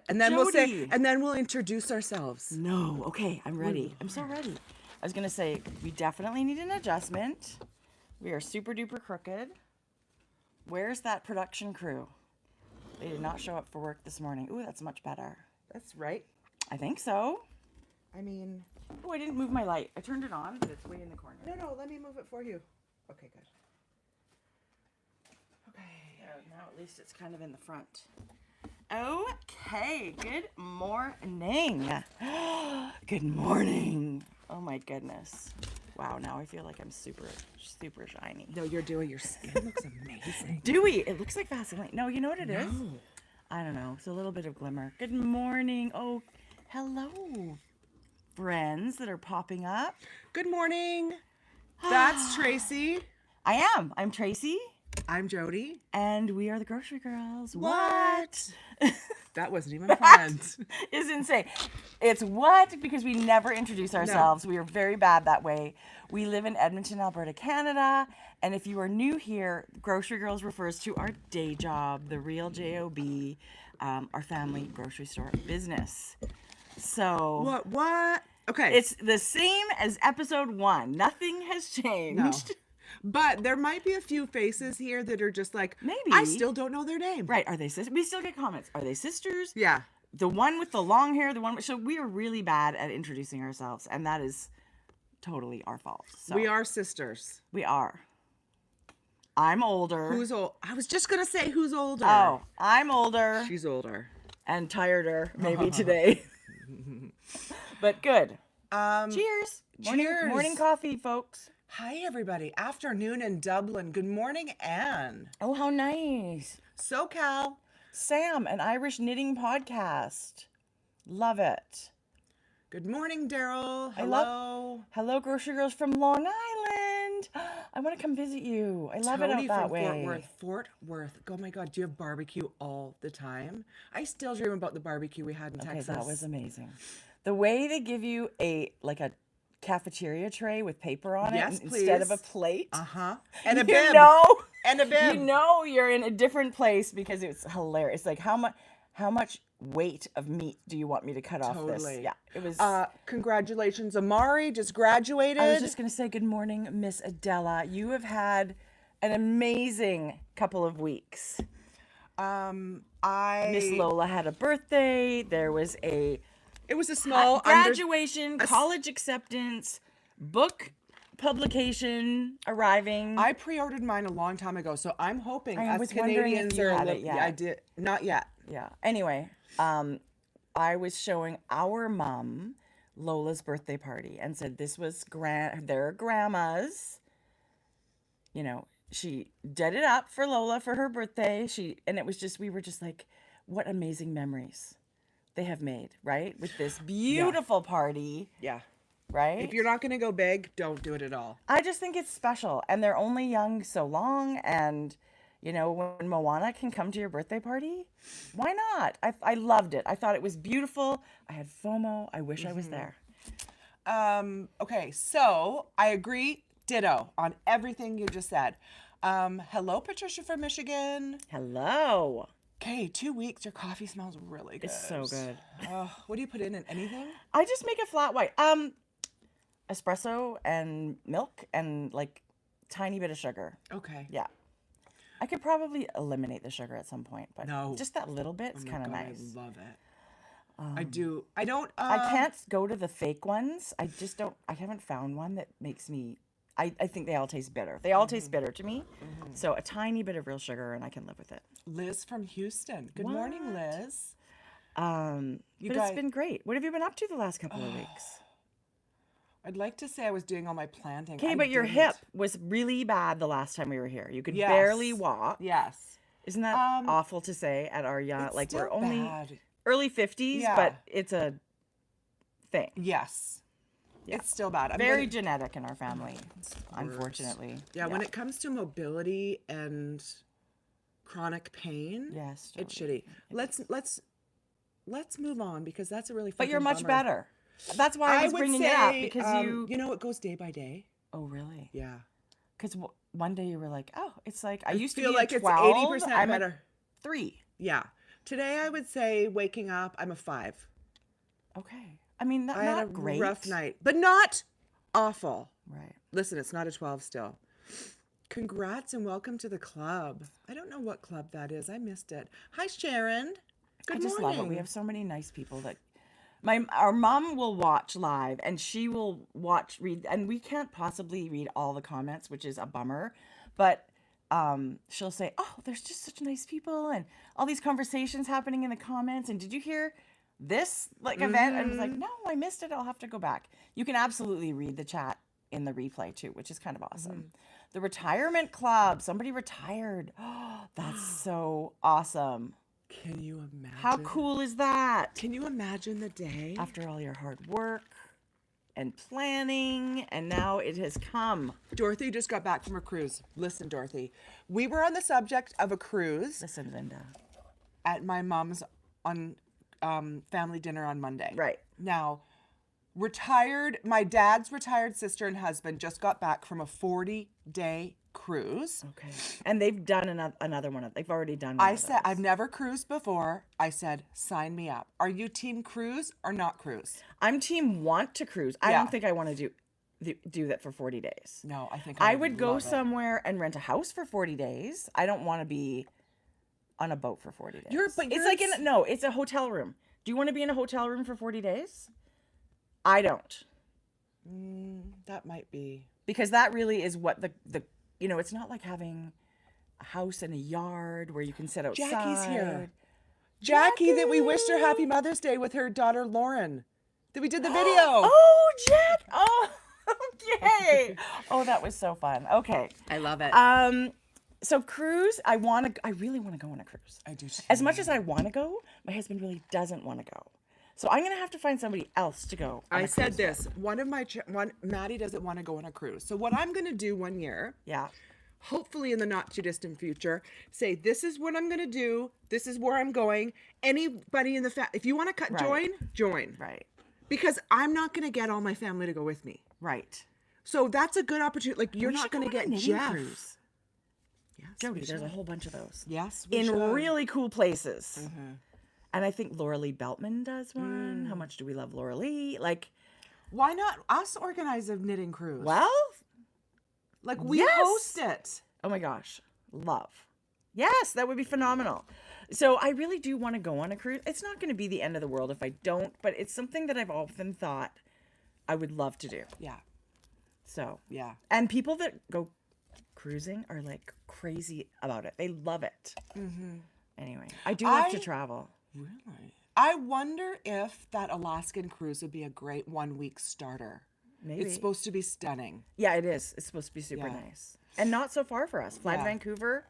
And then Jodi. we'll introduce ourselves. No. Okay, I'm ready. I'm so ready. I was going to say, we definitely need an adjustment. We are super duper crooked. Where's that production crew? They did not show up for work this morning. Ooh, that's much better. That's right. I think so. I mean... Oh, I didn't move my light. I turned it on, but it's way in the corner. No, let me move it for you. Okay, good. Okay, now at least it's kind of in the front. Okay, good morning. Good morning. Oh my goodness. Wow, now I feel like I'm super shiny. No, your skin looks amazing. Dewy. It looks like Vaseline. No, you know what it is? I don't know. It's a little bit of glimmer. Good morning. Oh, hello, friends that are popping up. Good morning. That's Tracie. I am. I'm Tracie. I'm Jodi. And we are the Grocery Girls. What? That wasn't even planned. Is insane. It's what? Because we never introduce ourselves. No. We are very bad that way. We live in Edmonton, Alberta, Canada. And if you are new here, Grocery Girls refers to our day job, the real job, our family grocery store business. So what? Okay. It's the same as episode 1. Nothing has changed. No. But there might be a few faces here that are just like, maybe I still don't know their name. Right. Are they sisters? We still get comments. Are they sisters? Yeah. The one with the long hair, so we are really bad at introducing ourselves, and that is totally our fault. So we are sisters. We are. I'm older. Who's old? I was just going to say who's older. Oh, I'm older. She's older. And tireder, maybe today. But good. Cheers. Cheers. Morning coffee, folks. Hi, everybody. Afternoon in Dublin. Good morning, Anne. Oh, how nice. SoCal. Sam, an Irish knitting podcast. Love it. Good morning, Daryl. Hello. Hello, Grocery Girls from Long Island. I want to come visit you. I love it out that way. Fort Worth. Oh, my God. Do you have barbecue all the time? I still dream about the barbecue we had in Texas. That was amazing. The way they give you a cafeteria tray with paper on it instead of a plate. And a bib. And a bib. You know you're in a different place because it's hilarious. Like how much weight of meat do you want me to cut off this? Yeah, it was. Congratulations, Amari just graduated. I was just gonna say good morning, Miss Adela. You have had an amazing couple of weeks. Miss Lola had a birthday. There was It was a small graduation, college acceptance, book publication arriving. I pre-ordered mine a long time ago, so I'm hoping I was Canadians if you had it yet. Yeah, I did not yet. Yeah. Anyway, I was showing our mom Lola's birthday party and said this was their grandma's. You know, she did it up for Lola for her birthday. We were just like, what amazing memories they have made, right? With this beautiful party. Yeah. Right? If you're not going to go big, don't do it at all. I just think it's special. And they're only young so long. And, you know, when Moana can come to your birthday party, why not? I loved it. I thought it was beautiful. I had FOMO. I wish I was there. Okay, so I agree, ditto, on everything you just said. Hello, Patricia from Michigan. Hello. Okay, 2 weeks. Your coffee smells really good. It's so good. What do you put in it? Anything? I just make a flat white. Espresso and milk and like tiny bit of sugar. Okay. Yeah. I could probably eliminate the sugar at some point, but just that little bit is kind of nice. I love it. I do. I don't. I can't go to the fake ones. I just don't. I haven't found one that makes me. I think they all taste bitter. They all taste bitter to me. So a tiny bit of real sugar and I can live with it. Liz from Houston. Good morning, Liz. It's been great. What have you been up to the last couple of weeks? I'd like to say I was doing all my planting. Okay, but your hip was really bad the last time we were here. You could barely walk. Yes. Isn't that awful to say at our young, like we're only bad. Early 50s, but it's a thing. Yes. Yeah. It's still bad. Very genetic in our family, unfortunately. Yeah, when it comes to mobility and chronic pain, it's shitty. Let's move on because that's a really But you're much better. That's why I was bringing it up because you know it goes day by day. Oh, really? Yeah. Because one day you were like, oh, it's like I used to feel be like 12, it's 80% better. 3. Yeah. Today I would say waking up, I'm a 5. Okay. I mean, I had a not great. rough night, but not awful. Right. Listen, it's not a 12 still. Congrats and welcome to the club. I don't know what club that is. I missed it. Hi, Sharon. Good I just morning. love it. We have so many nice people that our mom will watch live, and she will read, and we can't possibly read all the comments, which is a bummer, but she'll say, "Oh, there's just such nice people and all these conversations happening in the comments, and did you hear this event?" And I was like, "No, I missed it. I'll have to go back." You can absolutely read the chat in the replay too, which is kind of awesome. The retirement club, somebody retired. Oh, that's so awesome. Can you imagine? How cool is that? Can you imagine the day? After all your hard work and planning, and now it has come. Dorothy just got back from a cruise. Listen, Dorothy, we were on the subject of a cruise Listen, Linda. at my mom's on family dinner on Monday. Right. Now, my dad's retired sister and husband just got back from a 40-day cruise. Okay. And they've done another one. They've already done one I of said, those. I've never cruised before. I said, sign me up. Are you team cruise or not cruise? I'm team want to cruise. I Yeah. don't think I want to do that for 40 days. No, I think I would go love it. somewhere and rent a house for 40 days. I don't want to be on a boat for 40 days. It's a hotel room. Do you want to be in a hotel room for 40 days? I don't. That might be. Because that really is what the it's not like having a house and a yard where you can sit outside. Jackie's here. Jackie, that we wished her Happy Mother's Day with her daughter Lauren. That we did the video. Oh, Jack. Oh, okay. Oh, that was so fun. Okay. I love it. So cruise, I really want to go on a cruise. I do too. As much as I want to go, my husband really doesn't want to go. So I'm going to have to find somebody else to go. I said this. Maddie doesn't want to go on a cruise. So what I'm going to do one year, Yeah. hopefully in the not too distant future, say this is what I'm going to do. This is where I'm going. Anybody in the if you want to join. Right. Because I'm not going to get all my family to go with me. Right. So that's a good opportunity. Like you're We not should going to go on a get knitting Jeff. cruise. Yes, Jodi, we there's a should. whole bunch of those. Yes, we In should. really cool places. And I think Laura Lee Beltman does one. How much do we love Laura Lee? Like, Why not us organize a knitting cruise? well, like we yes. host it. oh my gosh, love. Yes, that would be phenomenal. So I really do want to go on a cruise. It's not going to be the end of the world if I don't, but it's something that I've often thought I would love to do. Yeah. So, Yeah. and people that go cruising are like crazy about it. They love it. Anyway, I do love to travel. Really? I wonder if that Alaskan cruise would be a great 1-week starter. Maybe. It's supposed to be stunning. Yeah, it is. It's supposed to be super Yeah. nice. And not so far for us. Fly to Yeah. Vancouver.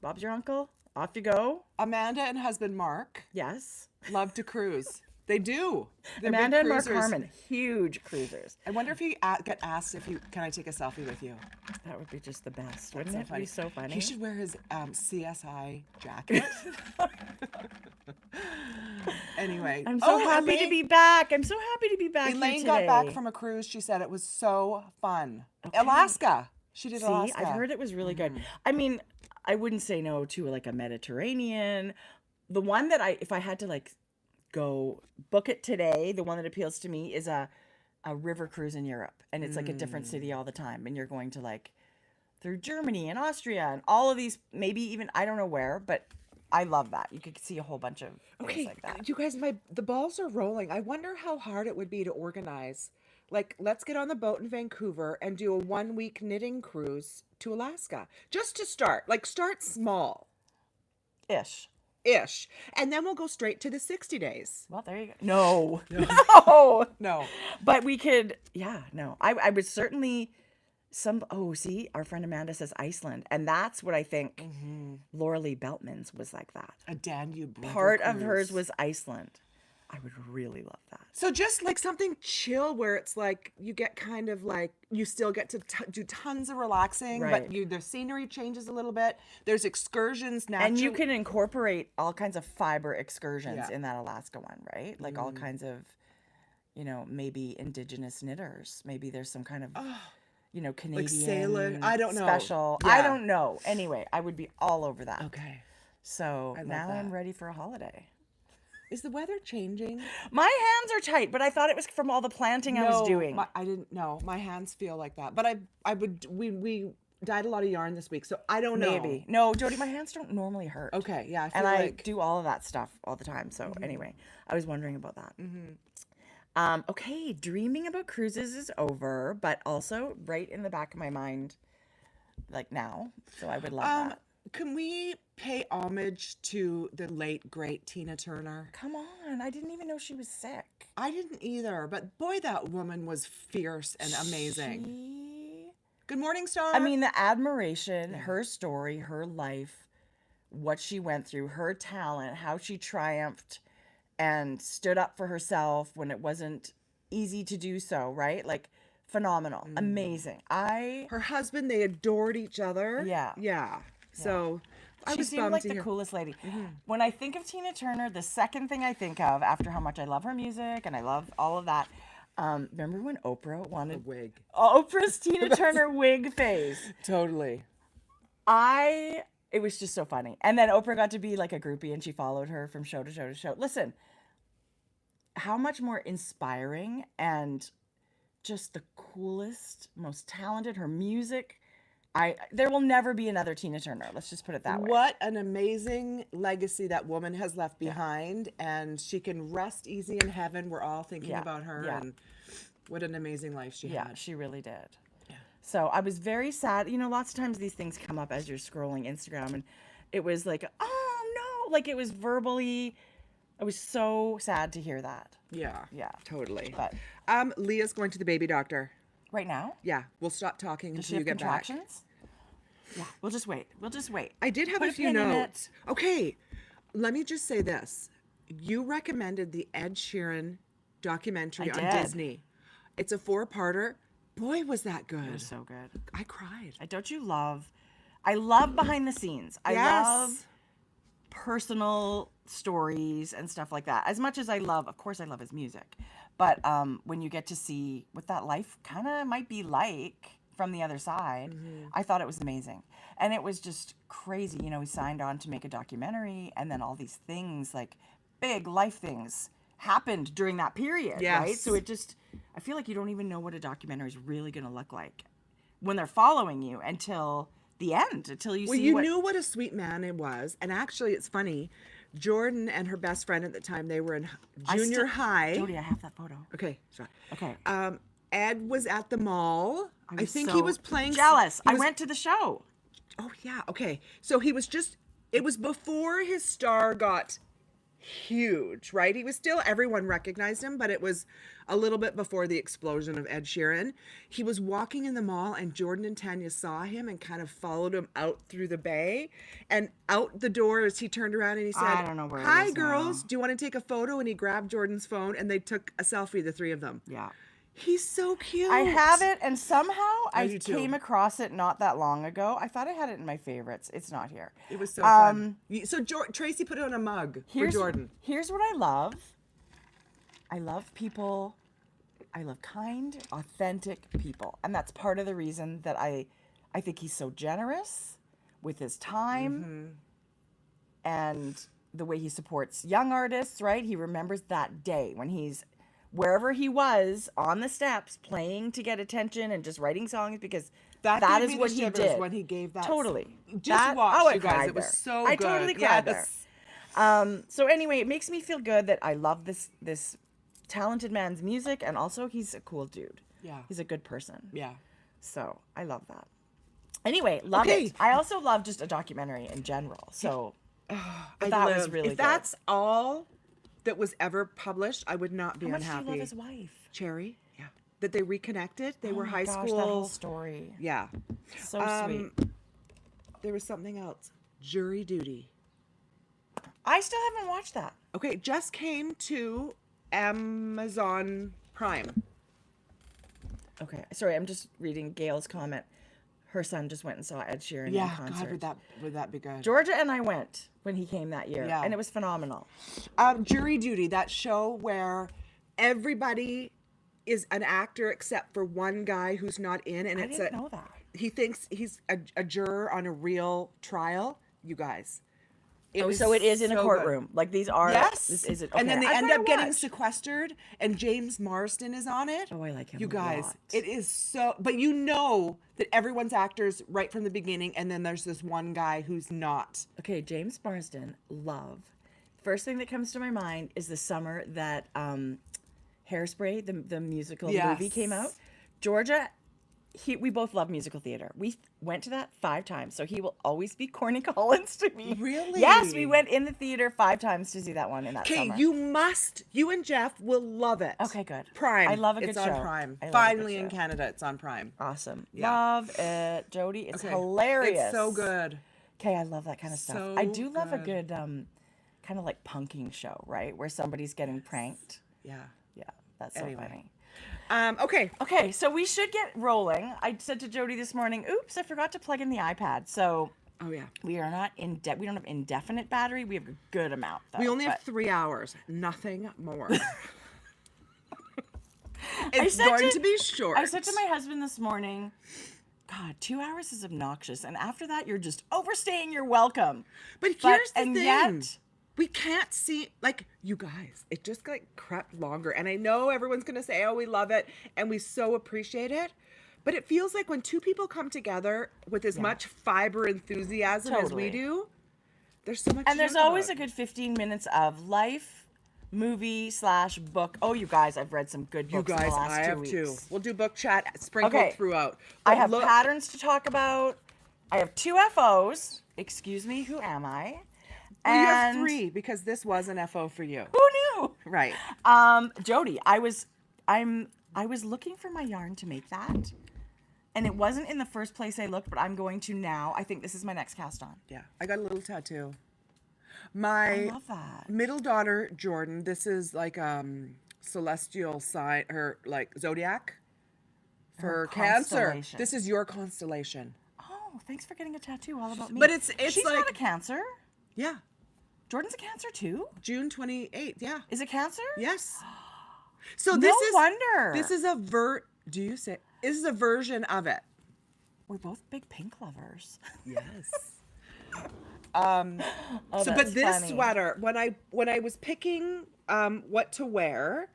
Bob's your uncle. Off you go. Amanda and husband Mark Yes. love to cruise. They do. They're big Amanda and Mark cruisers. Harmon, huge cruisers. I wonder if you get asked can I take a selfie with you? That would be just the best. That's Wouldn't it be so funny? He should wear his CSI jacket. Anyway. I'm so happy to be back. I'm so happy to be back here Elaine today. got back from a cruise. She said it was so fun. Alaska. She did See, Alaska. I've heard it was really good. I mean, I wouldn't say no to like a Mediterranean. The one that if I had to like go book it today, the one that appeals to me is a river cruise in Europe. And it's like a different city all the time. And you're going to like through Germany and Austria and all of these, maybe even, I don't know where, but I love that. You could see a whole bunch of things like that. You guys, the balls are rolling. I wonder how hard it would be to organize. Like, let's get on the boat in Vancouver and do a 1-week knitting cruise to Alaska. Just to start. Like, start small. Ish. And then we'll go straight to the 60 days. Well, there you go. No. No. But we could, no. I would certainly, see, our friend Amanda says Iceland. And that's what I think Laura Lee Beltman's was like that. A Danube river Part of cruise. hers was Iceland. I would really love that. So just like something chill where it's like you get kind of like you still get to do tons of relaxing, Right. but the scenery changes a little bit. There's excursions now. And you can incorporate all kinds of fiber excursions Yeah. in that Alaska one, right? Like all kinds of, maybe indigenous knitters. Maybe there's some kind of, Canadian sailor- I don't know. special. Yeah. I don't know. Anyway, I would be all over that. Okay. So I love now I'm that. ready for a holiday. Is the weather changing? My hands are tight, but I thought it was from all the planting I was doing. I didn't know. My hands feel like that. But we dyed a lot of yarn this week, so I don't know. Maybe. No, Jodi, my hands don't normally hurt. Okay, yeah, I feel And I like do all of that stuff all the time. So anyway, I was wondering about that. Okay, dreaming about cruises is over, but also right in the back of my mind, like now. So I would love that. Can we pay homage to the late great Tina Turner? Come on, I didn't even know she was sick. I didn't either, but boy, that woman was fierce and amazing. Good morning, Star. I mean, the admiration, her story, her life, what she went through, her talent, how she triumphed and stood up for herself when it wasn't easy to do so, right? Like, phenomenal, amazing. her husband, they adored each other. Yeah. Yeah. So I She was seemed bummed like to the hear. coolest lady. When I think of Tina Turner, the second thing I think of, after how much I love her music and I love all of that, remember when Oprah wanted Wig. Oprah's Tina Turner wig phase? Totally. It was just so funny. And then Oprah got to be like a groupie and she followed her from show to show to show. Listen, how much more inspiring and just the coolest, most talented, her music. There will never be another Tina Turner. Let's just put it that way. What an amazing legacy that woman has left behind, and she can rest easy in heaven. We're all thinking about her, and what an amazing life she Yeah, had. she really did. Yeah. So I was very sad. You know, lots of times these things come up as you're scrolling Instagram, and it was like, oh no, like it was verbally. I was so sad to hear that. Yeah. Yeah. Totally. But Leah's going to the baby doctor. right now, Yeah, we'll stop talking does she until you have get back. contractions? Yeah, we'll just wait. We'll just wait. I did have Put a few pin in it. notes. Okay, let me just say this. You recommended the Ed Sheeran documentary I on did. Disney. It's a 4-parter. Boy, was that good. It was so good. I cried. Don't you love? I love behind the scenes. I love personal stories and stuff like that. As much as I love, of course, I love his music. But when you get to see what that life kind of might be like from the other side, I thought it was amazing. And it was just crazy. You know, he signed on to make a documentary, and then all these things, like big life things, happened during that period, right? Yes. So it just, I feel like you don't even know what a documentary is really going to look like when they're following you until the end, until you Well, see you what... knew what a sweet man it was. And actually, it's funny. Jordan and her best friend at the time, they were in junior high. Jodi, I have that photo. Okay, sorry. Okay. Ed was at the mall. I think he so was playing. jealous. he I was- went to the show. Oh, yeah. Okay. So he was just, it was before his star got huge, right? He was still, everyone recognized him, but it was a little bit before the explosion of Ed Sheeran. He was walking in the mall, and Jordan and Tanya saw him and kind of followed him out through the bay. And out the door, as he turned around and he said, I don't know where it "Hi, is girls. now." Do you want to take a photo?" And he grabbed Jordan's phone, and they took a selfie, the three of them. Yeah. He's so cute. I have it, and somehow I do too. came across it not that long ago. I thought I had it in my favorites. It's not here. It was so fun. So Tracy put it on a mug for Here's Jordan. Here's what I love. I love people. I love kind, authentic people, and that's part of the reason that I think he's so generous with his time and the way he supports young artists. Right? He remembers that day when he's wherever he was on the steps playing to get attention and just writing songs because that gave is me the what he shivers did. when he gave that. Totally. Just watch, I you guys. cried It was there. so I good. totally cried Yes. there. So anyway, it makes me feel good that I love this talented man's music, and also he's a cool dude. Yeah. He's a good person. Yeah. So I love that. Anyway, love Okay. it. I also love just a documentary in general. So but that was really If good. that's all that was ever published, I would not be How much do unhappy. you love his wife? Cherry. Yeah. That they reconnected. They were Oh my high gosh, school. that whole story. Yeah. So sweet. There was something else. Jury Duty. I still haven't watched that. Okay, just came to Amazon Prime. Okay, sorry, I'm just reading Gail's comment. Her son just went and saw Ed Sheeran in Yeah, concert. God, would that be good? Georgia and I went when he came that year, Yeah. and it was phenomenal. Jury Duty, that show where everybody is an actor except for one guy who's not in, and I it's didn't know that. he thinks he's a juror on a real trial. You guys, So it is in a so good. courtroom. Like these are. Yes. This is it. And then Okay, they I end gotta up getting watch. sequestered, and James Marsden is on it. Oh, I like him You a guys, lot. it is so. But you know that everyone's actors right from the beginning, and then there's this one guy who's not. Okay, James Marsden, love. First thing that comes to my mind is the summer that Hairspray, the musical movie, came out. Yes. Georgia, we both love musical theater. We went to that 5 times, so he will always be Corny Collins to me. Really? Yes, we went in the theater 5 times to see that one in that Okay, summer. you and Jeff will love it. Okay, good. Prime. I love a good It's show. on Prime. I love a good Finally in show. Canada, it's on Prime. Awesome. Yeah. Love it. Jodi, it's Okay. hilarious. It's so good. Okay, I love that kind of stuff. So I do love a good. good kind of like punking show, right? Where somebody's getting pranked. Yeah. Yeah, that's so Anyway. funny. Okay. Okay, so we should get rolling. I said to Jodi this morning, oops, I forgot to plug in the iPad. So Oh yeah. we are not we don't have indefinite battery. We have a good amount though. We only have but- 3 hours, nothing more. I It's said going to- to be short. I said to my husband this morning, God, 2 hours is obnoxious. And after that, you're just overstaying your welcome. But here's the and thing. yet- We can't see, like, you guys, it just like crept longer. And I know everyone's going to say, oh, we love it. And we so appreciate it. But it feels like when 2 people come together with as much fiber enthusiasm as we Totally. do, there's so much And there's to talk always a about. good 15 minutes of life, movie/book. Oh, you guys, I've read some good You books in guys, the last I 2 have weeks. too. We'll do book chat sprinkled Okay. throughout. I But have look, patterns to talk about. I have 2 FOs. Excuse me, who am I? well, you have And 3 because this was an FO for you. Who knew? Right. Jodi, I was looking for my yarn to make that. And it wasn't in the first place I looked, but I'm going to now. I think this is my next cast on. Yeah. I got a little tattoo. I My love that. middle daughter, Jordan, this is like celestial sign, her like zodiac for Her Cancer. constellation. This is your constellation. Oh, thanks for getting a tattoo all about me. But it's She's like not a Cancer. yeah, Jordan's a Cancer too. June 28th. Yeah. Is it Cancer? Yes. So No this is wonder. This is do you say this is a version of it? We're both big pink lovers. Yes. Oh, So, that's but this funny. sweater, when I was picking what to wear,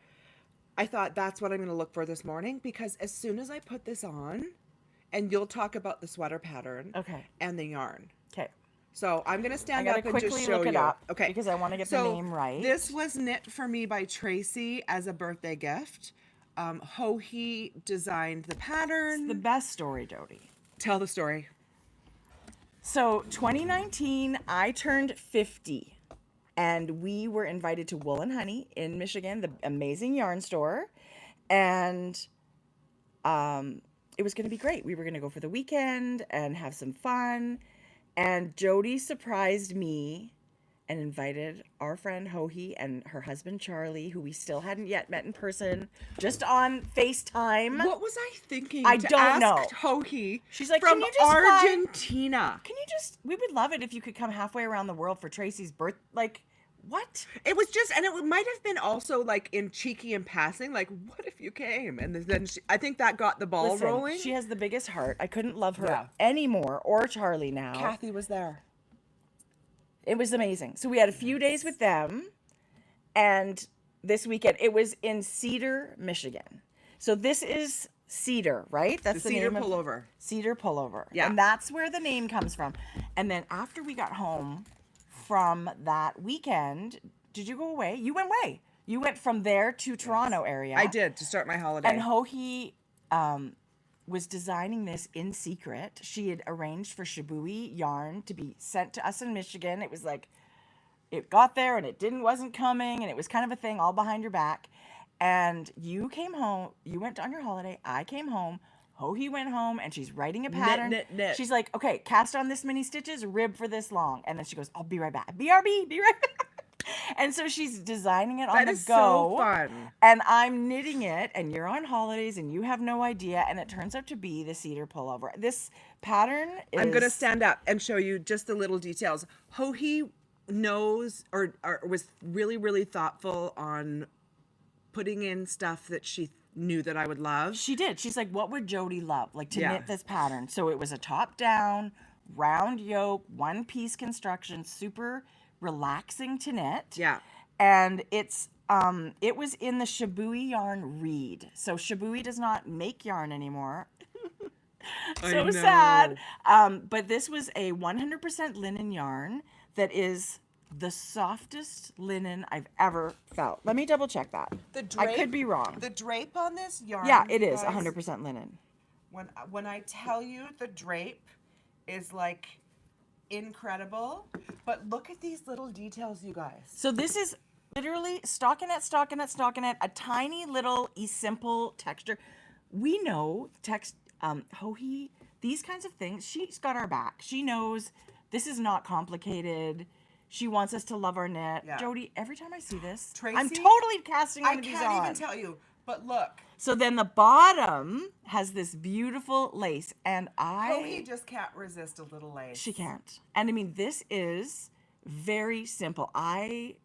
I thought that's what I'm going to look for this morning because as soon as I put this on, and you'll talk about the sweater pattern, Okay. and the yarn. Okay. So I'm going to I stand gotta up and quickly just show look it you. up. Okay. Because I want to get the name right. This was knit for me by Tracie as a birthday gift. Ho-He designed the pattern. the best story, Jodi. Tell the story. So 2019, I turned 50. And we were invited to Wool and Honey in Michigan, the amazing yarn store. And it was going to be great. We were going to go for the weekend and have some fun. And Jodi surprised me and invited our friend Ho-He and her husband Charlie, who we still hadn't yet met in person, just on FaceTime. What was I thinking? I to don't ask know. Ho-He She's like, from "Can you just fly?" Argentina. Can you just, we would love it if you could come halfway around the world for Tracie's birth. Like, what? It was just, and it might have been also like in cheeky and passing, like, what if you came? And then I think that got the ball Listen, rolling. she has the biggest heart. I couldn't love her Yeah. anymore, or Charlie now. Kathy was there. It was amazing. So we had a few days with them, and this weekend it was in Cedar, Michigan. So this is Cedar, right? That's The the Cedar name pullover. of Cedar pullover. Yeah. And that's where the name comes from. And then after we got home from that weekend, did you go away? You went away. You went from there to Toronto area. I did to start my holiday. And Ho-He was designing this in secret. She had arranged for Shibui yarn to be sent to us in Michigan. It was like, it got there and it wasn't coming, and it was kind of a thing all behind your back. And you came home, you went on your holiday, I came home, Ho-He went home, and she's writing a pattern. knit. She's like, okay, cast on this many stitches, rib for this long. And then she goes, I'll be right back. BRB, be right back. And so she's designing it on That the is go. so fun. And I'm knitting it, and you're on holidays, and you have no idea, and it turns out to be the cedar pullover. This pattern is... I'm going to stand up and show you just the little details. Ho-He knows or was really, really thoughtful on putting in stuff that she knew that I would love. She did. She's like, what would Jodi love? Like, to Yeah. knit this pattern. So it was a top-down, round yoke, one-piece construction, super relaxing to knit. Yeah. And it was in the Shibui yarn reed. So Shibui does not make yarn anymore. So sad. But this was a 100% linen yarn that is the softest linen I've ever felt. Let me double check that. The drape, I could be wrong. The drape on this yarn. Yeah, it is guys, 100% linen. When I tell you the drape is like incredible, but look at these little details, you guys. So this is literally stockinette, a tiny little simple texture. We know Joji, these kinds of things, she's got our back. She knows this is not complicated. She wants us to love our knit. Yeah. Jodi, every time I see this, Tracie, I'm totally casting one I of these on. can't even tell you, but look. So then the bottom has this beautiful lace, and Joji just can't resist a little lace. She can't. And I mean, this is very simple. I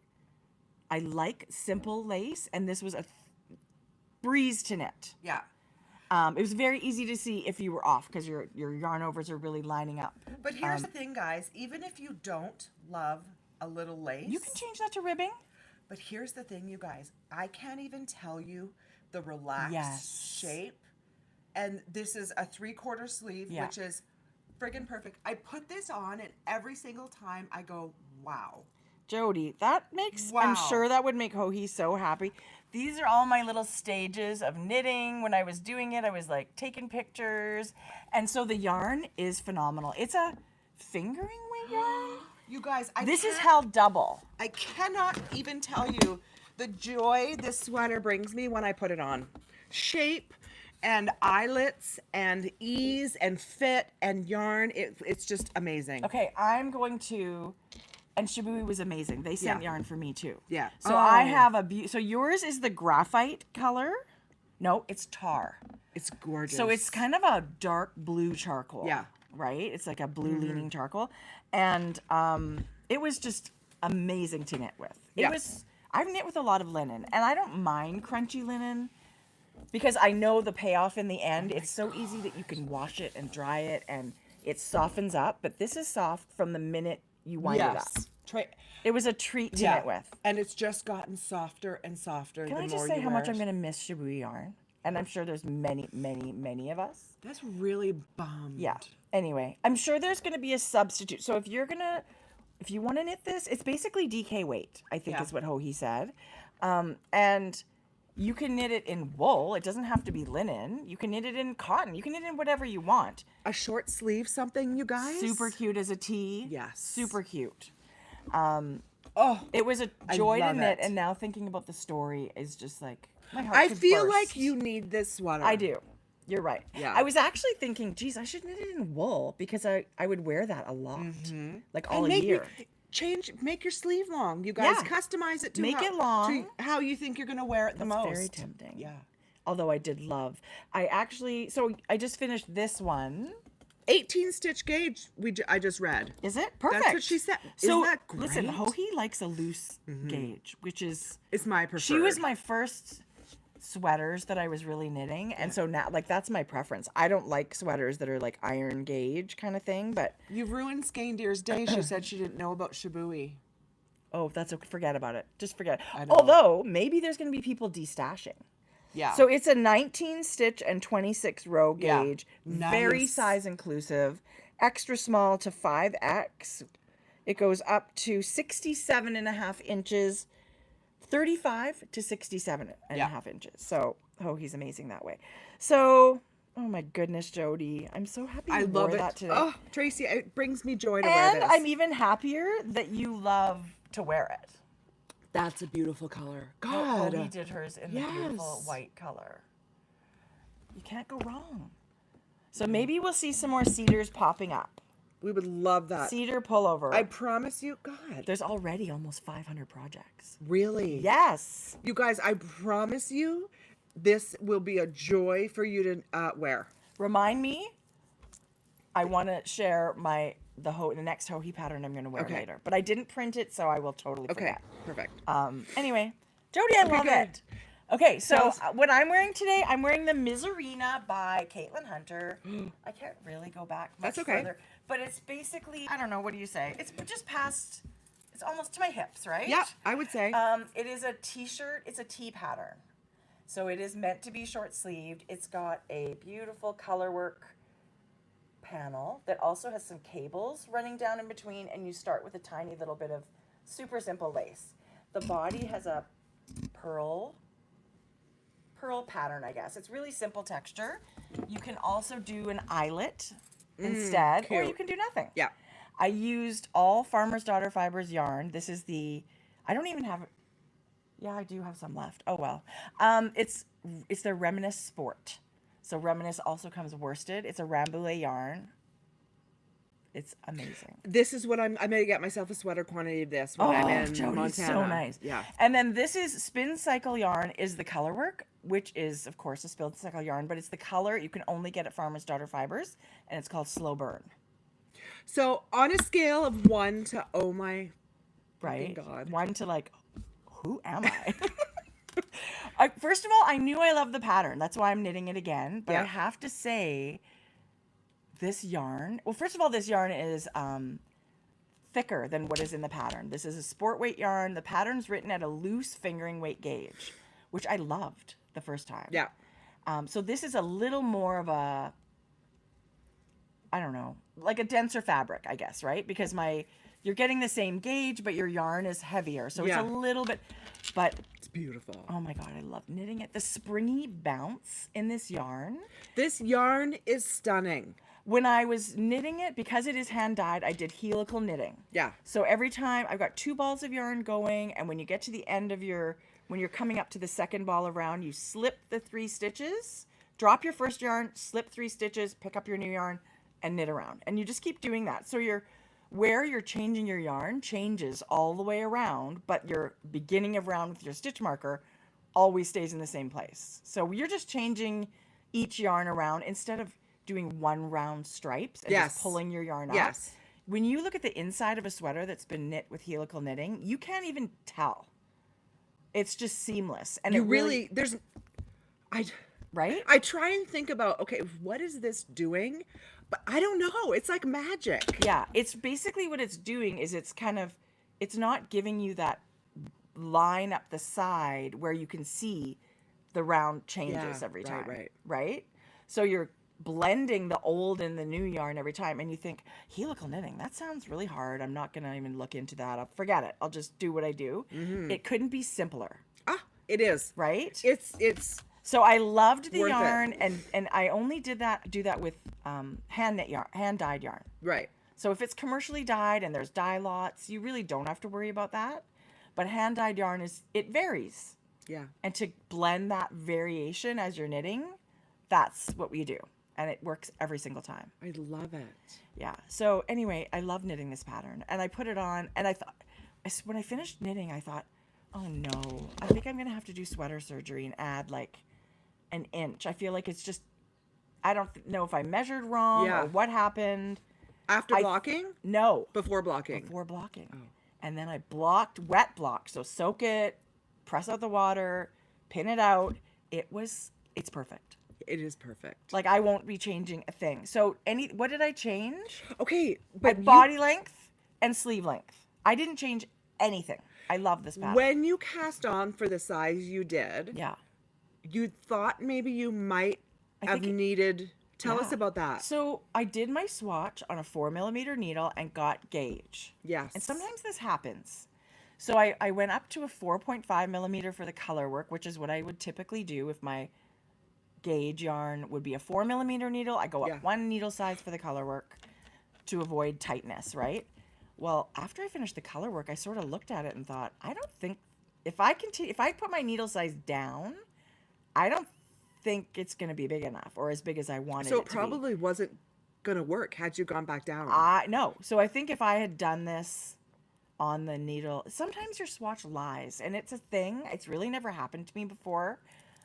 like simple lace, and this was a breeze to knit. Yeah. It was very easy to see if you were off because your yarn overs are really lining up. But here's the thing, guys. Even if you don't love a little lace, You can change that to ribbing. But here's the thing, you guys. I can't even tell you the relaxed shape. And this is a 3/4 sleeve, which is friggin' perfect. I put this on, and every single time I go, wow. Jodi, that makes, Wow. I'm sure that would make Joji so happy. These are all my little stages of knitting. When I was doing it, I was like taking pictures. And so the yarn is phenomenal. It's a fingering weight yarn. You guys, This is held double. I cannot even tell you the joy this sweater brings me when I put it on. Shape and eyelets and ease and fit and yarn. It's just amazing. Okay, I'm going to, and Shibui was amazing. They sent Yeah. yarn for me too. Yeah. So I have so yours is the graphite color. No, it's tar. It's gorgeous. So it's kind of a dark blue charcoal. Yeah. Right? It's like a blue leaning charcoal. And it was just amazing to knit with. I've knit with a lot of linen, and I don't mind crunchy linen because I know the payoff in the end. It's so easy that you can wash it and dry it and it softens up, but this is soft from the minute you wind it up. It was a treat to knit with. And it's just gotten softer and softer. Can I just say how much I'm going to miss Shibui yarn? And I'm sure there's many, many, many of us. That's really bummed. Yeah. Anyway, I'm sure there's going to be a substitute. So if you want to knit this, it's basically DK weight, I think is what Joji said. And you can knit it in wool. It doesn't have to be linen. You can knit it in cotton. You can knit it in whatever you want. A short sleeve something, you guys? Super cute as a tee. Yes. Super cute. Oh, it was a joy to love knit, it. and now thinking about the story is just like my heart I could feel burst. like you need this sweater. I do. You're right. Yeah. I was actually thinking, geez, I should knit it in wool because I would wear that a lot, like all year. Make your sleeve long. You guys Yeah. customize it to Make it long. to how you think you're going to wear it the most. Very tempting. Yeah. Although I did love, so I just finished this one. 18 stitch gauge. I just read. Is it perfect? That's what she said. So Isn't that great? listen, Joji likes a loose gauge, which is It's my preferred. she was my first sweaters that I was really knitting, and so now that's my preference. I don't like sweaters that are like iron gauge kind of thing, but You've ruined Skandir's day. She said she didn't know about Shibui. oh, that's okay. Forget about it. Just forget. I know. Although maybe there's going to be people destashing. Yeah. So it's a 19 stitch and 26 row Yeah. gauge, very Nice. size inclusive, extra small to 5X. It goes up to 67.5 inches, 35 to 67.5 inches. So, he's amazing that way. So, oh my goodness, Jodi, I'm so happy you I wore love it. that today. Oh, Tracie, it brings me joy to wear And this. I'm even happier that you love to wear it. That's a beautiful color. Oh, God. he did hers in the beautiful Yes. white color. You can't go wrong. So maybe we'll see some more cedars popping up. We would love that. Cedar pullover. I promise you, God. There's already almost 500 projects. Really? Yes. You guys, I promise you, this will be a joy for you to wear. Remind me. I want to share the next Joji pattern I'm going to wear Okay. later. But I didn't print it, so I will totally Okay, forget. perfect. Anyway, Jodi, I love good. it. Okay, so Sounds- what I'm wearing today, I'm wearing the Mizzarina by Caitlin Hunter. I can't really go back much That's okay. further, but it's basically, I don't know, what do you say? It's just past It's almost to my hips, right? Yeah, I would say. It is a t-shirt. It's a T pattern. So it is meant to be short sleeved. It's got a beautiful color work panel that also has some cables running down in between, and you start with a tiny little bit of super simple lace. The body has a pearl pattern, I guess. It's really simple texture. You can also do an eyelet instead, or cute. you can do nothing. Yeah. I used all Farmer's Daughter Fibres yarn. This is the, I don't even have, yeah, I do have some left. Oh well. It's the Reminisce Sport. So Reminisce also comes worsted. It's a Rambouillet yarn. It's amazing. This is what I'm going to get myself a sweater quantity of this when I'm in Jodi, Montana. so nice. Yeah. And then this is Spin Cycle yarn is the color work, which is of course a Spin Cycle yarn, but it's the color you can only get at Farmer's Daughter Fibres, and it's called Slow Burn. So on a scale of 1 to, oh my Right? God. 1 to like, who am I? First of all, I knew I loved the pattern. That's why I'm knitting it again. But I Yeah. have to say, this yarn, well, first of all, this yarn is thicker than what is in the pattern. This is a sport weight yarn. The pattern's written at a loose fingering weight gauge, which I loved the first time. Yeah. So this is a little more of a, I don't know, like a denser fabric, I guess, right? Because you're getting the same gauge, but your yarn is heavier. So Yeah. it's a little bit, but It's beautiful. oh my God, I love knitting it. The springy bounce in this yarn. This yarn is stunning. When I was knitting it, because it is hand dyed, I did helical knitting. Yeah. So every time I've got 2 balls of yarn going, and when you get to the end of when you're coming up to the second ball of round, you slip the 3 stitches, drop your first yarn, slip 3 stitches, pick up your new yarn, and knit around. And you just keep doing that. So where you're changing your yarn changes all the way around, but your beginning of round with your stitch marker always stays in the same place. So you're just changing each yarn around instead of doing 1 round stripes and Yes. just pulling your yarn up. Yes. When you look at the inside of a sweater that's been knit with helical knitting, you can't even tell. It's just seamless. And You it really, there's, right? I try and think about, okay, what is this doing? But I don't know. It's like magic. Yeah, it's basically what it's doing is it's not giving you that line up the side where you can see the round changes Yeah, every right, time. Right? So you're blending the old and the new yarn every time, and you think, helical knitting, that sounds really hard. I'm not going to even look into that. I'll forget it. I'll just do what I do. It couldn't be simpler, It is. right? It's So I loved the Worth it. yarn, and I only do that with hand dyed yarn. right. So if it's commercially dyed and there's dye lots, you really don't have to worry about that. But hand dyed yarn it varies. Yeah. And to blend that variation as you're knitting, that's what we do. And it works every single time. I love it. Yeah. So anyway, I love knitting this pattern. And I put it on, and I thought, when I finished knitting, I thought, oh no, I think I'm going to have to do sweater surgery and add like an inch. I feel like it's just, I don't know if I measured wrong Yeah. or what happened. After blocking? No. Before blocking. Before blocking. And then I wet blocked. So soak it, press out the water, pin it out. It's perfect. It is perfect. Like I won't be changing a thing. So what did I change? Okay, but Body length and sleeve length. I didn't change anything. I love this pattern. when you cast on for the size you did, Yeah. you thought maybe you might have think needed. Tell us Yeah. about that. So I did my swatch on a 4mm needle and got gauge. Yes. And sometimes this happens. So I went up to a 4.5mm for the color work, which is what I would typically do if my gauge yarn would be a 4mm needle. I go up Yeah. 1 needle size for the color work to avoid tightness, right? Well, after I finished the color work, I sort of looked at it and thought, I don't think if I put my needle size down, I don't think it's going to be big enough or as big as I wanted So it it to be. probably wasn't going to work had you gone back down. No. So I think if I had done this on the needle, sometimes your swatch lies, and it's a thing. It's really never happened to me before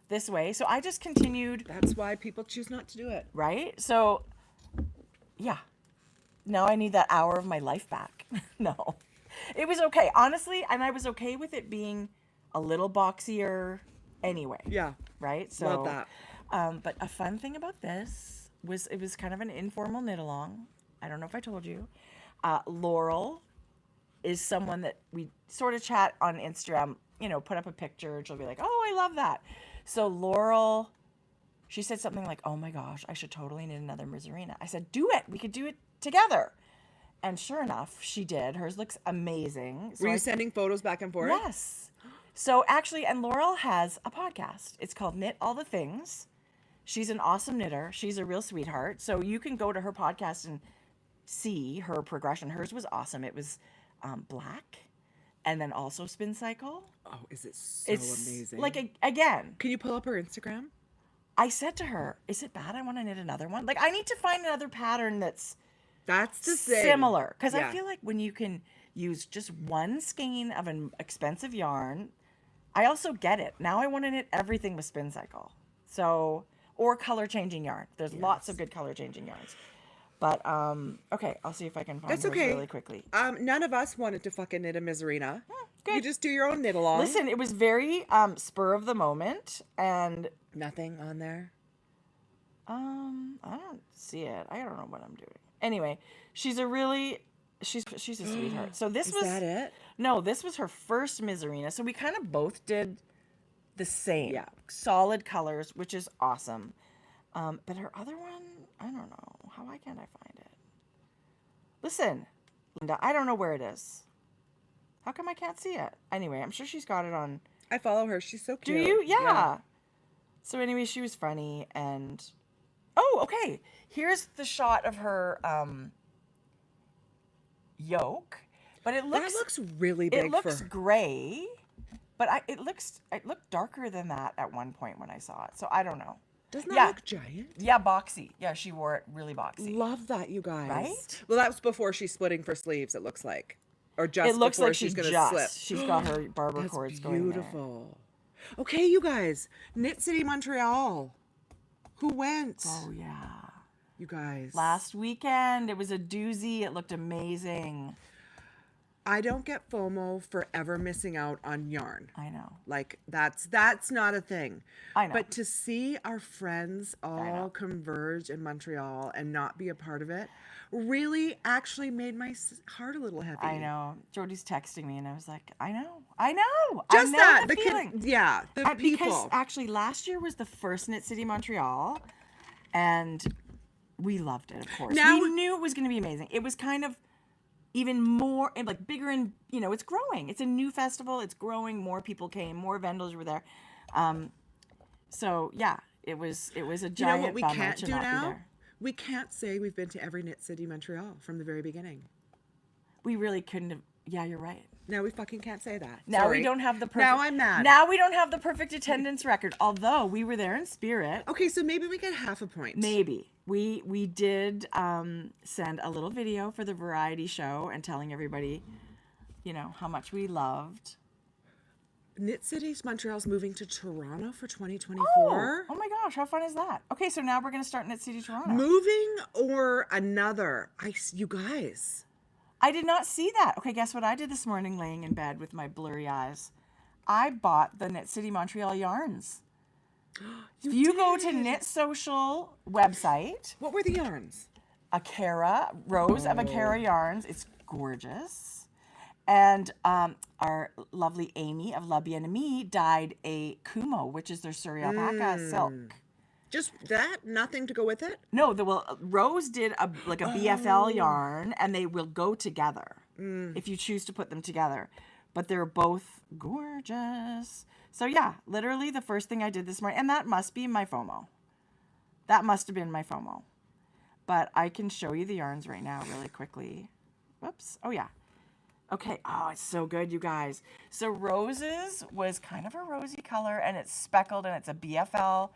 this way. So I just continued, That's why people choose not to do it. right? So yeah. Now I need that hour of my life back. No. It was okay, honestly, and I was okay with it being a little boxier anyway. Yeah. Right? So Love that. but a fun thing about this was it was kind of an informal knit along. I don't know if I told you. Laurel is someone that we sort of chat on Instagram, you know, put up a picture and she'll be like, oh, I love that. So Laurel, she said something like, oh my gosh, I should totally knit another Miserina. I said, do it. We could do it together. And sure enough, she did. Hers looks amazing. So Were you sending photos back and forth? Yes. So actually, and Laurel has a podcast. It's called Knit All the Things. She's an awesome knitter. She's a real sweetheart. So you can go to her podcast and see her progression. Hers was awesome. It was black and then also spin cycle. Oh, is it so amazing? Like, again, Can you pull up her Instagram? I said to her, is it bad I want to knit another one? Like, I need to find another pattern that's the same. similar. Because Yeah. I feel like when you can use just one skein of an expensive yarn, I also get it. Now I want to knit everything with spin cycle. So, or color changing yarn. There's lots of good color changing yarns. But, okay, I'll see if I can find That's hers okay. really quickly. None of us wanted to fucking knit a Miserina. Good. You just do your own knit along. Listen, it was very spur of the moment, and Nothing on there. I don't see it. I don't know what I'm doing. Anyway, she's a sweetheart. So this Is was that it? No, this was her first Miserina. So we kind of both did the same. Yeah. Solid colors, which is awesome. But her other one, I don't know. Why can't I find it? Listen, Linda, I don't know where it is. How come I can't see it? Anyway, I'm sure she's got it on. I follow her. She's so Do cute. you? Yeah. So anyway, she was funny, and oh, okay. Here's the shot of her yoke, but it That looks really big. it looks gray, but it looked darker than that at one point when I saw it. So I don't know. Doesn't that Yeah. look giant? Yeah, boxy. Yeah, she wore it really boxy. Love that, you guys. Right? Well, that was before she's splitting for sleeves, it looks like. Or just It looks before like she's going to just slip. she's got her barber That's cords going there. beautiful. Okay, you guys. Knit City, Montreal. Who went? Oh yeah. You guys. Last weekend, it was a doozy. It looked amazing. I don't get FOMO for ever missing out on yarn. I know. Like that's not a thing. I know. But to see our friends all know. converge in Montreal and not be a part of it really actually made my heart a little heavy. I know. Jodi's texting me, and I was like, I know. Just I know that the the feeling. the Because people. actually, last year was the first Knit City Montreal, and we loved it. Of course, Now- we knew it was going to be amazing. It was kind of even more and like bigger, and it's growing. It's a new festival. It's growing. More people came. More vendors were there. So yeah, it was a You know giant what we bummer can't to do not be now? there. We can't say we've been to every Knit City Montreal from the very beginning. We really couldn't have. Yeah, you're right. Now we fucking can't say that. Now Sorry. we don't have the perfect. Now I'm mad. Now we don't have the perfect attendance record. Although we were there in spirit. Okay, so maybe we get half a point. Maybe we did send a little video for the variety show and telling everybody, how much we loved. Knit Cities Montreal's moving to Toronto for 2024. Oh my gosh, how fun is that? Okay, so now we're gonna start Knit City Toronto. Moving or another? You guys. I did not see that. Okay, guess what I did this morning laying in bed with my blurry eyes? I bought the Knit City Montreal yarns. If you go to Knit Social website, What were the yarns? Akara, Rose of Akara yarns. It's gorgeous. And our lovely Amy of La Bien-Aimée dyed a Kumo, which is their Suri alpaca silk. Just that? Nothing to go with it? No, Rose did a BFL yarn, and they will go together if you choose to put them together. But they're both gorgeous. So yeah, literally the first thing I did this morning, and that must be my FOMO. That must have been my FOMO. But I can show you the yarns right now really quickly. Whoops. Oh yeah. Okay. Oh, it's so good, you guys. So Rose's was kind of a rosy color, and it's speckled, and it's a BFL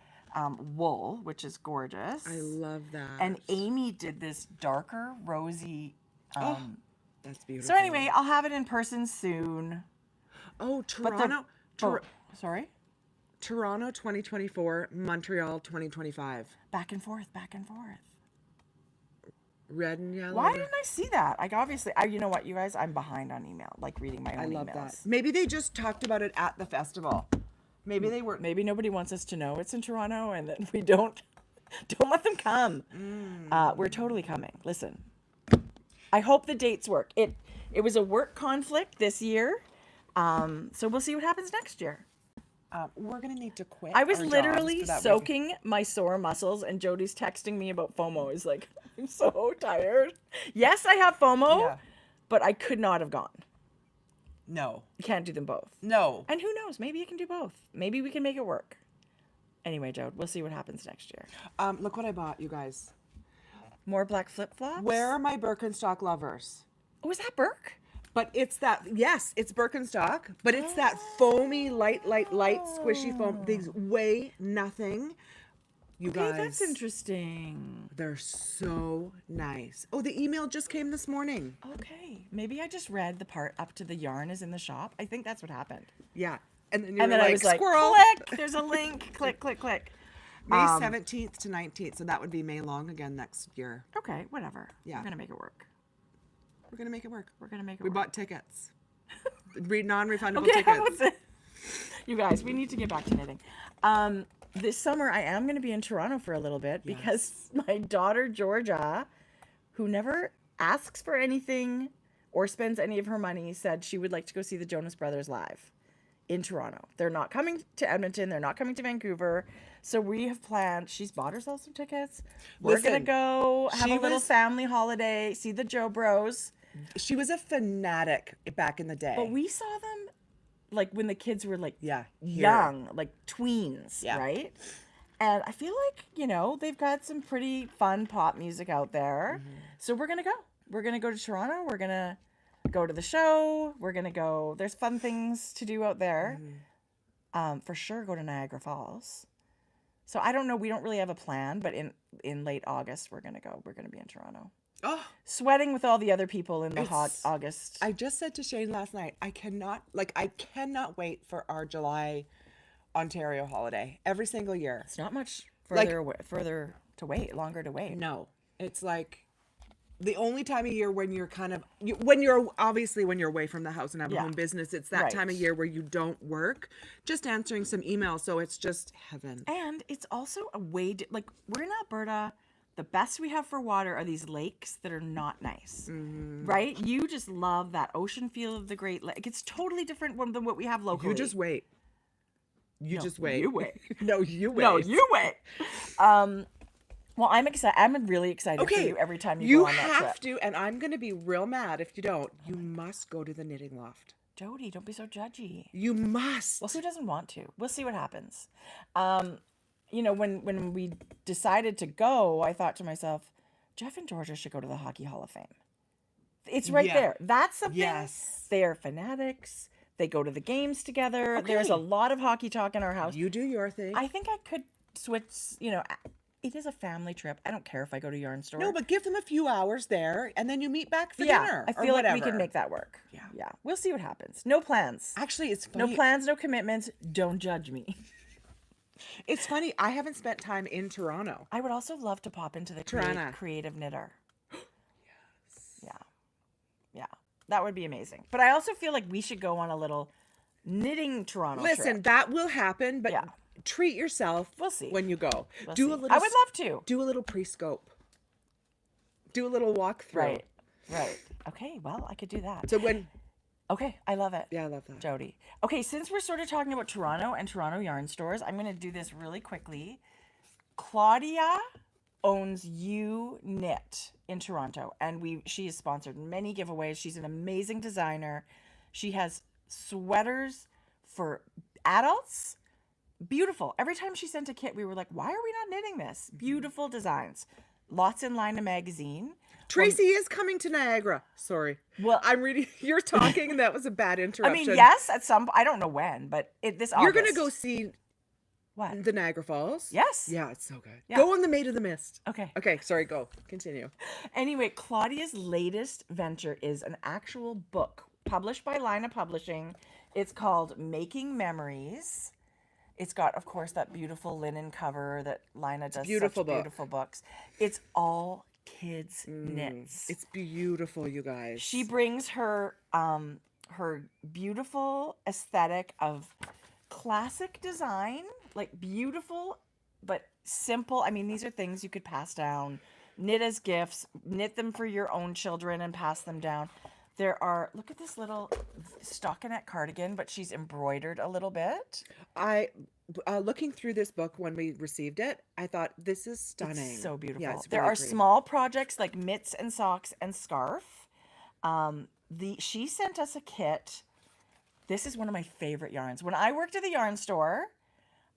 wool, which is gorgeous. I love that. And Amy did this darker rosy. That's beautiful. So anyway, I'll have it in person soon. Oh, But Toronto. sorry. Toronto 2024, Montreal 2025. Back and forth, back and forth. Red and yellow. Why didn't I see that? You know what, you guys? I'm behind on email, like reading my own I love emails. that. Maybe they just talked about it at the festival. Maybe they were. Maybe nobody wants us to know it's in Toronto, and that we don't let them come. We're totally coming. Listen. I hope the dates work. It was a work conflict this year. So we'll see what happens next year. We're gonna need to quit. I was our jobs literally for that soaking my sore muscles, and Jody's texting me about FOMO. He's like, I'm so tired. Yes, I have FOMO, Yeah. but I could not have gone. No. You can't do them both. No. And who knows? Maybe you can do both. Maybe we can make it work. Anyway, Jode, we'll see what happens next year. Look what I bought, you guys. More black flip-flops? Where are my Birkenstock lovers? Oh, is that Burke? But it's that, yes, it's Birkenstock, but it's that foamy, light, squishy foam. These weigh nothing. You guys. That's interesting. They're so nice. Oh, the email just came this morning. Okay. Maybe I just read the part up to the yarn is in the shop. I think that's what happened. Yeah. And then, And then I was like, squirrel. click, there's a link, click, click, click. May 17th to 19th, so that would be May long again next year. Okay, whatever. Yeah. We're going to make it work. We're going to make it work. We're going to make it We work. bought tickets. Non-refundable Okay, tickets. that's it. You guys, we need to get back to knitting. This summer, I am going to be in Toronto for a little bit because my daughter, Georgia, who never asks for anything or spends any of her money, said she would like to go see the Jonas Brothers live in Toronto. They're not coming to Edmonton. They're not coming to Vancouver. So we have planned, she's bought herself some tickets. We're going to Listen, go have a little was- family holiday, see the Joe Bros. She was a fanatic back in the day. But we saw them like when the kids were like Yeah, here. young, like tweens, Yeah. right? And I feel like, you know, they've got some pretty fun pop music out there. So we're going to go. We're going to go to Toronto. We're going to go to the show. We're going to go. There's fun things to do out there. For sure, go to Niagara Falls. So I don't know. We don't really have a plan, but in late August, we're going to go. We're going to be in Toronto. Oh, Sweating with all the other people in the hot It's- August. I just said to Shane last night, I cannot wait for our July Ontario holiday every single year. It's not much Like- further to wait, longer to wait. No, it's like the only time of year when you're when you're away from the house and have a Yeah. home business, it's that Right. time of year where you don't work, just answering some emails. So it's just heaven. And it's also a way to, like, we're in Alberta. The best we have for water are these lakes that are not nice, right? You just love that ocean feel of the Great Lake. It's totally different than what we have locally. You just wait. You No, just wait. you wait. No, you wait. No, you wait. Well, I'm excited. I'm really excited for you every time you go on that have trip. to, and I'm going to be real mad if you don't. You must go to the knitting loft. Jody, don't be so judgy. You must. Well, who doesn't want to? We'll see what happens. You know, when we decided to go, I thought to myself, Jeff and Georgia should go to the Hockey Hall of Fame. It's right Yeah. there. That's something. Yes. They're fanatics. They go to the games together. There's a Okay. lot of hockey talk in our house. You do your thing. I think I could switch, you know, it is a family trip. I don't care if I go to Yarn Store. No, but give them a few hours there, and then you meet back for yeah, dinner. I or feel like we whatever. can make that work. Yeah. Yeah. We'll see what happens. No plans. Actually, it's No funny. plans, no commitments. Don't judge me. It's funny. I haven't spent time in Toronto. I would also love to pop into the Toronto. creative knitter. Yeah. Yeah. That would be amazing. But I also feel like we should go on a little knitting Toronto Listen, trip. that will happen, but Yeah. treat yourself. We'll see. When you go. We'll do see. a little. I would love to. Do a little pre-scope. Do a little walkthrough. Right. Right. Okay, well, I could do that. So when. Okay, I love it. Yeah, I love that. Jody. Okay, since we're sort of talking about Toronto and Toronto yarn stores, I'm going to do this really quickly. Claudia owns You Knit in Toronto, and she has sponsored many giveaways. She's an amazing designer. She has sweaters for adults. Beautiful. Every time she sent a kit, we were like, why are we not knitting this? Beautiful designs. Lots in Lina magazine. Tracie is coming to Niagara. Sorry. Well, I'm reading. You're talking, and that was a bad I interruption. mean, yes, at some, I don't know when, but this August. You're gonna go see What? the Niagara Falls. Yes. Yeah, it's so good. Yeah. Go on the Maid of the Mist. Okay. Okay. Sorry. Go. Continue. Anyway, Claudia's latest venture is an actual book published by Lina Publishing. It's called Making Memories. It's got, of course, that beautiful linen cover that Lina does. beautiful such book. beautiful books. It's all kids knits. It's beautiful, you guys. She brings her her beautiful aesthetic of classic design, like beautiful but simple. I mean, these are things you could pass down knit as gifts, knit them for your own children and pass them down. There are, look at this little stockinette cardigan, but she's embroidered a little bit. I looking through this book when we received it, I thought this is stunning. It's so beautiful. Yeah, it's There really are pretty. small projects like mitts and socks and scarf. She sent us a kit. This is one of my favorite yarns. When I worked at the yarn store,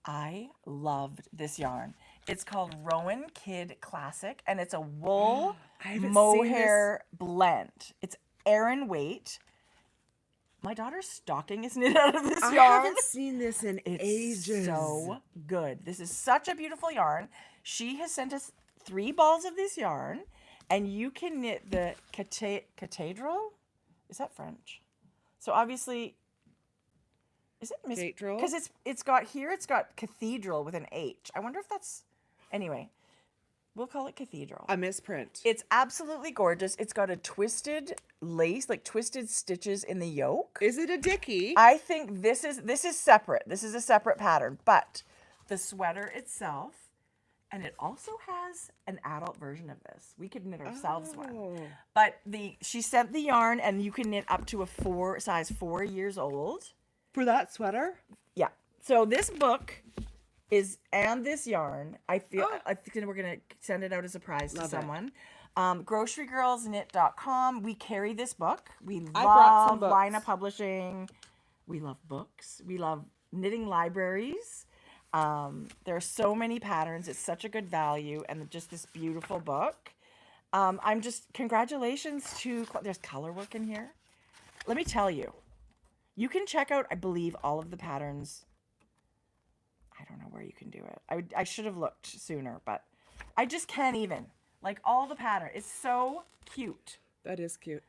I loved this yarn. It's called Rowan Kid Classic, and it's a wool I haven't seen mohair blend. It's Aran weight. My daughter's stocking is knit out of this I yarn. haven't seen this in It's ages. so good. This is such a beautiful yarn. She has sent us 3 balls of this yarn, and you can knit the cathedral. Is that French? So obviously, is it Cathedral? because it's got cathedral with an H. I wonder if that's anyway. We'll call it cathedral. A misprint. It's absolutely gorgeous. It's got a twisted lace, like twisted stitches in the yoke. Is it a dickie? I think this is separate. This is a separate pattern, but the sweater itself, and it also has an adult version of this. We could knit ourselves one. But she sent the yarn, and you can knit up to a size 4 years old. For that sweater? Yeah. So this book and this yarn, I think we're gonna send it out as a prize to someone. GroceryGirlsKnit.com. We carry this book. We brought some love Lina books. Publishing. We love books. We love knitting libraries. There are so many patterns. It's such a good value, and just this beautiful book. Congratulations to, there's color work in here. Let me tell you, you can check out, I believe, all of the patterns. I don't know where you can do it. I should have looked sooner, but I just can't even. Like all the pattern. It's so cute. That is cute.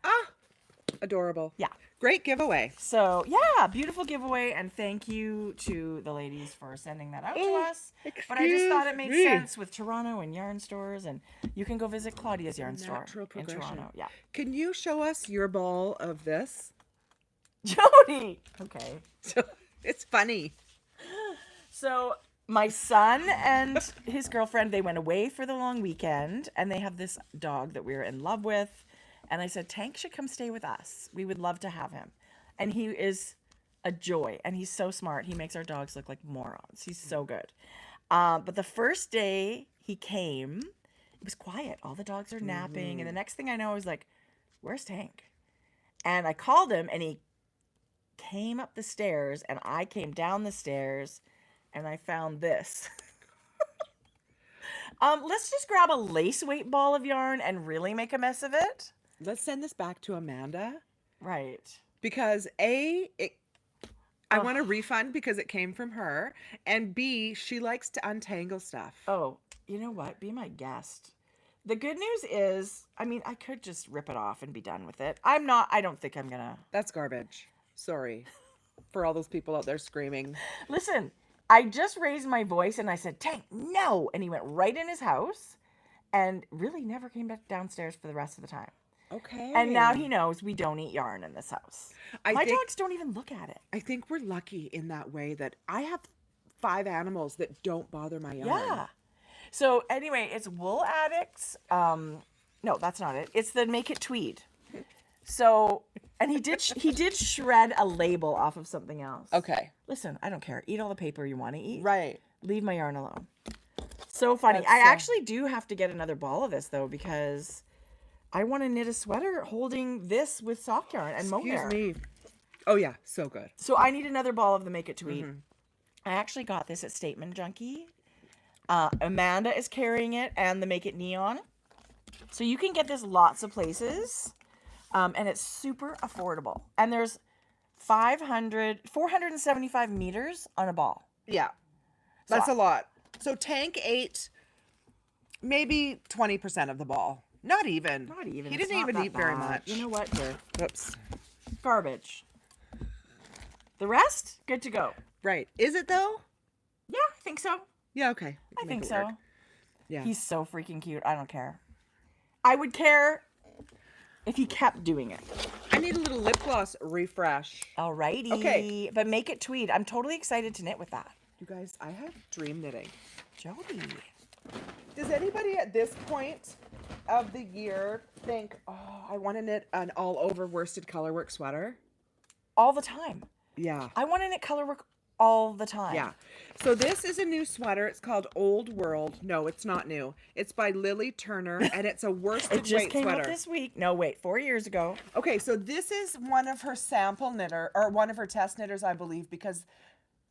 Adorable. Yeah. Great giveaway. So, yeah, beautiful giveaway. And thank you to the ladies for sending that out to us. But I just thought it made sense with Toronto and yarn stores. And you can go visit Claudia's yarn store in Toronto. Yeah. Can you show us your ball of this? Jodi. Okay. It's funny. So my son and his girlfriend, they went away for the long weekend, and they have this dog that we're in love with. And I said, Tank should come stay with us. We would love to have him. And he is a joy, and he's so smart. He makes our dogs look like morons. He's so good. But the first day he came, it was quiet. All the dogs are napping. And the next thing I know, I was like, where's Tank? And I called him, and he came up the stairs, and I came down the stairs, and I found this. Let's just grab a lace weight ball of yarn and really make a mess of it. Let's send this back to Amanda. Right. Because I want a refund because it came from her. And B, she likes to untangle stuff. Oh, you know what? Be my guest. The good news is, I mean, I could just rip it off and be done with it. I don't think I'm gonna. That's garbage. Sorry for all those people out there screaming. Listen, I just raised my voice and I said, Tank, no. And he went right in his house and really never came back downstairs for the rest of the time. Okay. And now he knows we don't eat yarn in this house. My dogs don't even look at it. I think we're lucky in that way that I have 5 animals that don't bother my yarn. Yeah. So anyway, it's Wool Addicts. No, that's not it. It's the Make It Tweed. So, and he did shred a label off of something else. Okay. Listen, I don't care. Eat all the paper you want to eat. Right. Leave my yarn alone. So funny. I actually do have to get another ball of this though, because I want to knit a sweater holding this with sock yarn and mohair. Excuse me. Oh yeah, so good. So I need another ball of the Make It Tweed. I actually got this at Statement Junkie. Amanda is carrying it and the Make It Neon. So you can get this lots of places. And it's super affordable. And there's 475 meters on a ball. Yeah. That's a lot. So Tank ate maybe 20% of the ball. Not even. Not even. He It's didn't not even that eat very bad. much. You know what? Here. Whoops. Garbage. The rest, good to go. Right. Is it though? Yeah, I think so. Yeah, okay. We I can think make it so. work. Yeah. He's so freaking cute. I don't care. I would care if he kept doing it. I need a little lip gloss refresh. Alrighty. Okay. But Make It Tweed. I'm totally excited to knit with that. You guys, I have dream knitting. Jodi. Does anybody at this point of the year think, oh, I want to knit an all over worsted colorwork sweater? All the time. Yeah. I want to knit color work all the time. Yeah. So this is a new sweater. It's called Old World. No, it's not new. It's by Lily Turner, and it's a worsted It just weight came sweater. out this week. No, wait, 4 years ago. Okay, so this is one of her sample knitter, or one of her test knitters, I believe, because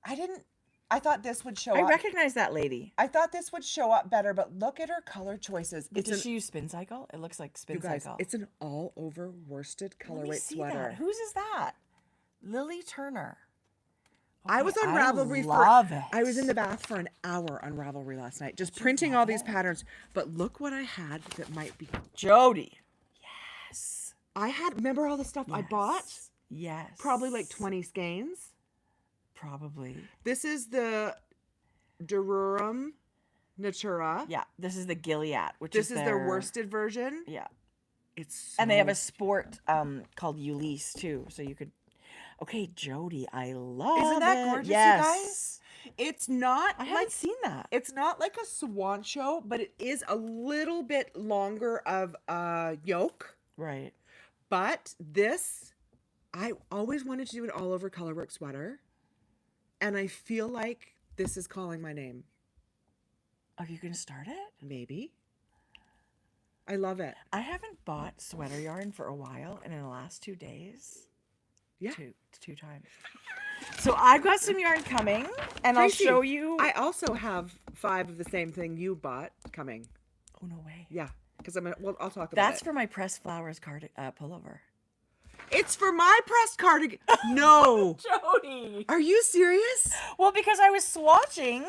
I thought this would show I up. recognize that lady. I thought this would show up better, but look at her color choices. Does she use Spin Cycle? It looks like Spin You guys, Cycle. it's an all over worsted Let me colorweight see sweater. that. Whose is that? Lily Turner. I was on I Ravelry love it. I was in the bath for an hour on Ravelry last night, just printing all these patterns. But look what I had that might be. Jodi. Yes. I had, remember all the stuff I bought? Yes. Probably like 20 skeins. Probably. This is the Durum Natura. Yeah. This is the Gilead, which This is is their worsted version. Yeah. It's so And they have a sport called Ulysse too, so you could. Okay, Jodi, I love Isn't that it. gorgeous, Yes. you guys? It's not I like haven't seen that. it's not like a swan show, but it is a little bit longer of a yoke. Right. But this, I always wanted to do an all over colorwork sweater, and I feel like this is calling my name. Are you gonna start it? Maybe. I love it. I haven't bought sweater yarn for a while, and in the last 2 days, Yeah. two times. So I've got some yarn coming, and I'll Tracie, show you. I also have 5 of the same thing you bought coming. Oh no way. Yeah, because well, I'll talk about That's it. for my pressed flowers pullover. It's for my pressed cardigan. No. Jodi. Are you serious? Well, because I was swatching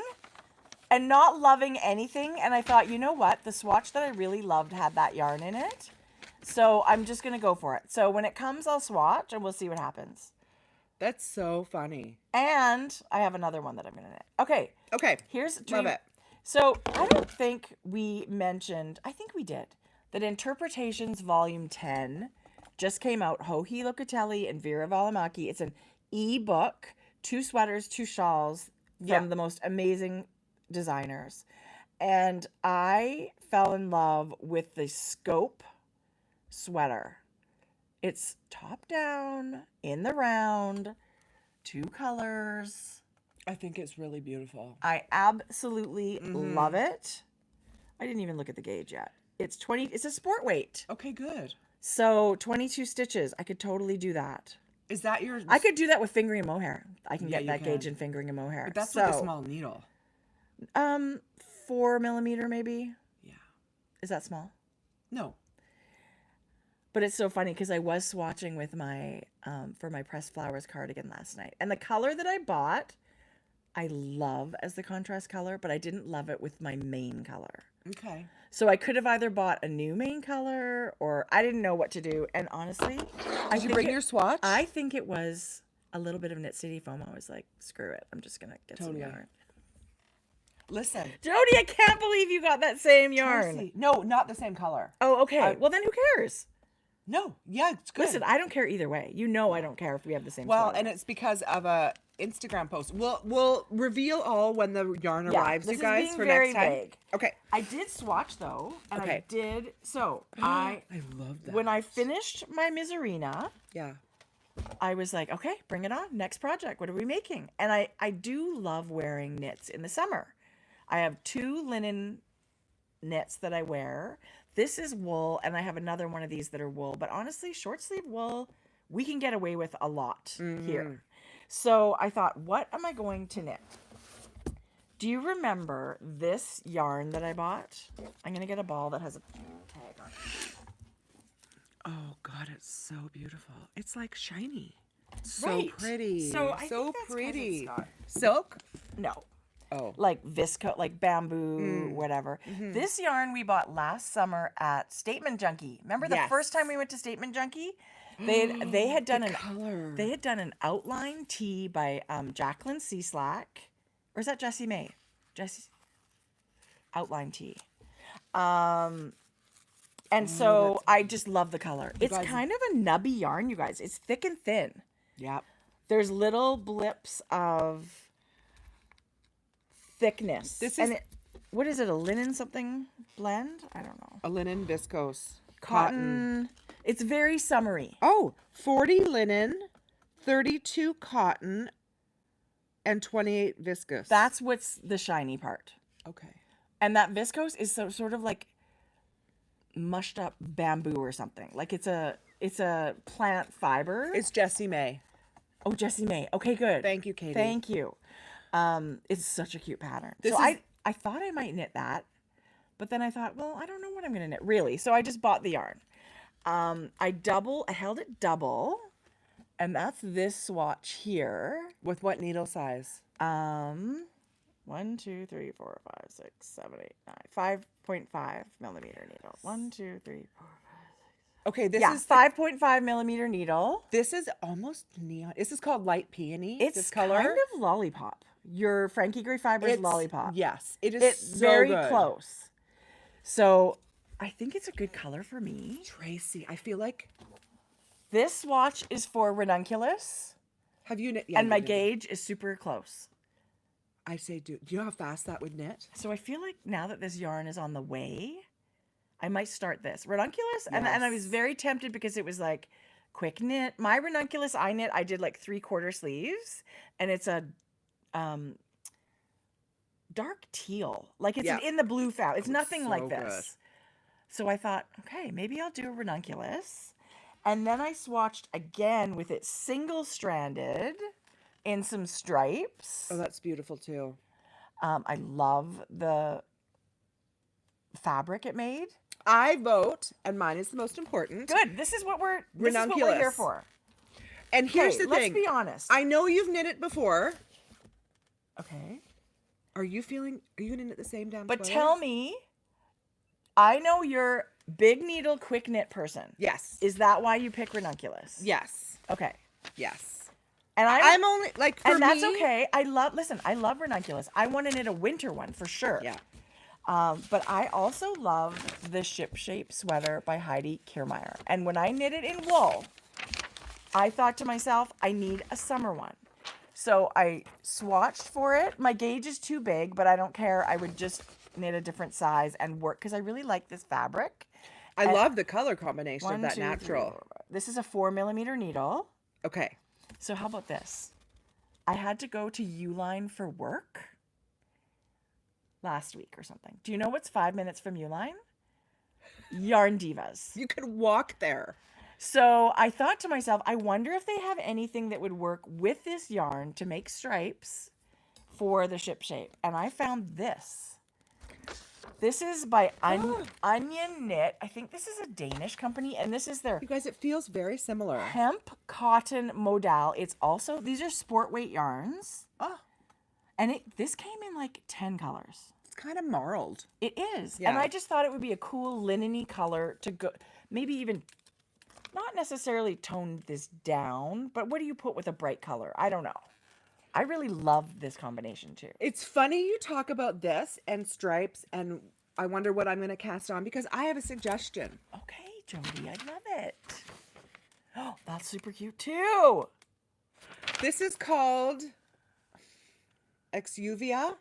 and not loving anything, and I thought, you know what? The swatch that I really loved had that yarn in it. So I'm just going to go for it. So when it comes, I'll swatch, and we'll see what happens. That's so funny. And I have another one that I'm going to knit. Okay. Okay. Here's Love it. So I don't think we mentioned, I think we did, that Interpretations Volume 10 just came out. Joji Locatelli and Vera Valimaki. It's an e-book, 2 sweaters, 2 shawls from the most amazing designers. And I fell in love with the Scope sweater. It's top down, in the round, 2 colors. I think it's really beautiful. I absolutely love it. I didn't even look at the gauge yet. It's a sport weight. Okay, good. So 22 stitches. I could totally do that. Is that your... I could do that with fingering and mohair. I can Yeah, get you that gauge can. in fingering and mohair. But that's so, with a small needle. 4 millimeter maybe. Yeah. Is that small? No. But it's so funny because I was swatching with my for my pressed flowers cardigan last night, and the color that I bought, I love as the contrast color, but I didn't love it with my main color. Okay. So I could have either bought a new main color, or I didn't know what to do. And honestly, Did you bring your swatch? I think it was a little bit of Knit City FOMO. I was like, screw it, I'm just gonna get some yarn. Listen. Jodi, I can't believe you got that same yarn. Tracie. No, not the same color. Oh, okay. Well, then who cares? No. Yeah, it's good. Listen, I don't care either way. You know I don't care if we have the same Well, sweater. and it's because of a Instagram post. We'll reveal all when the yarn arrives, this you guys, is being for very next time. vague. Okay. I did swatch though, and Okay. I love that. when I finished my Miserina, Yeah. I was like, okay, bring it on. Next project. What are we making? And I do love wearing knits in the summer. I have 2 linen knits that I wear. This is wool, and I have another one of these that are wool. But honestly, short sleeve wool, we can get away with a lot here. So I thought, what am I going to knit? Do you remember this yarn that I bought? I'm going to get a ball that has a tag on it. Oh God, it's so beautiful. It's like shiny. So Right. pretty. So I so think that's 'cause pretty. it's got- Silk? No. Oh. Like viscose, like bamboo, whatever. This yarn we bought last summer at Statement Junkie. Remember the Yes. first time we went to Statement Junkie? They had done color. they had done an outline tee by Jacqueline C. Slack, or is that Jessie May? Jessie's outline tee. And so I just love the color. It's guys- kind of a nubby yarn, you guys. It's thick and thin. Yep. There's little blips of thickness. This and is- what is it? A linen something blend? I don't know. A linen viscose. Cotton. It's very summery. Oh, 40 linen, 32 cotton, and 28 viscose. That's what's the shiny part. okay. And that viscose is sort of like mushed up bamboo or something. Like it's a plant fiber. It's Jessie May. Oh, Jessie May. Okay, good. Thank you, Katie. Thank you. It's such a cute pattern. This So is- I thought I might knit that, but then I thought, well, I don't know what I'm gonna knit really. So I just bought the yarn. I held it double, and that's this swatch here. With what needle size? 1, 2, 3, 4, 5, 6, 7, 8, 9. 5.5 millimeter needle. 1, 2, 3, 4. Okay, this Yeah, is 5.5 millimeter needle. this is almost neon. This is called light peony. It's this color. kind of lollipop. Your Frankie Gray Fibres It's- lollipop. Yes, it is. It's so very good. close. So I think it's a good color for me. Tracie, I feel like. This swatch is for ranunculus, Have you knit? Yeah, and you my knit. gauge is super close. I say, do you know how fast that would knit? So I feel like now that this yarn is on the way, I might start this. Ranunculus, and I was Yes. very tempted because it was like quick knit. My ranunculus I did like 3/4 sleeves, and it's a dark teal. Like it's Yeah. in the blue fabric. It's nothing so like good. this. So I thought, okay, maybe I'll do a ranunculus. And then I swatched again with it single-stranded in some stripes. Oh, that's beautiful too. I love the fabric it made. I vote, and mine is the most important. Good. This is what we're here Ranunculus. for. And here's Okay, the let's thing. be honest. I know you've knit it before. Okay. Are you going to knit the same damn But sweater? tell me, I know you're big needle quick knit person. Yes. Is that why you pick ranunculus? Yes. Okay. Yes. And I'm only, like, for and that's me- okay. I love ranunculus. I want to knit a winter one for sure. Yeah. But I also love the Ship Shape sweater by Heidi Kiermaier. And when I knit it in wool, I thought to myself, I need a summer one. So I swatched for it. My gauge is too big, but I don't care. I would just knit a different size and work because I really like this fabric. I love the color combination of 1, that 2, 3, natural. 4, 5. This is a 4 millimeter needle. Okay. So how about this? I had to go to Uline for work last week or something. Do you know what's 5 minutes from Uline? Yarn Divas. You could walk there. So I thought to myself, I wonder if they have anything that would work with this yarn to make stripes for the Ship Shape. And I found this. This is by Onion Knit. I think this is a Danish company, and this is their You guys, it feels very similar. hemp cotton modal. It's also, these are sport weight yarns. Oh, And this came in like 10 colors. it's kind of marled. It is. Yeah. And I just thought it would be a cool linen-y color to go, maybe even not necessarily tone this down, but what do you put with a bright color? I don't know. I really love this combination too. It's funny you talk about this and stripes, and I wonder what I'm going to cast on because I have a suggestion. Okay, Jodi, I love it. Oh, that's super cute too. This is called Exuvia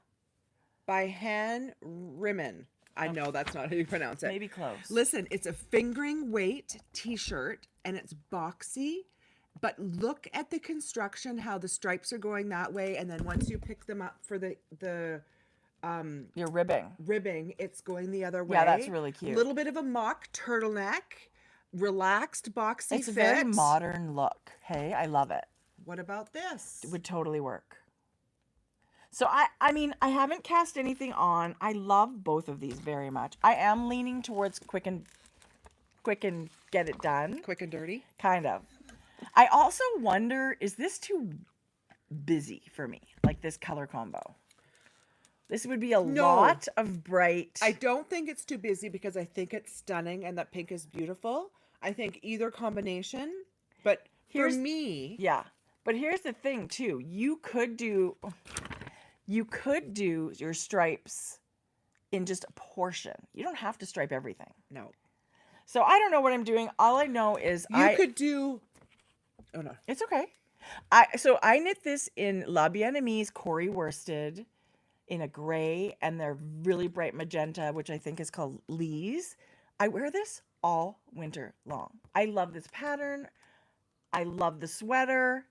by Han Rimmen. I know that's not how you pronounce it. Maybe close. Listen, it's a fingering weight t-shirt and it's boxy, but look at the construction, how the stripes are going that way, and then once you pick them up for the You're ribbing. ribbing, it's going the other way. Yeah, that's really cute. A little bit of a mock turtleneck, relaxed boxy It's a fit. very modern look. Hey, I love it. What about this? It would totally work. So I mean, I haven't cast anything on. I love both of these very much. I am leaning towards quick and get it done. Quick and dirty. Kind of. I also wonder, is this too busy for me? Like this color combo. This would be a lot of bright. I don't think it's too busy because I think it's stunning and that pink is beautiful. I think either combination, but for me, Yeah. But here's the thing too. You could do your stripes in just a portion. You don't have to stripe everything. no. So I don't know what I'm doing. All I know is You could do. Oh no. It's okay. I knit this in La Bien-Aimée Corey worsted in a gray, and they're really bright magenta, which I think is called Lee's. I wear this all winter long. I love this pattern. I love the sweater.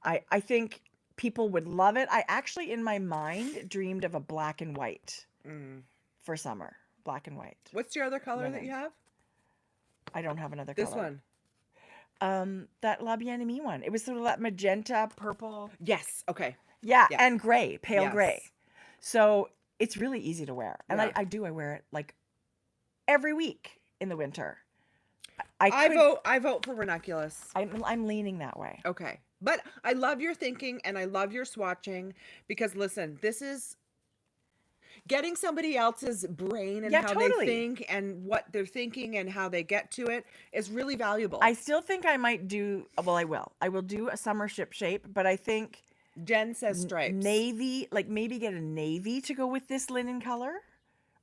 I think people would love it. I actually, in my mind, dreamed of a black and white for summer. Black and white. What's your other color that Linen. you have? I don't have another This color. one. That La Bien-Aimée one. It was sort of that magenta, purple. Yes. Okay. Yeah, Yes. and gray, pale gray. Yes. So it's really easy to wear. And Yeah. I wear it like every week in the winter. I vote for ranunculus. I'm leaning that way. Okay. But I love your thinking and I love your swatching because listen, this is getting somebody else's brain and Yeah, how totally. they think and what they're thinking and how they get to it is really valuable. I still think I might do, well, I will. I will do a summer ship shape, but I think Jen says stripes. navy, like maybe get a navy to go with this linen color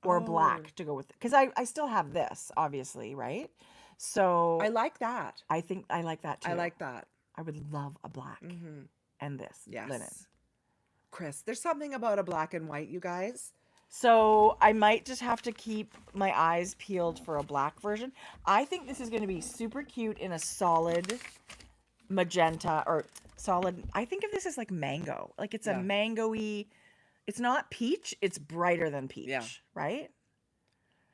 or a Oh. black to go with it. Because I still have this, obviously, right? So I like that. I think I like that too. I like that. I would love a black and this Yes. linen. Chris, there's something about a black and white, you guys. So I might just have to keep my eyes peeled for a black version. I think this is going to be super cute in a solid magenta or solid. I think of this as like mango. Like it's a mango-y. It's not peach. It's brighter than peach. Yeah. Right?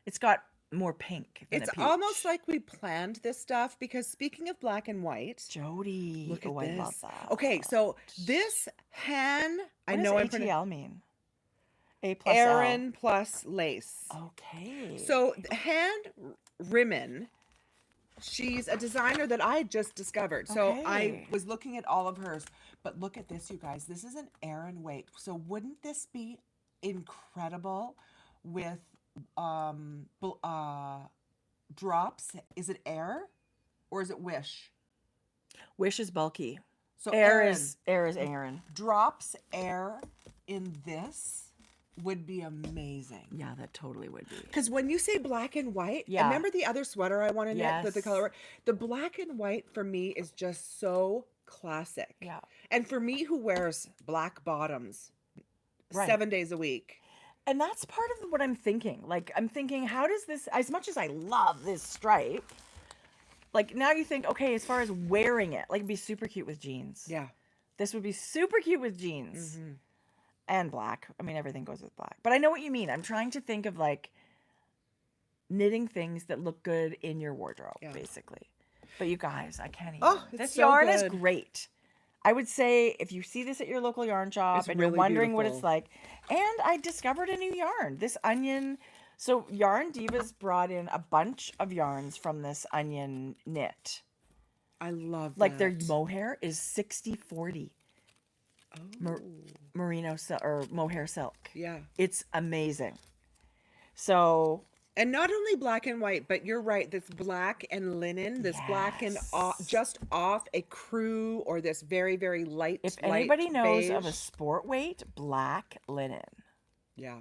It's got more pink than It's a peach. almost like we planned this stuff because speaking of black and white, Jodi. look at Oh, this. I love that. Okay, so this hand, I What know I'm does ATL mean? A plus Aaron plus lace. L. Okay. So hand Rimmon, she's a designer that I just discovered. So I Okay. was looking at all of hers, but look at this, you guys. This is an Aaron weight. So wouldn't this be incredible with drops? Is it Air or is it Wish? Wish is bulky. So Air Aaron, is Aaron. drops Air in this would be amazing. Yeah, that totally would be. Because when you say black and white, Yeah. remember the other sweater I want to knit that the Yes. color, the black and white for me is just so classic. Yeah. And for me who wears black bottoms Right. 7 days a week. And that's part of what I'm thinking. Like, I'm thinking, how does this, as much as I love this stripe, like now you think, okay, as far as wearing it, like it'd be super cute with jeans. Yeah. This would be super cute with jeans and black. I mean, everything goes with black. But I know what you mean. I'm trying to think of like knitting things that look good in your wardrobe, basically. But you guys, I can't even. Oh, it's this so yarn is good. great. I would say if you see this at your local yarn shop It's and you're really wondering what it's beautiful. like, and I discovered a new yarn, this onion. So Yarn Divas brought in a bunch of yarns from this onion knit. I love Like their that. mohair is 60-40 merino silk or mohair silk. Yeah. It's amazing. So And not only black and white, but you're right, this black and linen, this black and just off a crew or this very, very light. if light anybody knows of a beige. sport weight black linen, Yeah.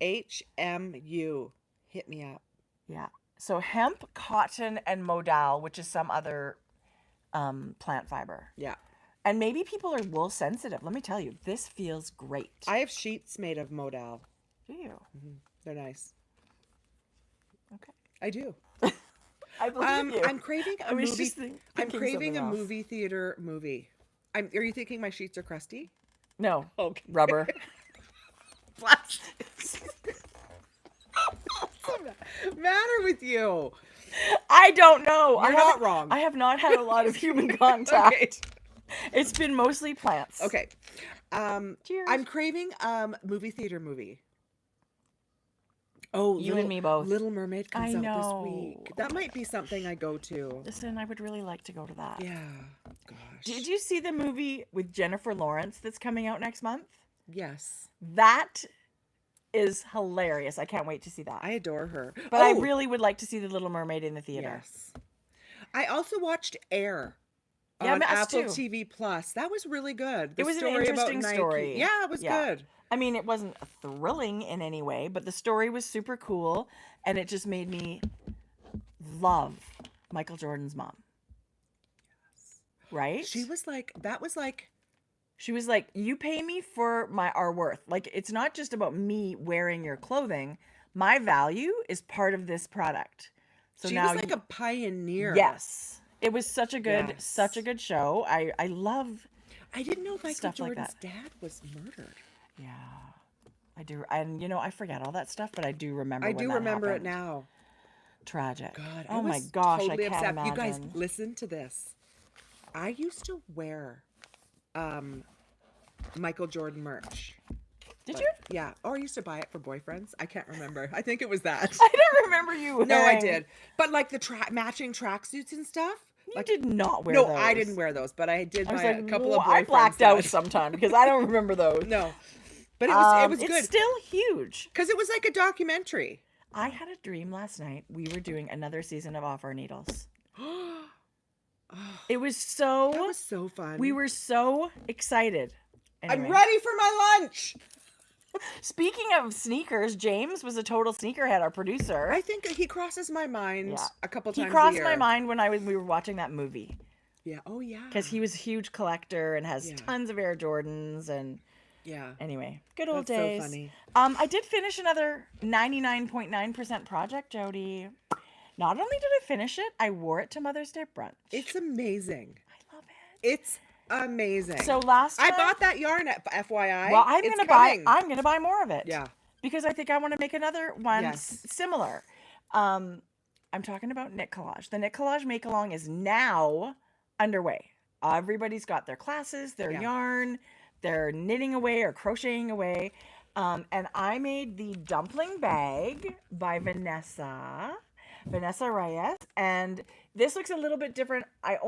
HMU. Hit me up. yeah. So hemp, cotton, and modal, which is some other plant fiber. Yeah. And maybe people are wool sensitive. Let me tell you, this feels great. I have sheets made of modal. Do you? They're nice. Okay. I do. I believe you. I'm craving a I was movie. just I'm thinking craving a something else. movie theater movie. Are you thinking my sheets are crusty? No. Okay. Rubber. Plastic. What's the matter with you? I don't know. You're not wrong. I have not had a lot of human contact. Okay. It's been mostly plants. Okay. Cheers. I'm craving movie theater movie. Oh, You and me both. Little Mermaid comes I out know. this week. That might be something I go to. Listen, I would really like to go to that. Yeah. Gosh. Did you see the movie with Jennifer Lawrence that's coming out next month? Yes. That is hilarious. I can't wait to see that. I adore her. But I really would like to see The Little Mermaid in the theater. Yes. I also watched Air Yeah, on us Apple too. TV Plus. That was really good. The It was an story about interesting Nike. story. Yeah, it was good. I mean, it wasn't thrilling in any way, but the story was super cool, and it just made me love Michael Jordan's mom. Right? She was like, that was like She was like, you pay me for our worth. Like, it's not just about me wearing your clothing. My value is part of this product. So She now was like a pioneer. yes. It was such a good Yes. show. I love I didn't know Michael stuff like Jordan's that. dad was murdered. Yeah. I do. And I forget all that stuff, but I do remember I when do that remember it happened. now. Tragic. God, I Oh my was gosh, totally I can't upset. You guys, imagine. listen to this. I used to wear Michael Jordan merch. Did But, you? yeah. Or I used to buy it for boyfriends. I can't remember. I think it was that. I don't remember you wearing. No, I did. But like the matching tracksuits and stuff. You Like, did not wear no, those. I didn't wear those, but I did I was buy like, a couple of boyfriends. I blacked out that. sometime because I don't remember those. No, but it was It's good still huge. because it was like a documentary. I had a dream last night. We were doing another season of Off Our Needles. It was so. That was so fun. We were so excited. Anyway. I'm ready for my lunch. Speaking of sneakers, James was a total sneakerhead, our producer. I think he crosses my mind a couple times. He crossed a year. my mind when we were watching that movie. Yeah. Oh yeah. Because he was a huge collector and has tons of Air Jordans and. Yeah. Anyway, good old That's days. so funny. I did finish another 99.9% project, Jodi. Not only did I finish it, I wore it to Mother's Day brunch. It's amazing. I love it. It's amazing. So last time, I bought that yarn at FYI. well, I'm gonna buy more of it. Yeah. Because I think I want to make another one Yes. similar. I'm talking about knit collage. The knit collage make along is now underway. Everybody's got their classes, their yarn, they're knitting away or crocheting away. And I made the dumpling bag by Vanessa Reyes. And this looks a little bit different. I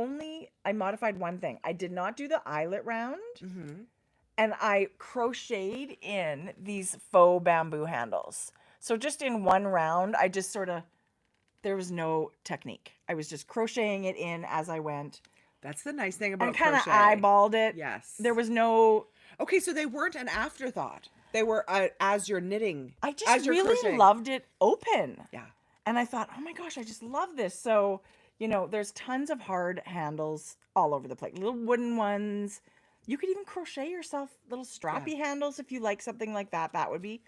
modified one thing. I did not do the eyelet round. Mm-hmm. And I crocheted in these faux bamboo handles. So just in one round, I just there was no technique. I was just crocheting it in as I went. That's the nice thing about And kind of crochet. eyeballed it. Yes. There was no... Okay, so they weren't an afterthought. They were as you're knitting. I just really crocheting. loved it open. Yeah. And I thought, oh my gosh, I just love this. So, there's tons of hard handles all over the place. Little wooden ones. You could even crochet yourself little strappy handles if you like something like that. That would be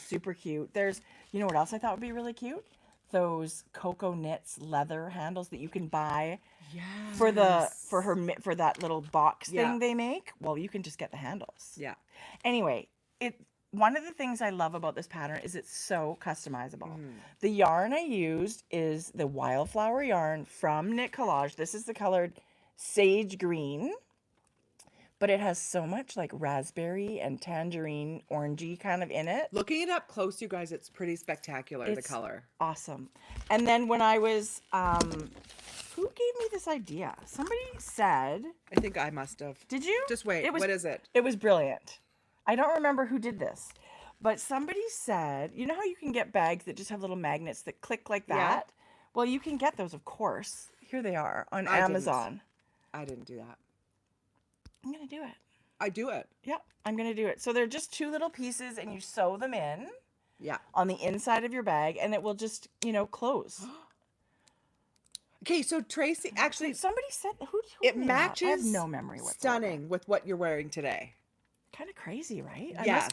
super cute. There's, what else I thought would be really cute? Those Coco Knits leather handles that you can buy for that little box thing they make. Well, you can just get the handles. Yeah. Anyway, one of the things I love about this pattern is it's so customizable. The yarn I used is the Wildflower yarn from Knit Collage. This is the colored sage green, but it has so much like raspberry and tangerine orangey kind of in it. Looking it up close, you guys, it's pretty spectacular, the color. Awesome. And then when I was, who gave me this idea? Somebody said... I think I must have. Did you? Just wait. What is it? It was brilliant. I don't remember who did this, but somebody said, you know how you can get bags that just have little magnets that click like that? Yeah. Well, you can get those, of course. Here they are on Amazon. I didn't do that. I'm going to do it. I do it. Yep, I'm going to do it. So they're just two little pieces and you sew them in. Yeah. On the inside of your bag and it will just, close. Okay, so Tracie, actually... Somebody said, who it matches. I have no memory whatsoever. Stunning with what you're wearing today. Kind of crazy, right? Yes.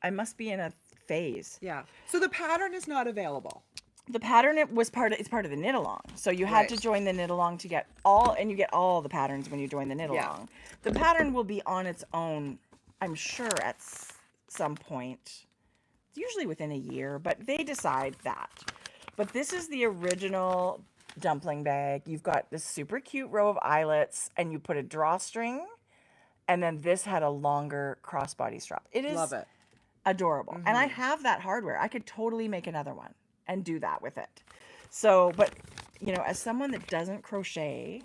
I must be in a phase. Yeah. So the pattern is not available. The pattern it's part of the knit along. So you had to join the knit along to get you get all the patterns when you join the knit along. The pattern will be on its own, I'm sure, at some point. Usually within a year, but they decide that. But this is the original dumpling bag. You've got this super cute row of eyelets and you put a drawstring. And then this had a longer crossbody strap. It is Love it. Adorable. And I have that hardware. I could totally make another one and do that with it. So, but, as someone that doesn't crochet,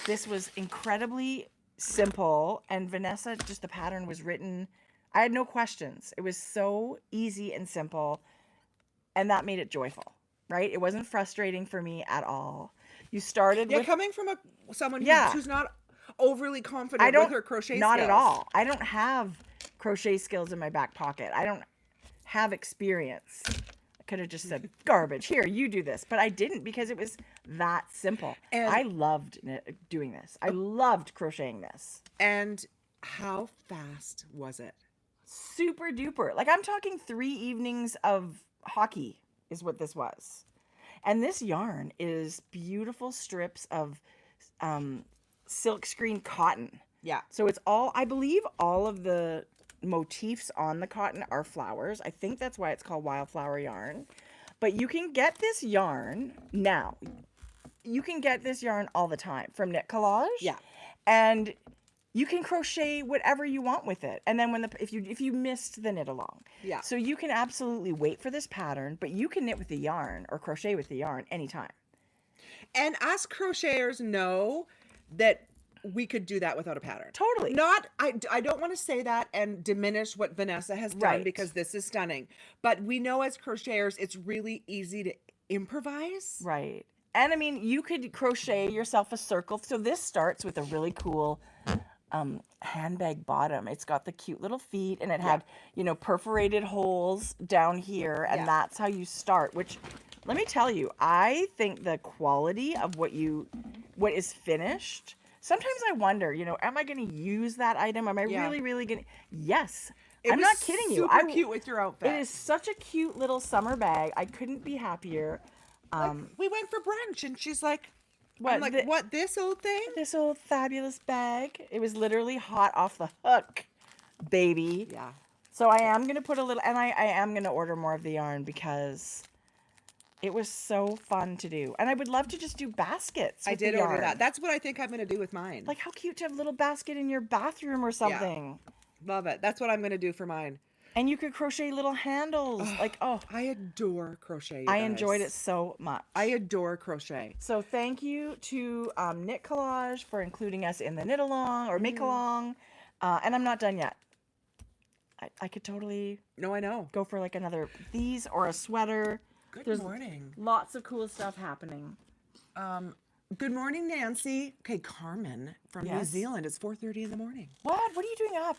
this was incredibly simple. And Vanessa, just the pattern was written. I had no questions. It was so easy and simple. And that made it joyful, right? It wasn't frustrating for me at all. You started with... coming from someone who's not overly confident with her crochet skills. Not at all. I don't have crochet skills in my back pocket. I don't have experience. I could have just said, garbage, here, you do this. But I didn't because it was that simple. And I loved doing this. I loved crocheting this. And How fast was it? Super duper. Like I'm talking 3 evenings of hockey is what this was. And this yarn is beautiful strips of silk screen cotton. Yeah. So it's all, I believe all of the motifs on the cotton are flowers. I think that's why it's called wildflower yarn. But you can get this yarn now. You can get this yarn all the time from Knit Collage. Yeah. And you can crochet whatever you want with it. And then if you missed the knit along. Yeah. So you can absolutely wait for this pattern, but you can knit with the yarn or crochet with the yarn anytime. And us crocheters know that we could do that without a pattern. Totally. I don't want to say that and diminish what Vanessa has done Right. because this is stunning. But we know as crocheters, it's really easy to improvise. Right. And I mean, you could crochet yourself a circle. So this starts with a really cool handbag bottom. It's got the cute little feet and it had, perforated holes down here. And that's how you start, which let me tell you, I think the quality of what is finished, sometimes I wonder, am I going to use that item? Am I really going to? Yes. I'm not kidding you. Super cute with your outfit. It is such a cute little summer bag. I couldn't be happier. We went for brunch and she's like, What, I'm like, what, this old thing? This old fabulous bag. It was literally hot off the hook, baby. Yeah. So I am going to put a little, and I am going to order more of the yarn because it was so fun to do. And I would love to just do baskets with I did the order yarn. that. That's what I think I'm going to do with mine. Like how cute to have a little basket in your bathroom or something. Love it. That's what I'm going to do for mine. And you could crochet little handles. I adore crochet. I enjoyed it so much. I adore crochet. So thank you to Knit Collage for including us in the knit along or make along. And I'm not done yet. I could totally No, I know. go for like another these or a sweater. Good morning. Lots of cool stuff happening. Good morning, Nancy. Okay, Carmen from New Yes? Zealand. It's 4:30 in the morning. What are you doing up?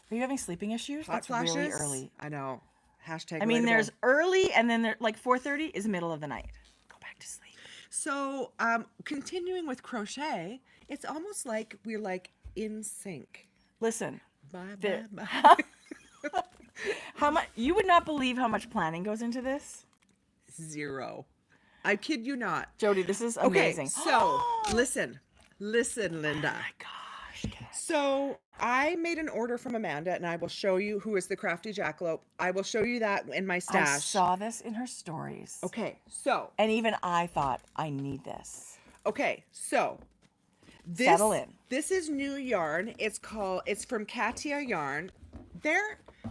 Are you having sleeping issues? Hot That's flashes. really early. I know. Hashtag. I mean, relatable. there's early and then like 4:30 is middle of the night. Go back to sleep. So, continuing with crochet, it's almost like we're like in sync. Listen, Bye, The- bye, bye. how much you would not believe how much planning goes into this. 0. I kid you not. Jodi, this is Okay, amazing. so listen, Linda. my gosh. So I made an order from Amanda, and I will show you who is the crafty jackalope. I will show you that in my I stash. saw this in her stories. Okay, so And even I thought, I need this. this Settle in. This is new yarn. It's from Katia Yarn.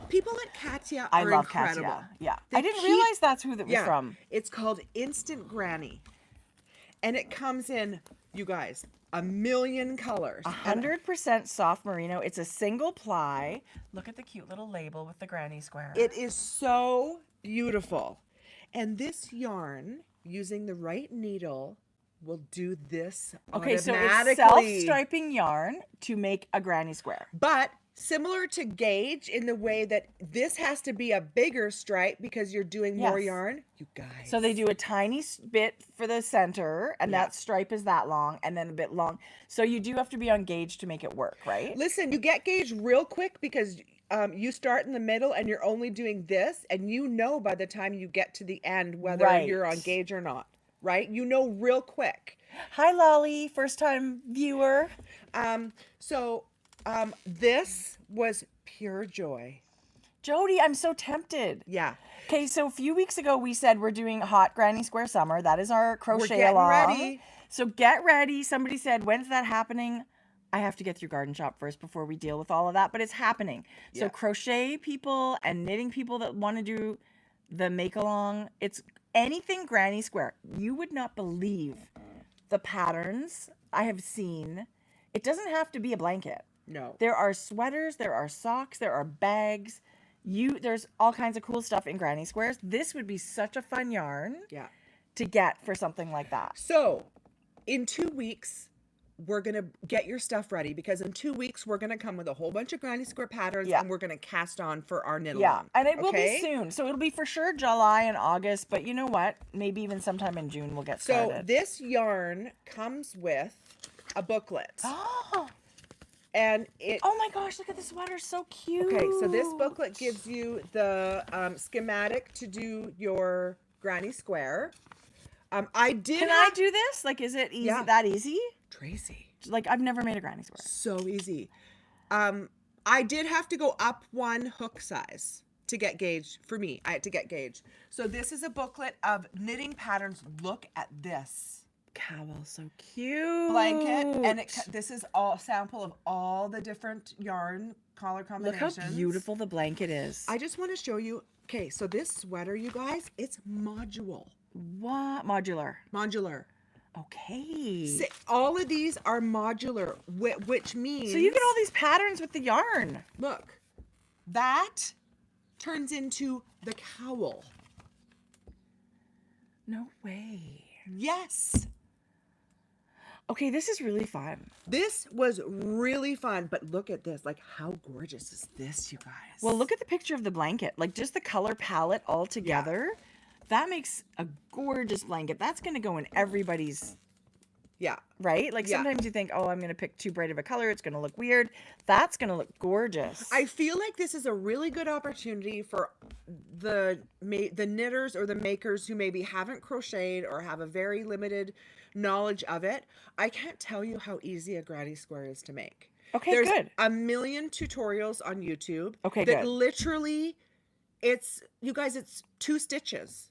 People at Katia I are love incredible. Katia. Yeah. They I didn't keep- realize that's who that was Yeah, from. it's called Instant Granny, and it comes in, you guys, a million colors. 100% soft merino. It's a single ply. Look at the cute little label with the granny square. It is so beautiful. And this yarn, using the right needle, will do this Okay, so it's automatically. self-striping yarn to make a granny square. But similar to gauge in the way that this has to be a bigger stripe because you're doing more Yes. yarn. You guys. So they do a tiny bit for the center, and Yeah. that stripe is that long, and then a bit long. So you do have to be on gauge to make it work, right? Listen, you get gauge real quick because you start in the middle and you're only doing this, and you know by the time you get to the end whether Right. you're on gauge or not, right? You know real quick. Hi, Lolly, first-time viewer. This was pure joy. Jodi, I'm so tempted. Yeah. Okay, so a few weeks ago we said we're doing hot granny square summer. That is our crochet getting along. ready. So get ready. Somebody said, when's that happening? I have to get through garden shop first before we deal with all of that, but it's happening. So Yeah. crochet people and knitting people that want to do the make along, it's anything granny square. You would not believe the patterns I have seen. It doesn't have to be a blanket. No. There are sweaters, there are socks, there are bags. There's all kinds of cool stuff in granny squares. This would be such a fun yarn Yeah. to get for something like that. So, in 2 weeks, we're going to get your stuff ready because in 2 weeks, we're going to come with a whole bunch of granny square patterns Yeah. and we're going to cast on for our knit Yeah, along. and it will okay? be soon. So it'll be for sure July and August, but you know what? Maybe even sometime in June we'll get So, started. this yarn comes with a booklet. Oh, And it Oh my gosh, look at the sweater. So cute. Okay, so this booklet gives you the schematic to do your granny square. I did Can I do this? Like, is it easy? Yeah. That easy? Tracie. Like, I've never made a granny square. So easy. I did have to go up one hook size to get gauge. For me, I had to get gauge. So this is a booklet of knitting patterns. Look at this Cowl, so cute. blanket, and this is all sample of all the different yarn color Look combinations. how beautiful the blanket is. I just want to show you. Okay, so this sweater, you guys, it's modular. What? Modular. Modular. Okay. All of these are modular, which means... So you get all these patterns with the yarn. Look, that turns into the cowl. No way. Yes. Okay, this is really fun. This was really fun, but look at this. Like, how gorgeous is this, you guys? Well, look at the picture of the blanket. Like, just the color palette all together. That makes a gorgeous blanket. That's going to go in everybody's... Yeah. Right? Like, sometimes you think, oh, I'm going to pick too bright of a color. It's going to look weird. That's going to look gorgeous. I feel like this is a really good opportunity for the knitters or the makers who maybe haven't crocheted or have a very limited knowledge of it. I can't tell you how easy a granny square is to make. Okay, There's good. a million tutorials on YouTube. Okay, that good. Literally, it's 2 stitches.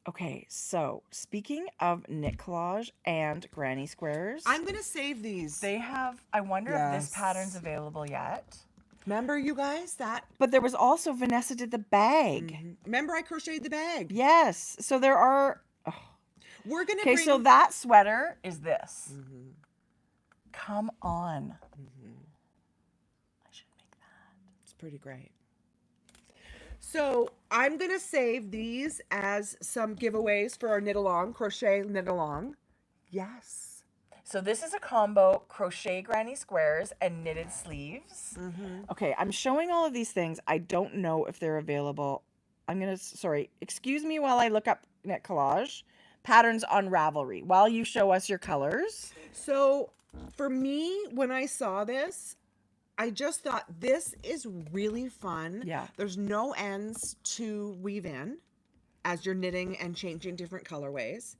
Okay, so speaking of knit collage and granny squares, I'm going to save these. they have, I wonder if this Yes. pattern's available yet. Remember, you guys, that... But there was also Vanessa did the bag. Remember I crocheted the bag? Yes. So there are... Oh. We're going to Okay, bring... so that sweater is this. Come on. I should make that. It's pretty great. So I'm going to save these as some giveaways for our knit along, crochet knit along. Yes. So this is a combo crochet granny squares and knitted sleeves. Okay, I'm showing all of these things. I don't know if they're available. I'm going to, sorry, excuse me while I look up knit collage patterns on Ravelry while you show us your colors. So for me, when I saw this, I just thought this is really fun. Yeah. There's no ends to weave in as you're knitting and changing different colorways.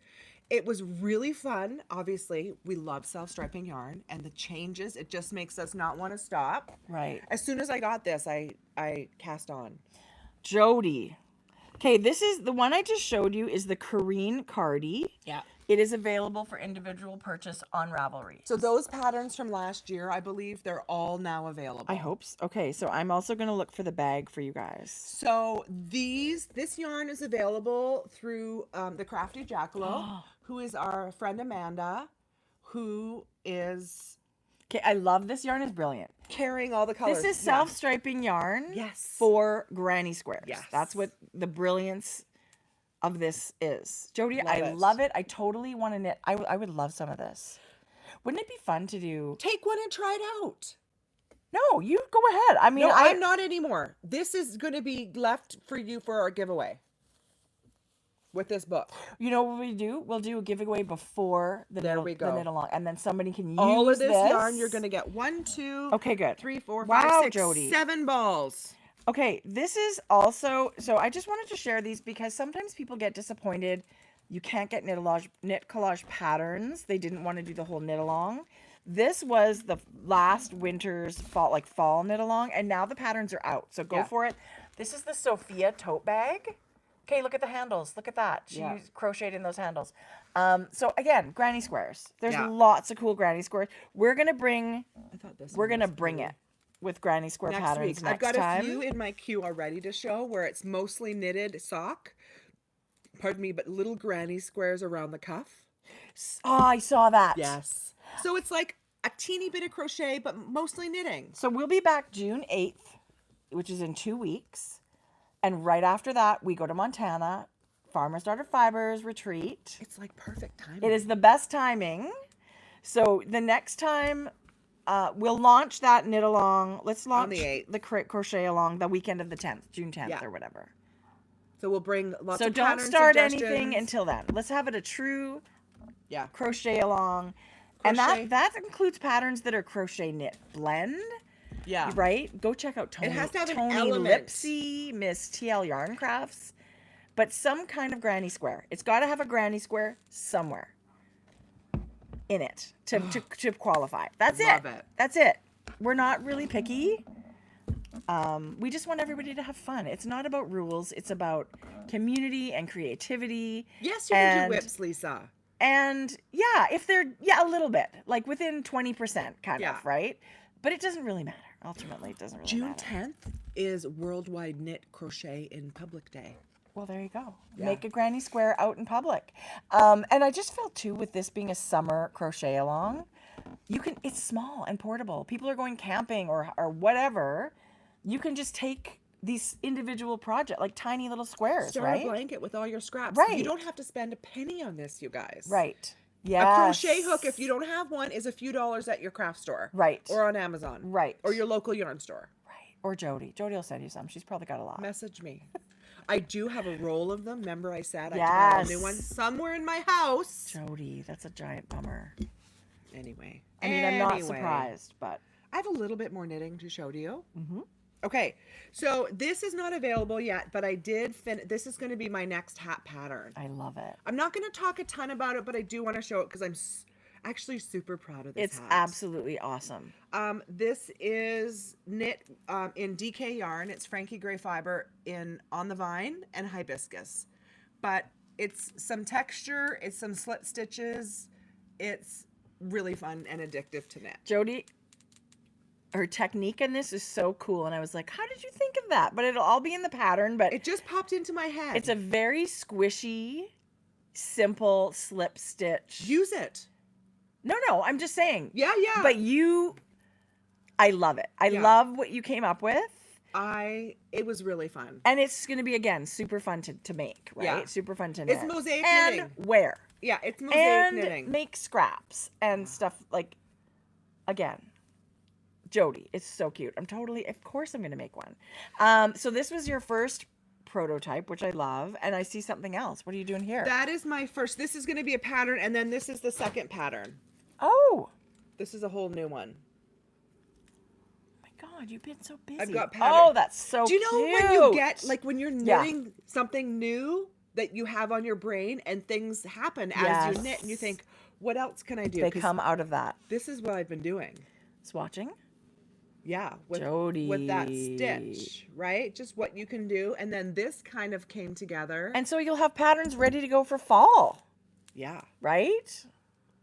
It was really fun. Obviously, we love self-striping yarn, and the changes, it just makes us not want to stop. Right. As soon as I got this, I cast on. Jodi. Okay, this is the one I just showed you is the Kareen Cardi. Yeah. It is available for individual purchase on Ravelry. So those patterns from last year, I believe they're all now available. I hope so. Okay, so I'm also going to look for the bag for you guys. So this yarn is available through the Crafty Jackalope, who is our friend Amanda, who is Okay, I love this yarn. Is brilliant. carrying all the colors. This is self-striping yarn Yes. for granny squares. Yes. That's what the brilliance of this is. Jodi, Love I it. love it. I totally want to knit. I would love some of this. Wouldn't it be fun to do? Take one and try it out. No, you go ahead. I mean, No, I'm not anymore. This is going to be left for you for our giveaway with this book. You know what we do? We'll do a giveaway before the There knit, we the go. knit along, and then somebody can use All of this yarn, you're going to get 1, 2, Okay, good. 3, 4, Wow, 5, 6, Jodi. 7 balls. Okay, this is also, so I just wanted to share these because sometimes people get disappointed. You can't get knit collage patterns. They didn't want to do the whole knit along. This was the last winter's fall knit along, and now the patterns are out. So go for it. This is the Sophia tote bag. Okay, look at the handles. Look at that. She crocheted in those handles. So again, granny squares. There's lots of cool granny squares. We're gonna bring it with granny square patterns next I've got time. a few in my queue already to show where it's mostly knitted sock. Pardon me, but little granny squares around the cuff. Oh, I saw that. Yes. So it's like a teeny bit of crochet, but mostly knitting. So we'll be back June 8th, which is in 2 weeks. And right after that, we go to Montana, Farmer's Daughter Fibres retreat. It's like perfect timing. It is the best timing. So the next time we'll launch that knit along. Let's launch the 8th. the crochet along the weekend of the 10th, June 10th or whatever. So we'll bring lots So of don't pattern start suggestions. anything until then. Let's have it a true crochet along. And crochet. that includes patterns that are crochet knit blend. Yeah. Right? Go check out Tony. It has to have an Tony element. Lipsy, Miss TL Yarn Crafts. But some kind of granny square. It's got to have a granny square somewhere in it to qualify. That's Love it. it. That's it. We're not really picky. We just want everybody to have fun. It's not about rules. It's about community and creativity. Yes, you can do whips, Lisa. And yeah, if they're a little bit, like within 20% kind of, right? But it doesn't really matter. Ultimately, it doesn't really matter. June 10th is Worldwide Knit Crochet in Public Day. Well, there you go. Yeah. Make a granny square out in public. And I just felt too, with this being a summer crochet along, it's small and portable. People are going camping or whatever. You can just take these individual projects, like tiny little squares, Start right? a blanket with all your scraps. Right. You don't have to spend a penny on this, you guys. Right. Yeah. A crochet hook, if you don't have one, is a few dollars at your craft store. Right. Or on Amazon. Right. Or your local yarn store. Right. Or Jodi. Jodi will send you some. She's probably got a lot. Message me. I do have a roll of them. Remember I said I Yes. have a new one somewhere in my house. Jodi, that's a giant bummer. Anyway. I mean, I'm not surprised, but I have a little bit more knitting to show to you. Mm-hmm. Okay, so this is not available yet, but I did this is going to be my next hat pattern. I love it. I'm not going to talk a ton about it, but I do want to show it because I'm actually super proud of this It's hat. absolutely awesome. This is knit in DK yarn. It's Frankie gray fiber on the vine and hibiscus, but it's some texture. It's some slit stitches. It's really fun and addictive to knit. Jodi, her technique in this is so cool, and I was like, how did you think of that? But it'll all be in the pattern, but It just popped into my head. it's a very squishy, simple slip stitch. Use it. No, I'm just saying. Yeah. But I love it. I love what you came up with. It was really fun. And it's going to be, again, super fun to make, right? Yeah. Super fun to knit. It's mosaic and knitting. wear. Yeah, it's mosaic And knitting. make scraps and stuff like, again, Jodi, it's so cute. Of course I'm going to make one. So this was your first prototype, which I love, and I see something else. What are you doing here? That is my first. This is going to be a pattern, and then this is the second pattern. Oh. This is a whole new one. My God, you've been so busy. I've got pattern. Oh, that's so Do you know cute. when you get, like when you're knitting something new that you have on your brain and things happen as you knit and you think, what else can I do? They 'Cause come out of that. this is what I've been doing. Swatching? Yeah, Jodi. with that stitch, right? Just what you can do. And then this kind of came together. And so you'll have patterns ready to go for fall, yeah. right?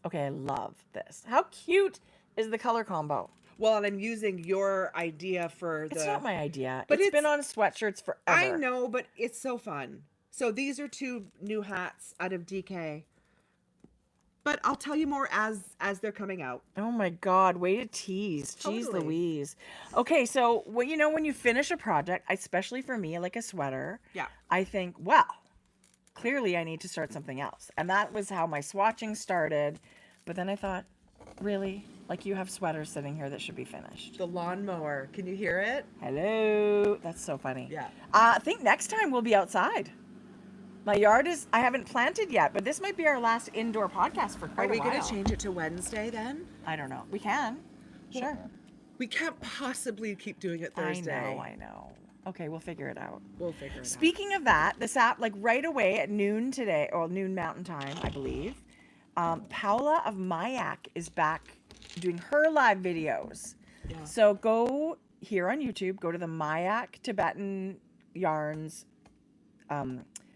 Okay, I love this. How cute is the color combo? Well, and I'm using your idea for It's not my idea. But It's been on sweatshirts forever. I know, but it's so fun. So these are two new hats out of DK. But I'll tell you more as they're coming out. Oh my God, way to tease. Jeez Totally. Louise. Okay, so when you finish a project, especially for me, like a sweater, Yeah. I think, well, clearly I need to start something else. And that was how my swatching started. But then I thought, really? Like you have sweaters sitting here that should be finished. The lawnmower. Can you hear it? Hello. That's so funny. Yeah. I think next time we'll be outside. My yard I haven't planted yet, but this might be our last indoor podcast for quite Are we a while. going to change it to Wednesday then? I don't know. We can. Sure. We can't possibly keep doing it Thursday. I know. Okay, we'll figure it out. We'll figure it out. Speaking of that, this app, like right away at noon today, or noon Mountain Time, I believe, Paula of Mayak is back doing her live videos. Yeah. So go here on YouTube, go to the Mayak Tibetan Yarns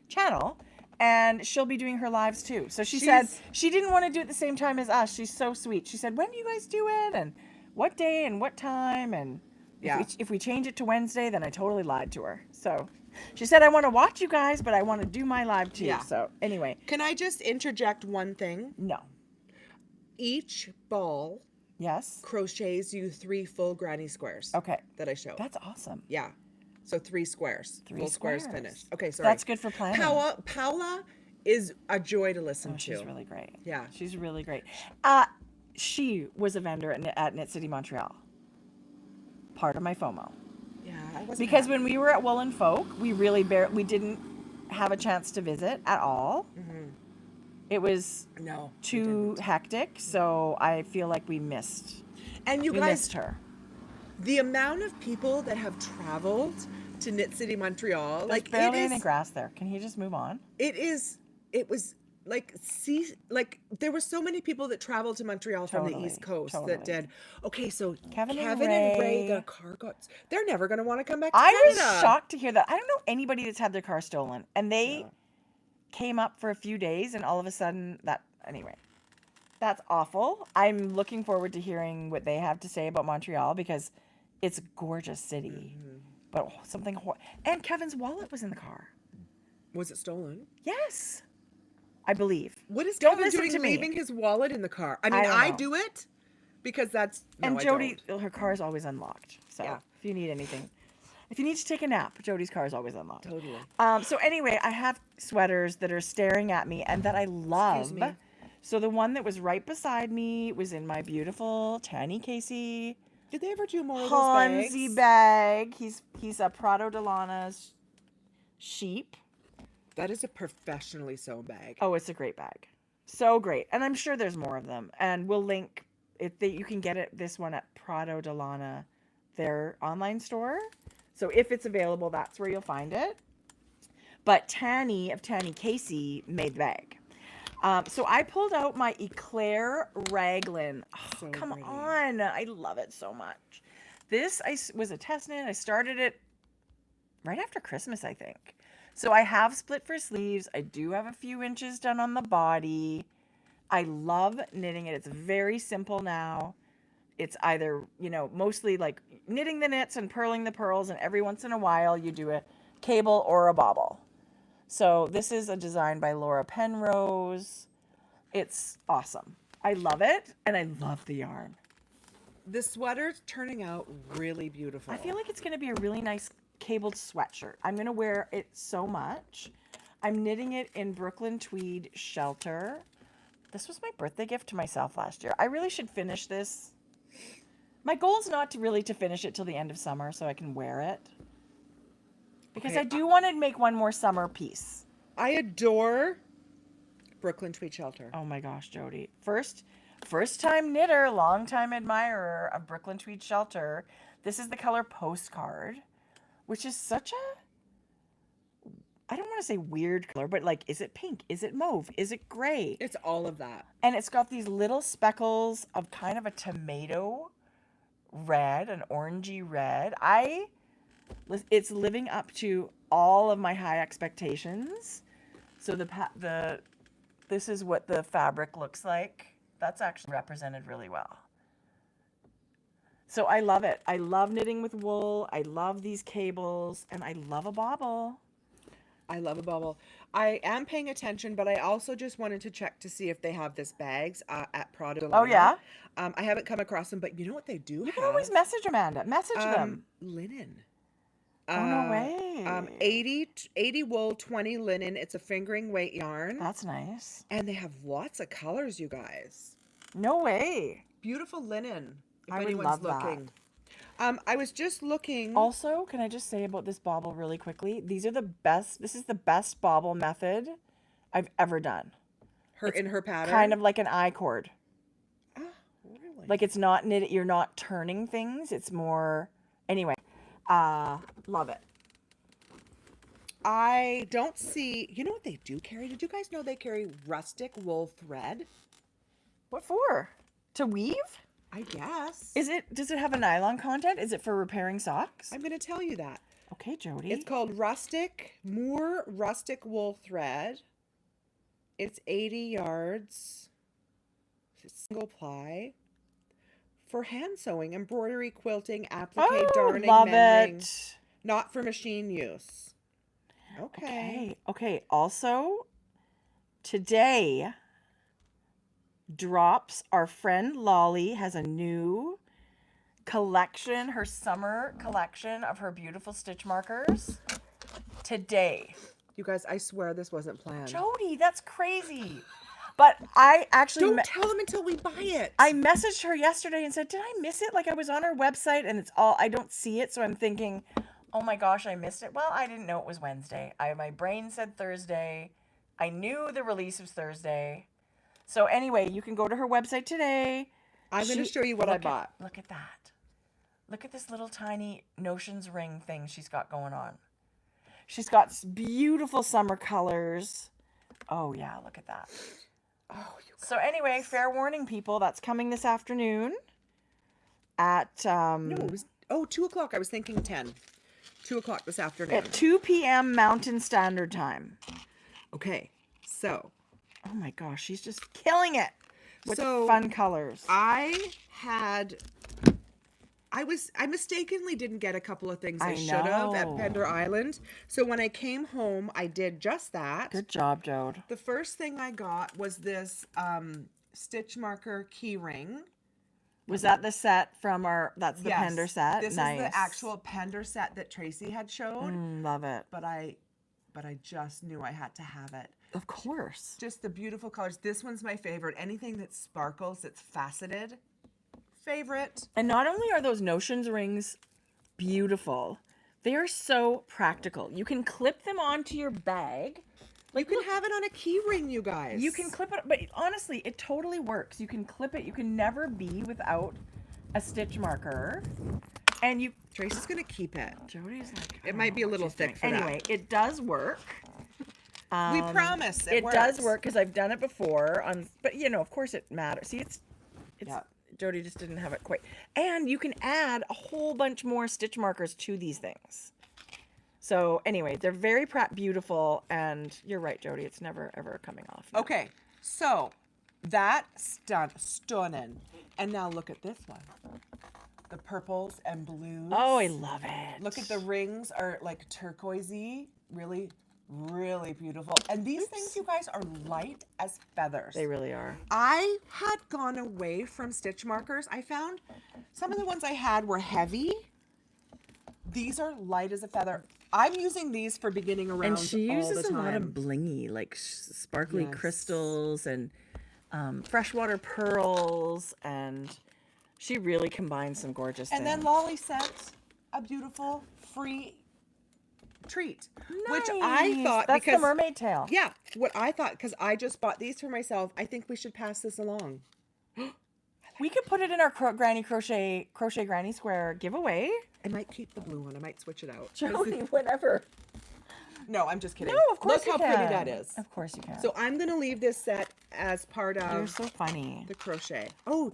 channel, and she'll be doing her lives too. So she said she didn't want to do it at the same time as us. She's so sweet. She said, when do you guys do it? And what day and what time? And if we change it to Wednesday, then I totally lied to her. So she said, I want to watch you guys, but I want to do my live too. Yeah. So anyway. Can I just interject one thing? No. Each ball Yes. crochets you 3 full granny squares. Okay. That I showed. That's awesome. Yeah. So 3 squares. 3 full squares squares. finished. Okay, sorry. That's good for planning. Paula is a joy to listen to. She's really great. Yeah. She's really great. She was a vendor at Knit City Montreal. Part of my FOMO. Yeah, I wasn't Because happy. when we were at Wool and Folk, we really we didn't have a chance to visit at all. Mm-hmm. It was No, we too didn't. hectic, so I feel like we missed And you we guys, missed her. the amount of people that have traveled to Knit City, Montreal, There's like it barely any is, grass there. Can he just move on? it was like, see, like there were so many people that traveled to Montreal from the East Totally, Coast that totally. did. Okay, so Kevin and Kevin and Ray, their Ray. car got, they're never going to want to come back to I was Canada. shocked to hear that. I don't know anybody that's had their car stolen, and they Yeah. came up for a few days, and all of a sudden that anyway. That's awful. I'm looking forward to hearing what they have to say about Montreal because it's a gorgeous city. But something and Kevin's wallet was in the car. Was it stolen? Yes, I believe. What is Don't Kevin listen doing to me. leaving his wallet in the car? I mean, don't I know. do it because that's, no, And I Jodi, don't. her car is always unlocked. So Yeah. if you need anything, if you need to take a nap, Jodi's car is always unlocked. Totally. So anyway, I have sweaters that are staring at me and that I love. me. So the one that was right beside me was in my beautiful Tanny Casey Did they ever do more of those Hansi bags? bag. He's a Prado Delana's sheep. That is a professionally sewn bag. Oh, it's a great bag. So great. And I'm sure there's more of them. And we'll link you can get this one at Prado Delana, their online store. So if it's available, that's where you'll find it. But Tanny of Tanny Casey made the bag. So I pulled out my Eclair Raglan. Oh, So come pretty. on. I love it so much. This was a test knit. I started it right after Christmas, I think. So I have split for sleeves. I do have a few inches done on the body. I love knitting it. It's very simple now. It's either, mostly like knitting the knits and purling the pearls, and every once in a while you do a cable or a bobble. So this is a design by Laura Penrose. It's awesome. I love it, and I love the yarn. The sweater's turning out really beautiful. I feel like it's going to be a really nice cabled sweatshirt. I'm going to wear it so much. I'm knitting it in Brooklyn Tweed Shelter. This was my birthday gift to myself last year. I really should finish this. My goal is not to finish it till the end of summer so I can wear it. Because Okay, I do want to make one more summer piece. I adore Brooklyn Tweed Shelter. Oh my gosh, Jodi. First time knitter, long time admirer of Brooklyn Tweed Shelter. This is the color Postcard, which is such a, I don't want to say weird color, but like, is it pink? Is it mauve? Is it gray? It's all of that. And it's got these little speckles of kind of a tomato red, an orangey red. It's living up to all of my high expectations. So this is what the fabric looks like. That's actually represented really well. So I love it. I love knitting with wool. I love these cables, and I love a bobble. I love a bubble. I am paying attention, but I also just wanted to check to see if they have this bags at Prada. Oh, yeah? I haven't come across them, but you know what they do You have? can always message Amanda. Message them. Linen. Oh, no way. 80 wool, 20 linen. It's a fingering weight yarn. That's nice. And they have lots of colors, you guys. No way. Beautiful linen, if I would anyone's love that. looking. I was just looking. Also, can I just say about this bobble really quickly? This is the best bobble method I've ever done. In her pattern. Kind of like an I-cord. Ah, really? Like it's not knit, you're not turning things. It's more, anyway, love it. I don't see, you know what they do carry? Did you guys know they carry rustic wool thread? What for? To weave? I guess. Does it have a nylon content? Is it for repairing socks? I'm going to tell you that. Okay, Jodi. It's called Moor Rustic Wool Thread. It's 80 yards. It's single ply. For hand sewing, embroidery, quilting, applique, darning, love mending. it. Not for machine use. Okay. Okay. Also, today drops our friend Lolly has a new collection, her summer collection of her beautiful stitch markers. Today. You guys, I swear this wasn't planned. Jodi, that's crazy. But I actually Don't tell them until we buy it. I messaged her yesterday and said, did I miss it? Like I was on her website and I don't see it. So I'm thinking, oh my gosh, I missed it. Well, I didn't know it was Wednesday. My brain said Thursday. I knew the release was Thursday. So anyway, you can go to her website today. I'm going to show you what I Look bought. Look at that. Look at this little tiny Notions ring thing she's got going on. She's got beautiful summer colors. Oh, yeah, look at that. Oh, So anyway, fair warning, people, that's coming this afternoon at no, it was 2 o'clock. I was thinking 10. 2 o'clock this afternoon. at 2 p.m. Mountain Standard Time. Okay, so Oh my gosh, she's just killing it with So, fun colors. I mistakenly didn't get a couple of things I I should have at know. Pender Island. So when I came home, I did just that. Good job, Jode. The first thing I got was this stitch marker key ring. Was that the set from that's the Yes, Pender set? This Nice. is the actual Pender set that Tracie had showed, Love it. but I just knew I had to have it. Of course. Just the beautiful colors. This one's my favorite. Anything that sparkles, that's faceted. Favorite. And not only are those Notions rings beautiful, they are so practical. You can clip them onto your bag. You can have it on a key ring, you guys. You can clip it, but honestly, it totally works. You can clip it. You can never be without a stitch marker. And you... Tracie's going to keep it. Jody's like... I It don't might know be a what little she's thick doing. for Anyway, it does work. We promise it works. does work because I've done it before. But, you know, of course it matters. See, it's Yeah. Jody just didn't have it quite. And you can add a whole bunch more stitch markers to these things. So anyway, they're very beautiful, and you're right, Jody. It's never ever coming off. Okay, so that's stunning. And now look at this one. The purples and blues. Oh, I love it. Look at the rings are like turquoisey. Really, really beautiful. And these things, you guys, are light as feathers. They really are. I had gone away from stitch markers. I found some of the ones I had were heavy. These are light as a feather. I'm using these for beginning around And she all uses the a lot of time. blingy, like sparkly Yes. crystals and freshwater pearls, and she really combines some gorgeous And then things. Lolly sent a beautiful free treat, which I Nice. thought That's because the mermaid tail. yeah, what I thought because I just bought these for myself. I think we should pass this along. We could put it in our Granny Crochet Granny Square giveaway. I might keep the blue one. I might switch it out. Jody, whatever. No, I'm just kidding. No, of course Look you how can. pretty that is. Of course you can. So I'm gonna leave this set as part You're of so funny. the crochet. Oh,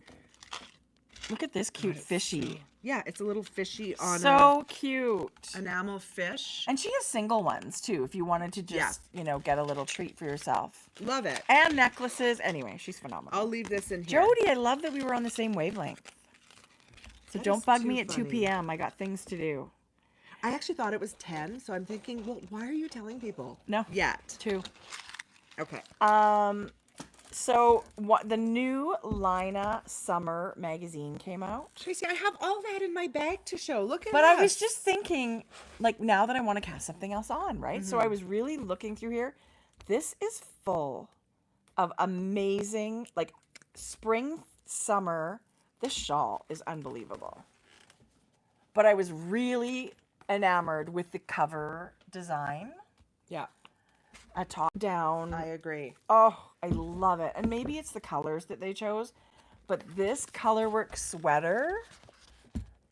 Look at this cute fishy. yeah, it's a little fishy on So cute. a enamel fish. And she has single ones too, if you wanted to just, you know, get a little treat for yourself. Love it. And necklaces. Anyway, she's phenomenal. I'll leave this in here. Jody, I love that we were on the same wavelength. So That don't is bug too me at 2 funny. p.m. I got things to do. I actually thought it was 10, so I'm thinking, well, why are you telling people? No. Yet. 2. Okay. So what the new Lina Summer magazine came out. Tracie, I have all that in my bag to show. Look at But I was us. just thinking, like, now that I want to cast something else on, right? So I was really looking through here. This is full of amazing, like, spring, summer. This shawl is unbelievable. But I was really enamored with the cover design. Yeah, A top down. I agree. Oh, I love it. And maybe it's the colors that they chose, but this colorwork sweater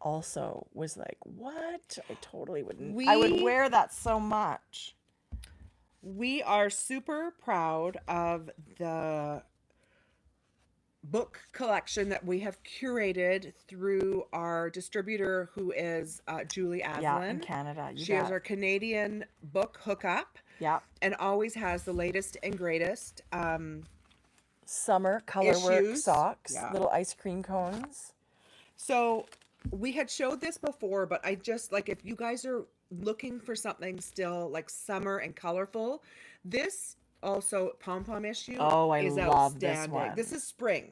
also was like, what? I totally wouldn't. I would We- wear that so much. We are super proud of the book collection that we have curated through our distributor, who is Julie Aslin. Yeah, in Canada. You She is bet. our Canadian book hookup Yeah. and always has the latest and greatest. Summer colorwork Issues. socks, Yeah. little ice cream cones. So we had showed this before, but I just like, if you guys are looking for something still like summer and colorful, this also pom-pom issue Oh, I is love this outstanding. one. This is spring.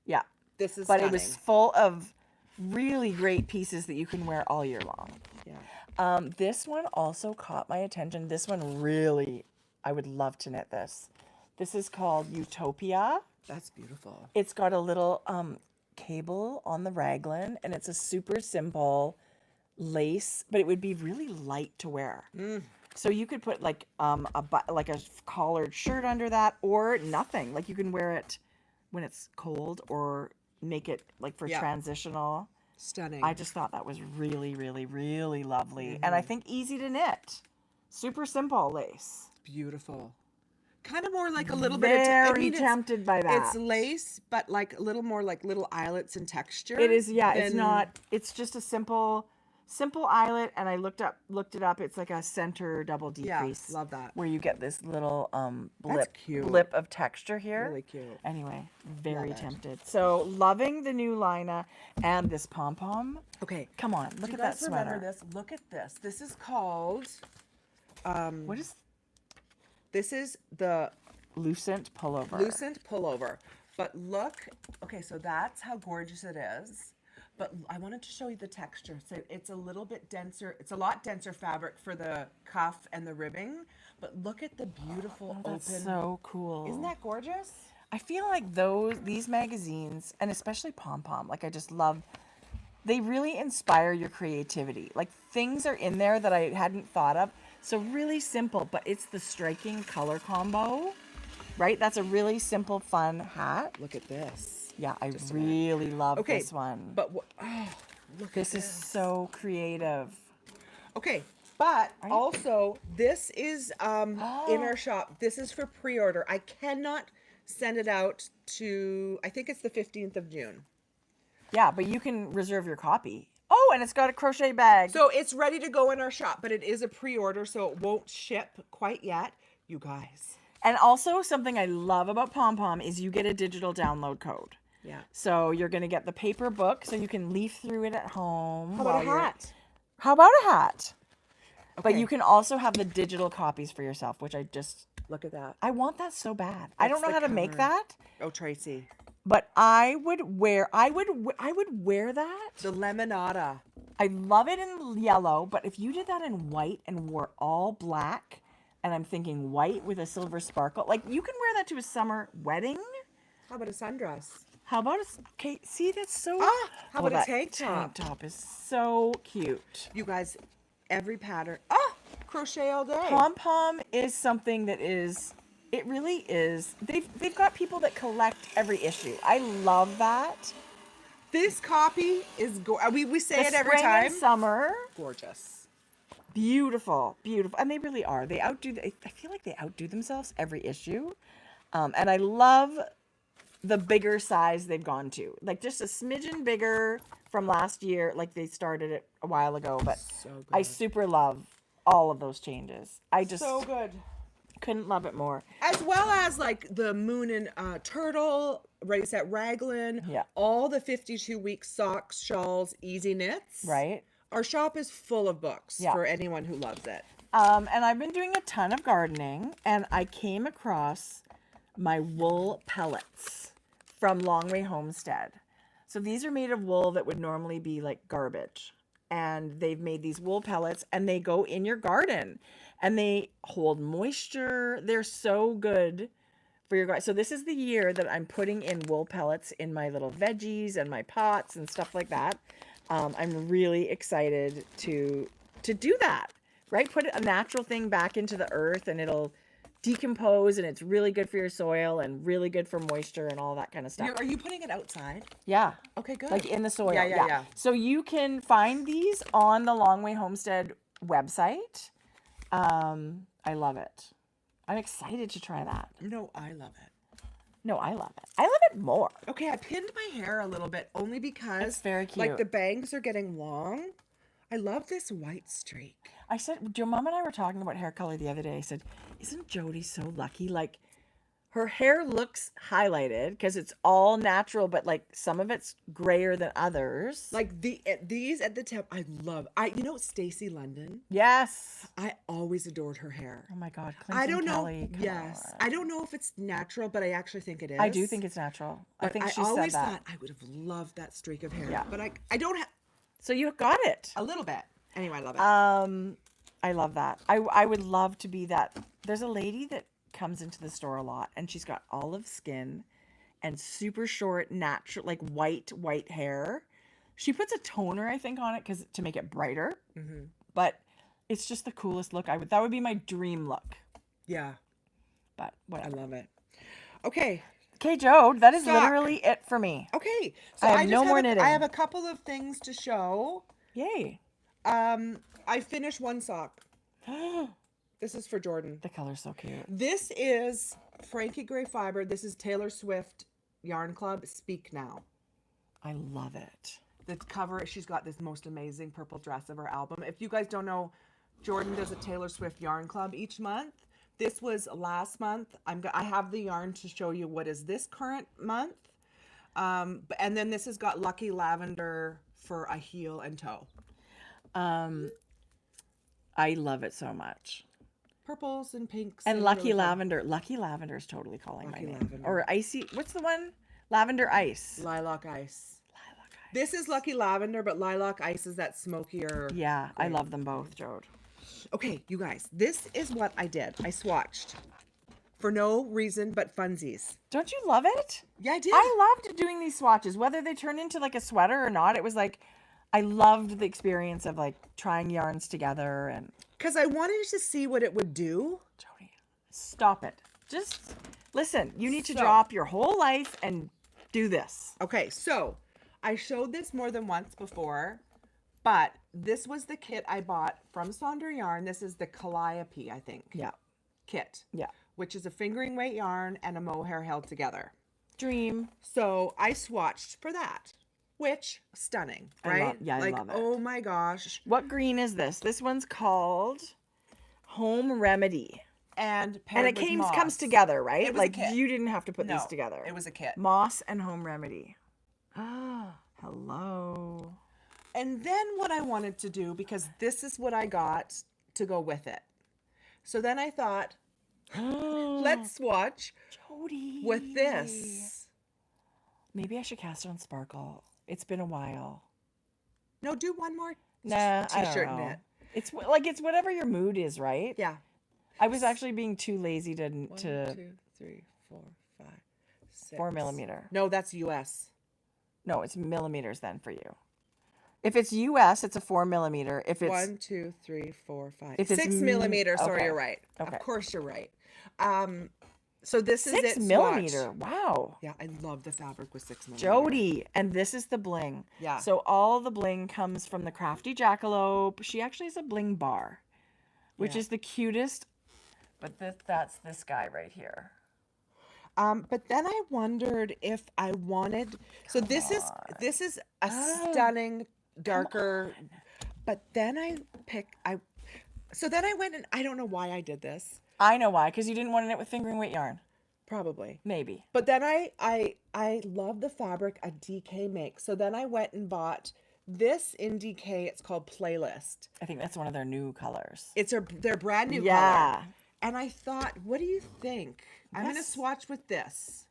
Yeah. This is But stunning. it was full of really great pieces that you can wear all year long. Yeah. This one also caught my attention. This one really, I would love to knit this. This is called Utopia. That's beautiful. It's got a little cable on the raglan, and it's a super simple lace, but it would be really light to wear. So you could put like like a collared shirt under that, or nothing. Like you can wear it when it's cold, or make it like for Yeah. transitional. Stunning. I just thought that was really, really, really lovely. And I think easy to knit. Super simple lace. Beautiful. Kind of more like a little bit of Very tempted by that. It's lace, but like a little more like little eyelets in texture. It is, yeah. It's than- not. It's just a simple eyelet, and I looked it up. It's like a center double decrease. Yeah, love that. Where you get this little That's cute. blip of texture here. Really cute. Anyway, very Love it. tempted. So loving the new Lina and this pom pom. Okay. Come on, look Do you at that guys remember sweater. this? Look at this. This is called. What is This is the Lucent pullover? Lucent pullover. But look. Okay, so that's how gorgeous it is. But I wanted to show you the texture. So it's a little bit denser. It's a lot denser fabric for the cuff and the ribbing. But look at the beautiful That's open. so cool. Isn't that gorgeous? I feel like these magazines, and especially Pom Pom, like I just love, they really inspire your creativity. Like things are in there that I hadn't thought of. So really simple, but it's the striking color combo, right? That's a really simple, fun hat. Look at this. Yeah, I really love Okay, this one. But look This at is so creative. Okay, but also this is in our shop. This is for pre-order. I cannot send it out to. I think it's the 15th of June. Yeah, but you can reserve your copy. Oh, and it's got a crochet bag. So it's ready to go in our shop, but it is a pre-order, so it won't ship quite yet, you guys. And also something I love about Pom Pom is you get a digital download code. Yeah. So you're going to get the paper book so you can leaf through it at home. How about a hat? How about a hat? But Okay. you can also have the digital copies for yourself, which Look at that. I want that so bad. I don't know the how to make cover. that, Oh, Tracie. but I would wear that. The Lemonada. I love it in yellow, but if you did that in white and wore all black, and I'm thinking white with a silver sparkle, like you can wear that to a summer wedding. How about a sundress? How about okay, see, that's so... How about a that tank top? Tank top is so cute. You guys, every pattern. Crochet all day. Pom Pom is something that is... It really is. They've got people that collect every issue. I love that. This copy is we say The it every spring time. and summer. Gorgeous. Beautiful. Beautiful. And they really are. I feel like they outdo themselves every issue. And I love the bigger size they've gone to. Like just a smidgen bigger from last year. Like they started it a while ago. But So good. I super love all of those changes. I just So good. couldn't love it more. As well as like the Moon and Turtle, Ready Set Raglan, Yeah. all the 52-week socks, shawls, easy knits. Right? Our shop is full of books Yeah. for anyone who loves it. And I've been doing a ton of gardening, and I came across my wool pellets from Longway Homestead. So these are made of wool that would normally be like garbage. And they've made these wool pellets, and they go in your garden, and they hold moisture. They're so good for your garden. So this is the year that I'm putting in wool pellets in my little veggies and my pots and stuff like that. I'm really excited to do that, right? Put a natural thing back into the earth, and it'll decompose, and it's really good for your soil and really good for moisture and all that kind of stuff. Are you putting it outside? Yeah. Okay, good. Like in the soil. Yeah. So you can find these on the Longway Homestead website. I love it. I'm excited to try that. No, I love it. No, I love it. I love it more. Okay, I pinned my hair a little bit only because It's very like cute. the bangs are getting long. I love this white streak. I said, your mom and I were talking about hair color the other day. I said, isn't Jodi so lucky? Like, her hair looks highlighted because it's all natural, but like some of it's grayer than others. Like these at the tip, I love. Stacey London. Yes. I always adored her hair. Oh my God. I Clinton don't know. Kelly, come Yes, on. I don't know if it's natural, but I actually think it is. I do think it's natural. I But think she always said that. thought I would have loved that streak of hair. Yeah. But I don't have So you got it. a little bit. Anyway, I love it. I love that. I would love to be that. There's a lady that comes into the store a lot, and she's got olive skin and super short, natural, like white hair. She puts a toner, I think, on it to make it brighter. Mm-hmm. But It's just the coolest look. That would be my dream look. Yeah. But I whatever. love it. Okay. Okay, Jode, that is Sock. literally it for me. Okay. So I have no more knitting. I have a couple of things to show. Yay. I finished one sock. This is for Jordan. The color's so cute. This is Frankie Gray Fiber. This is Taylor Swift Yarn Club Speak Now. I love it. The cover, she's got this most amazing purple dress of her album. If you guys don't know, Jordan does a Taylor Swift Yarn Club each month. This was last month. I have the yarn to show you what is this current month. And then this has got Lucky Lavender for a heel and toe. I love it so much. Purples and pinks. And Lucky really fun. Lavender. Lucky Lavender is totally calling Lucky my name. Lavender. Or Icy. What's the one? Lavender Ice. Lilac Ice. Lilac Ice. This is Lucky Lavender, but Lilac Ice is that smokier. Yeah, I love them both, Jode. Okay, you guys, this is what I did. I swatched for no reason but funsies. Don't you love it? Yeah, I did. I loved doing these swatches, whether they turn into like a sweater or not. It was like, I loved the experience of like trying yarns together and. Because I wanted to see what it would do. Jody, stop it. Just listen. You need to So- drop your whole life and do this. Okay, so I showed this more than once before, but this was the kit I bought from Sonder Yarn. This is the Calliope, I think. Yeah. Kit. Yeah. Which is a fingering weight yarn and a mohair held together. Dream. So I swatched for that, which stunning, right? I like, love it. Oh my gosh. What green is this? This one's called Home Remedy. And And paired it with moss. comes together, right? It was a Like kit. you didn't have to put No, these together. it was a kit. Moss and Home Remedy. Ah, hello. And then what I wanted to do, because this is what I got to go with it. So then I thought, let's swatch Jody. with this. Maybe I should cast it on Sparkle. It's been a while. No, do one more Nah, I t-shirt don't know. knit. It's like it's whatever your mood is, right? Yeah. I was actually being too lazy to 1, 2, 3, 4, 5, 6. 4 millimeter. No, that's US. No, it's millimeters then for you. If it's US, it's a 4 millimeter. If it's 1, 2, 3, 4, 5. If it's 6 millimeters. Sorry, okay. you're right. Okay. Of course you're right. So this is 6 it. millimeter. Swatch. Wow. Yeah, I love the fabric with 6 millimeter. Jody, and this is the bling. Yeah. So all the bling comes from the Crafty Jackalope. She actually has a bling bar, which Yeah. is the cutest. But that's this guy right here. But then I wondered if I wanted. So this is a stunning darker. But then So then I went and I don't know why I did this. I know why, because you didn't want to knit with fingering weight yarn. Probably. Maybe. But then I love the fabric a DK makes. So then I went and bought this in DK. It's called Playlist. I think that's one of their new colors. It's their brand new Yeah. color. And I thought, what do you think? I'm going to Yes. swatch with this.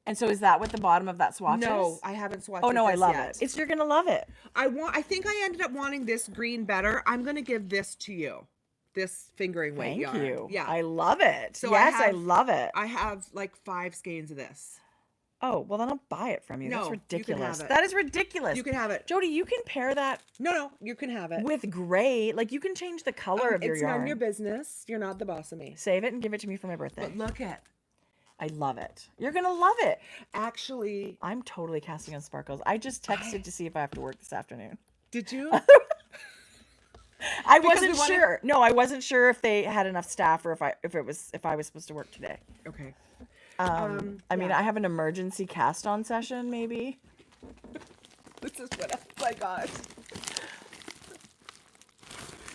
And so is that what the bottom of that swatch is? No, I haven't swatched Oh with no, I this love yet. it. You're gonna love it. I think I ended up wanting this green better. I'm going to give this to you. This fingering weight Thank yarn. you. Yeah. I love it. So yes, I have- love it. I have like 5 skeins of this. Oh, well then I'll buy it from you. No, That's you can ridiculous. have it. That is ridiculous. You can have it. Jody, you can pair that No, you can have it. with gray. Like you can change the color of your it's yarn. none of your business. You're not the boss of me. Save it and give it to me for my birthday. But look at, I love it. You're gonna love it. actually, I'm totally casting on sparkles. I just texted to see if I have to work this afternoon. did you? I Because wasn't we wanted- sure. No, I wasn't sure if they had enough staff or if I was supposed to work today. Okay. I mean, yeah. I have an emergency cast on session maybe. This is what I got.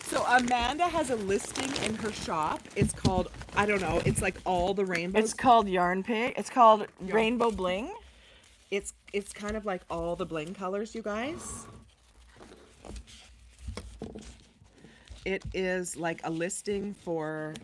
So Amanda has a listing in her shop. It's called, I don't know, it's like all the rainbows. It's called Yarn Pig. It's called Rainbow Bling. It's kind of like all the bling colors, you guys. It is like a listing for.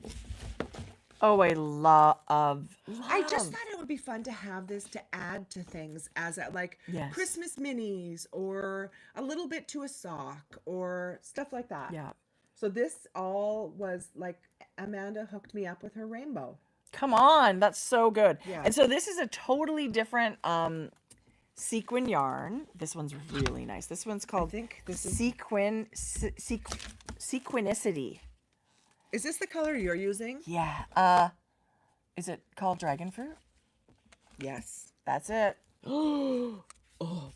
Oh, I love. I just thought it would be fun to have this to add to things as a, like Yes. Christmas minis or a little bit to a sock or stuff like that. Yeah. So this all was like Amanda hooked me up with her rainbow. Come on, that's so good. Yeah. And so this is a totally different sequin yarn. This one's really nice. This one's called think this is- sequinicity. Is this the color you're using? Yeah. Is it called dragon fruit? Yes. That's it. Oh,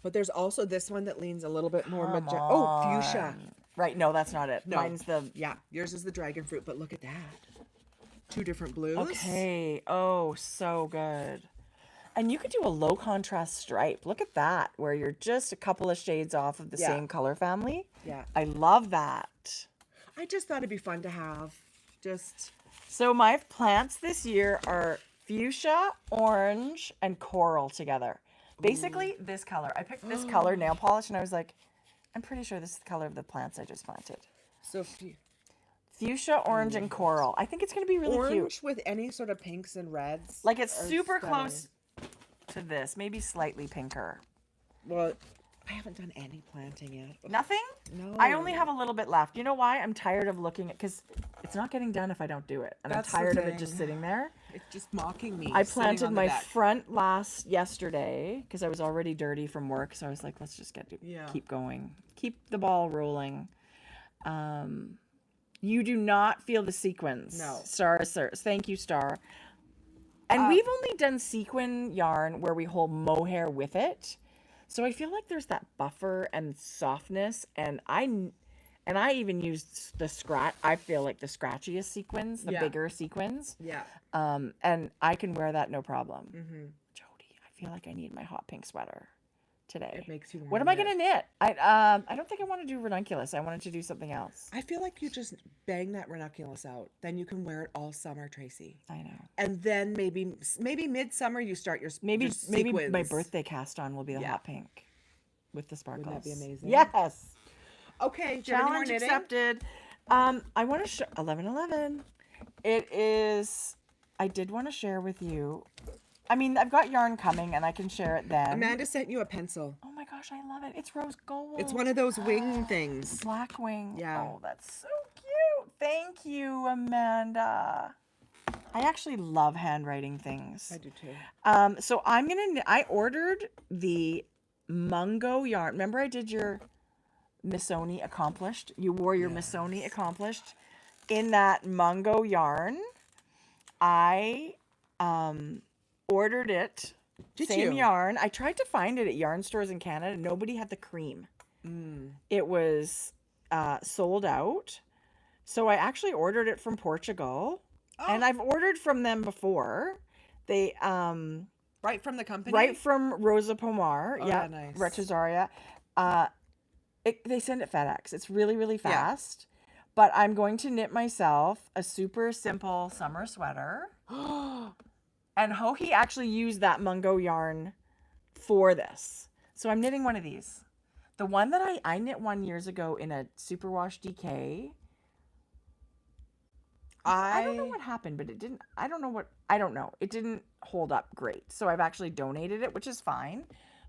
but there's also this one that leans a little bit more Come magenta. Oh, fuchsia. on. Right, no, that's not it. No. Mine's the... Yeah, yours is the dragon fruit, but look at that. 2 different blues. Okay. Oh, so good. And you could do a low contrast stripe. Look at that, where you're just a couple of shades off of the Yeah. same color family. Yeah. I love that. I just thought it'd be fun to have. Just So my plants this year are fuchsia, orange, and coral together. Basically, this color. I picked this color nail polish, and I was like, I'm pretty sure this is the color of the plants I just planted. so Fuchsia, orange, and coral. I think it's going to be really orange cute. with any sort of pinks and reds. Like, it's are super stunning. close to this. Maybe slightly pinker. Well, I haven't done any planting yet. Nothing? No. I only have a little bit left. You know why? I'm tired of looking at... Because it's not getting done if I don't do it. And That's the I'm tired of it thing. just sitting there. It's just mocking me. I sitting planted on the my deck. front yesterday because I was already dirty from work. So I was like, let's just Yeah. keep going. Keep the ball rolling. You do not feel the sequins. No. Star, sir. Thank you, Star. And we've only done sequin yarn where we hold mohair with it. So I feel like there's that buffer and softness. And I even used the scratch. I feel like the scratchiest sequins, the Yeah. bigger sequins. Yeah. And I can wear that no problem. Mm-hmm. Jodi, I feel like I need my hot pink sweater today. It makes you What want am I it. gonna knit? I don't think I want to do ranunculus. I wanted to do something else. I feel like you just bang that ranunculus out. Then you can wear it all summer, Tracie. I know. And then maybe midsummer you start your Maybe your maybe my sequins. birthday cast on will be the Yeah. hot pink with the sparkles. Wouldn't that be amazing? Yes. Okay, do you have any more Challenge knitting? accepted. I want to show 11:11. It is. I did want to share with you. I mean, I've got yarn coming, and I can share it then. Amanda sent you a pencil. Oh my gosh, I love it. It's rose gold. It's one of those wing things. Blackwing. Yeah. Oh, that's so cute. Thank you, Amanda. I actually love handwriting things. I do too. So I ordered the Mungo yarn. Remember I did your Missoni Accomplished? You wore your Missoni Accomplished in that Mungo yarn. I ordered it. Did Same you? yarn. I tried to find it at yarn stores in Canada. Nobody had the cream. It was sold out. So I actually ordered it from Portugal. And I've ordered from them before. They Right from the company? right from Rosa Pomar. Oh, yeah, nice. Retrosaria. They send it FedEx. It's really, really fast. But I'm going to knit myself a super simple summer sweater. And Hohi actually used that Mungo yarn for this. So I'm knitting one of these. The one that I knit one years ago in a superwash DK. I don't know what happened, but it didn't. I don't know. It didn't hold up great. So I've actually donated it, which is fine.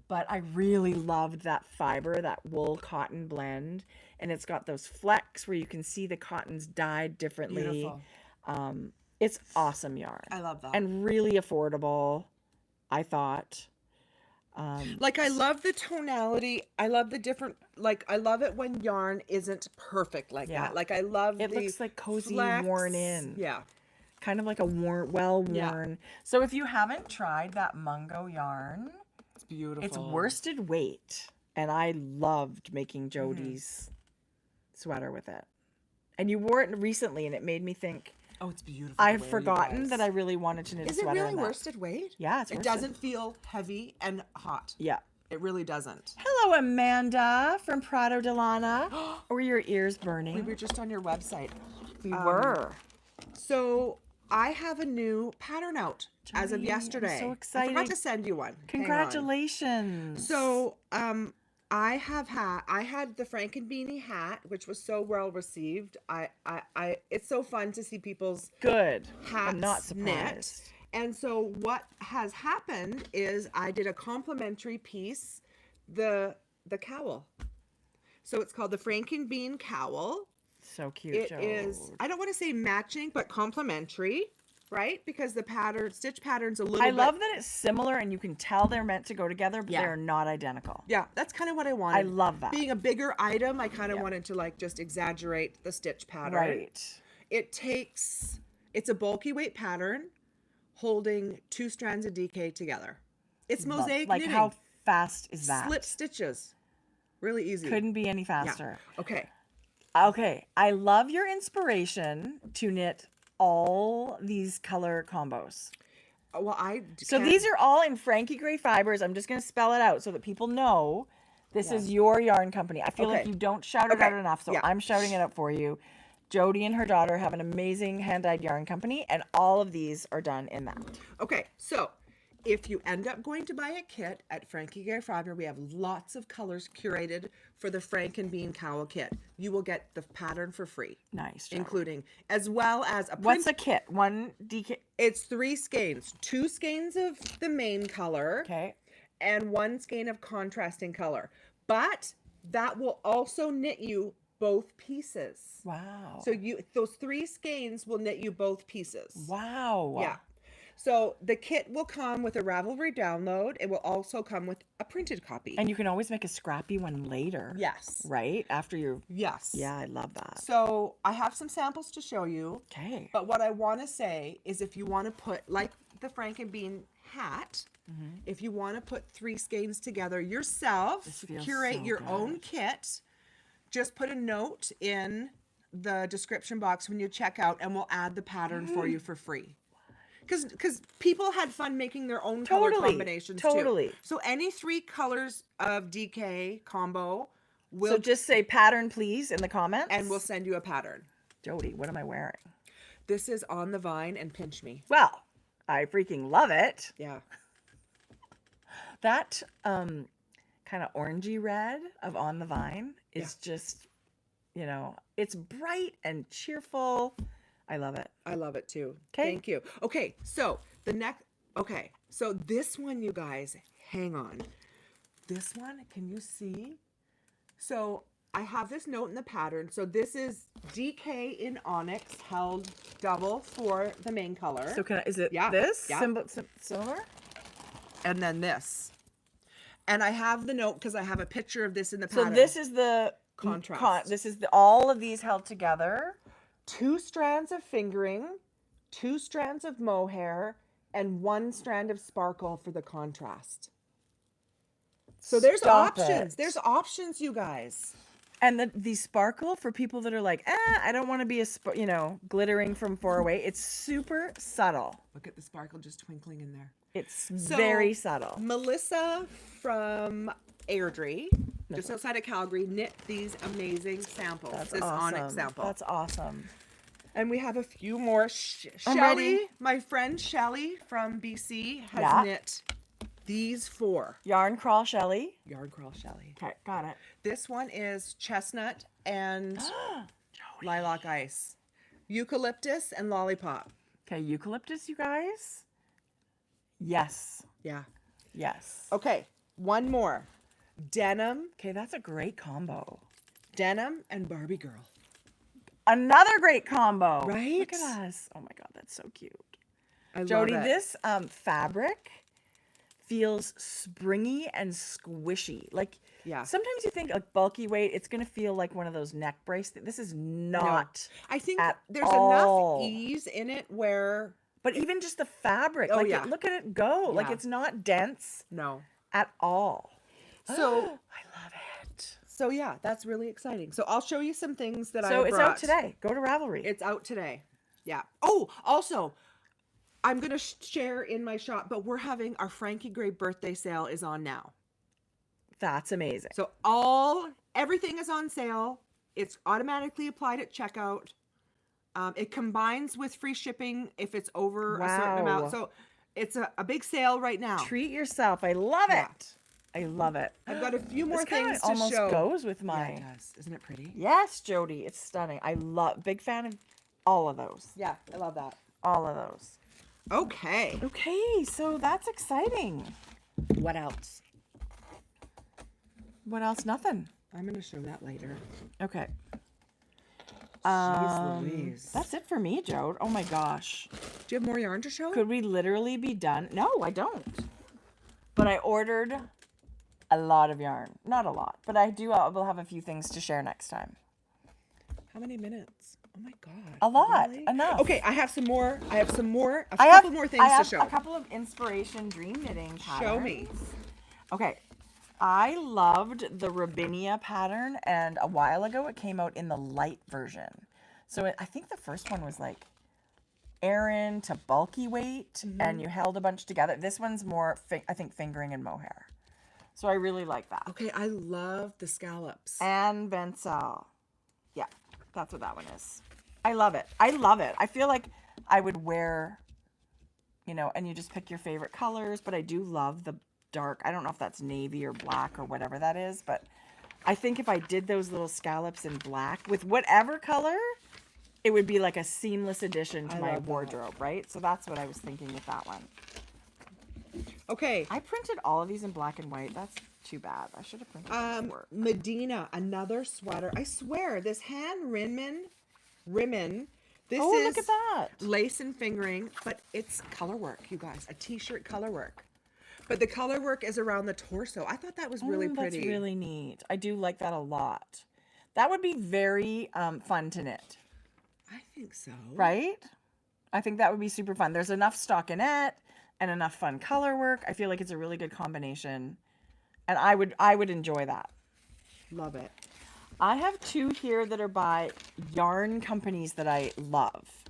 But I really loved that fiber, that wool cotton blend. And it's got those flecks where you can see the cottons dyed differently. Beautiful. It's awesome yarn. I love that. And really affordable, I thought. Like, I love the tonality. I love the different, like, I love it when yarn isn't perfect like Yeah. that. Like, I love It the looks like cozy, flecks. worn in. Yeah. Kind of like a well-worn. So if you haven't tried that Mungo yarn, It's beautiful. it's worsted weight. And I loved making Jodi's sweater with it. And you wore it recently, and it made me think, Oh, it's beautiful. I've forgotten that I really wanted to knit a Is it sweater really in that. worsted weight? Yeah, it's It worsted. doesn't feel heavy and hot. Yeah. It really doesn't. Hello, Amanda from Prado Delana. Were your ears burning? We were just on your website. We were. So I have a new pattern out as of Jodi, I'm yesterday. so I excited. forgot to send you one. Hang on. Congratulations. So, I had the Franken beanie hat, which was so well received. It's so fun to see people's Good. hats I'm not knit. surprised. And so what has happened is I did a complimentary piece, the cowl. So it's called the Franken bean cowl. So cute, It Jodi. is, I don't want to say matching, but complimentary, right? Because the stitch pattern's a little I bit. love that it's similar and you can tell they're meant to go together, but Yeah. they're not identical. Yeah, that's kind of what I wanted. I love that. Being a bigger item, I kind of wanted to like just exaggerate the stitch pattern. Right. It's a bulky weight pattern holding 2 strands of DK together. It's mosaic Like knitting. how fast is that? Slip stitches. Really easy. Couldn't be any faster. Yeah. Okay. Okay. I love your inspiration to knit all these color combos. Well, So these are all in Frankie Gray Fibres. I'm just going to spell it out so that people know this is your yarn company. I feel like Okay. you don't shout it out enough, so Yeah. I'm shouting it out for you. Jodi and her daughter have an amazing hand-dyed yarn company, and all of these are done in that. Okay, so if you end up going to buy a kit at Frankie Gray Fiber, we have lots of colors curated for the Frank and Bean Cowl kit. You will get the pattern for free. Nice. Job. Including, as well as a print. What's a kit? 1 DK. It's 3 skeins. 2 skeins of the main color. Okay. And 1 skein of contrasting color. But that will also knit you both pieces. Wow. So those 3 skeins will knit you both pieces. Wow. Yeah. So the kit will come with a Ravelry download. It will also come with a printed copy. And you can always make a scrappy one later. Yes. Right? After you're... Yes. Yeah, I love that. So I have some samples to show you. Okay. But what I want to say is if you want to put, like the Frank and Bean hat, if you want to put 3 skeins together yourself, curate so your good. own kit, just put a note in the description box when you check out and we'll add the pattern for you for free. Because people had fun making their own color combinations totally. too. So any 3 colors of DK combo will... So just say pattern, please, in the comments. and we'll send you a pattern. Jodi, what am I wearing? This is On the Vine and Pinch Me. Well, I freaking love it. Yeah. That kind of orangey red of On the Vine is just, you know, it's bright and cheerful. I love it. I love it too. 'Kay. Thank you. Okay, so so this one, you guys, hang on. This one, can you see? So I have this note in the pattern. So this is DK in onyx held double for the main color. So is it Yeah, this? yeah. Similar? And then this. And I have the note because I have a picture of this in the So pattern. this is the Contrast. this is all of these held together. 2 strands of fingering, 2 strands of mohair, and 1 strand of sparkle for the contrast. So there's Stop options. it. There's options, you guys. And the sparkle for people that are like, I don't want to be glittering from far away. It's super subtle. Look at the sparkle just twinkling in there. It's So, very subtle. Melissa from Airdrie, just outside of Calgary, knit these amazing samples. That's this awesome. onyx sample. That's awesome. And we have a few more. I'm Shelly, ready. my friend Shelly from BC has Yeah. knit these 4. Yarn Crawl Shelly. Yarn Crawl Shelly. Okay, got it. This one is chestnut and lilac ice, eucalyptus and lollipop. Okay, eucalyptus, you guys. Yes. Yeah. Yes. Okay, one more. Denim, Okay, that's a great combo. denim and Barbie girl. Another great combo. Right? Look at us. Oh my God, that's so cute. I Jodi, love it. this fabric feels springy and squishy. Like, Yeah. sometimes you think like bulky weight, it's going to feel like one of those neck bracelets. This is not. I think at there's all. enough ease in it where But even just the fabric, Oh, like yeah. look at it go. Like Yeah. it's not dense no. at all. So I love it. so yeah, that's really exciting. So I'll show you some things that I So it's out brought. today. Go to Ravelry. It's out today. Yeah. Oh, also, I'm going to share in my shop, but we're having our Frankie Gray birthday sale is on now. That's amazing. So everything is on sale. It's automatically applied at checkout. It combines with free shipping if it's over a certain Wow. amount. So it's a big sale right now. Treat yourself. I love Yeah. it. I love it. I've got a few more This kinda things to almost show. goes with Yeah, my. it does. Isn't it pretty? Yes, Jodi, it's stunning. Big fan of all of those. Yeah, I love that. All of those. Okay. Okay, so that's exciting. What else? What else? Nothing. I'm going to show that later. Okay. Jeez Louise. That's it for me, Jode. Oh my gosh. Do you have more yarn to show? Could we literally be done? No, I don't. But I ordered a lot of yarn. Not a lot, but I will have a few things to share next time. How many minutes? Oh my God. A lot. Really? Enough. Okay, I have some more. A couple more things to show. A couple of inspiration dream knitting patterns. Show me. Okay. I loved the Rabinia pattern, and a while ago it came out in the light version. So I think the first one was like Aran to bulky weight, and you held a bunch together. This one's more, I think, fingering and mohair. So I really like that. Okay, I love the scallops. And Vencel. Yeah, that's what that one is. I love it. I love it. I feel like I would wear, and you just pick your favorite colors, but I do love the dark. I don't know if that's navy or black or whatever that is, but I think if I did those little scallops in black with whatever color, it would be like a seamless addition to my wardrobe, right? So that's what I was thinking with that one. Okay. I printed all of these in black and white. That's too bad. I should have printed more. Medina, another sweater. I swear, this hand ribbon. This is look at that. Lace and fingering, but it's color work, you guys. A t-shirt color work. But the color work is around the torso. I thought that was really pretty. That's really neat. I do like that a lot. That would be very fun to knit. I think so. Right? I think that would be super fun. There's enough stockinette and enough fun color work. I feel like it's a really good combination. And I would enjoy that. Love it. I have two here that are by yarn companies that I love.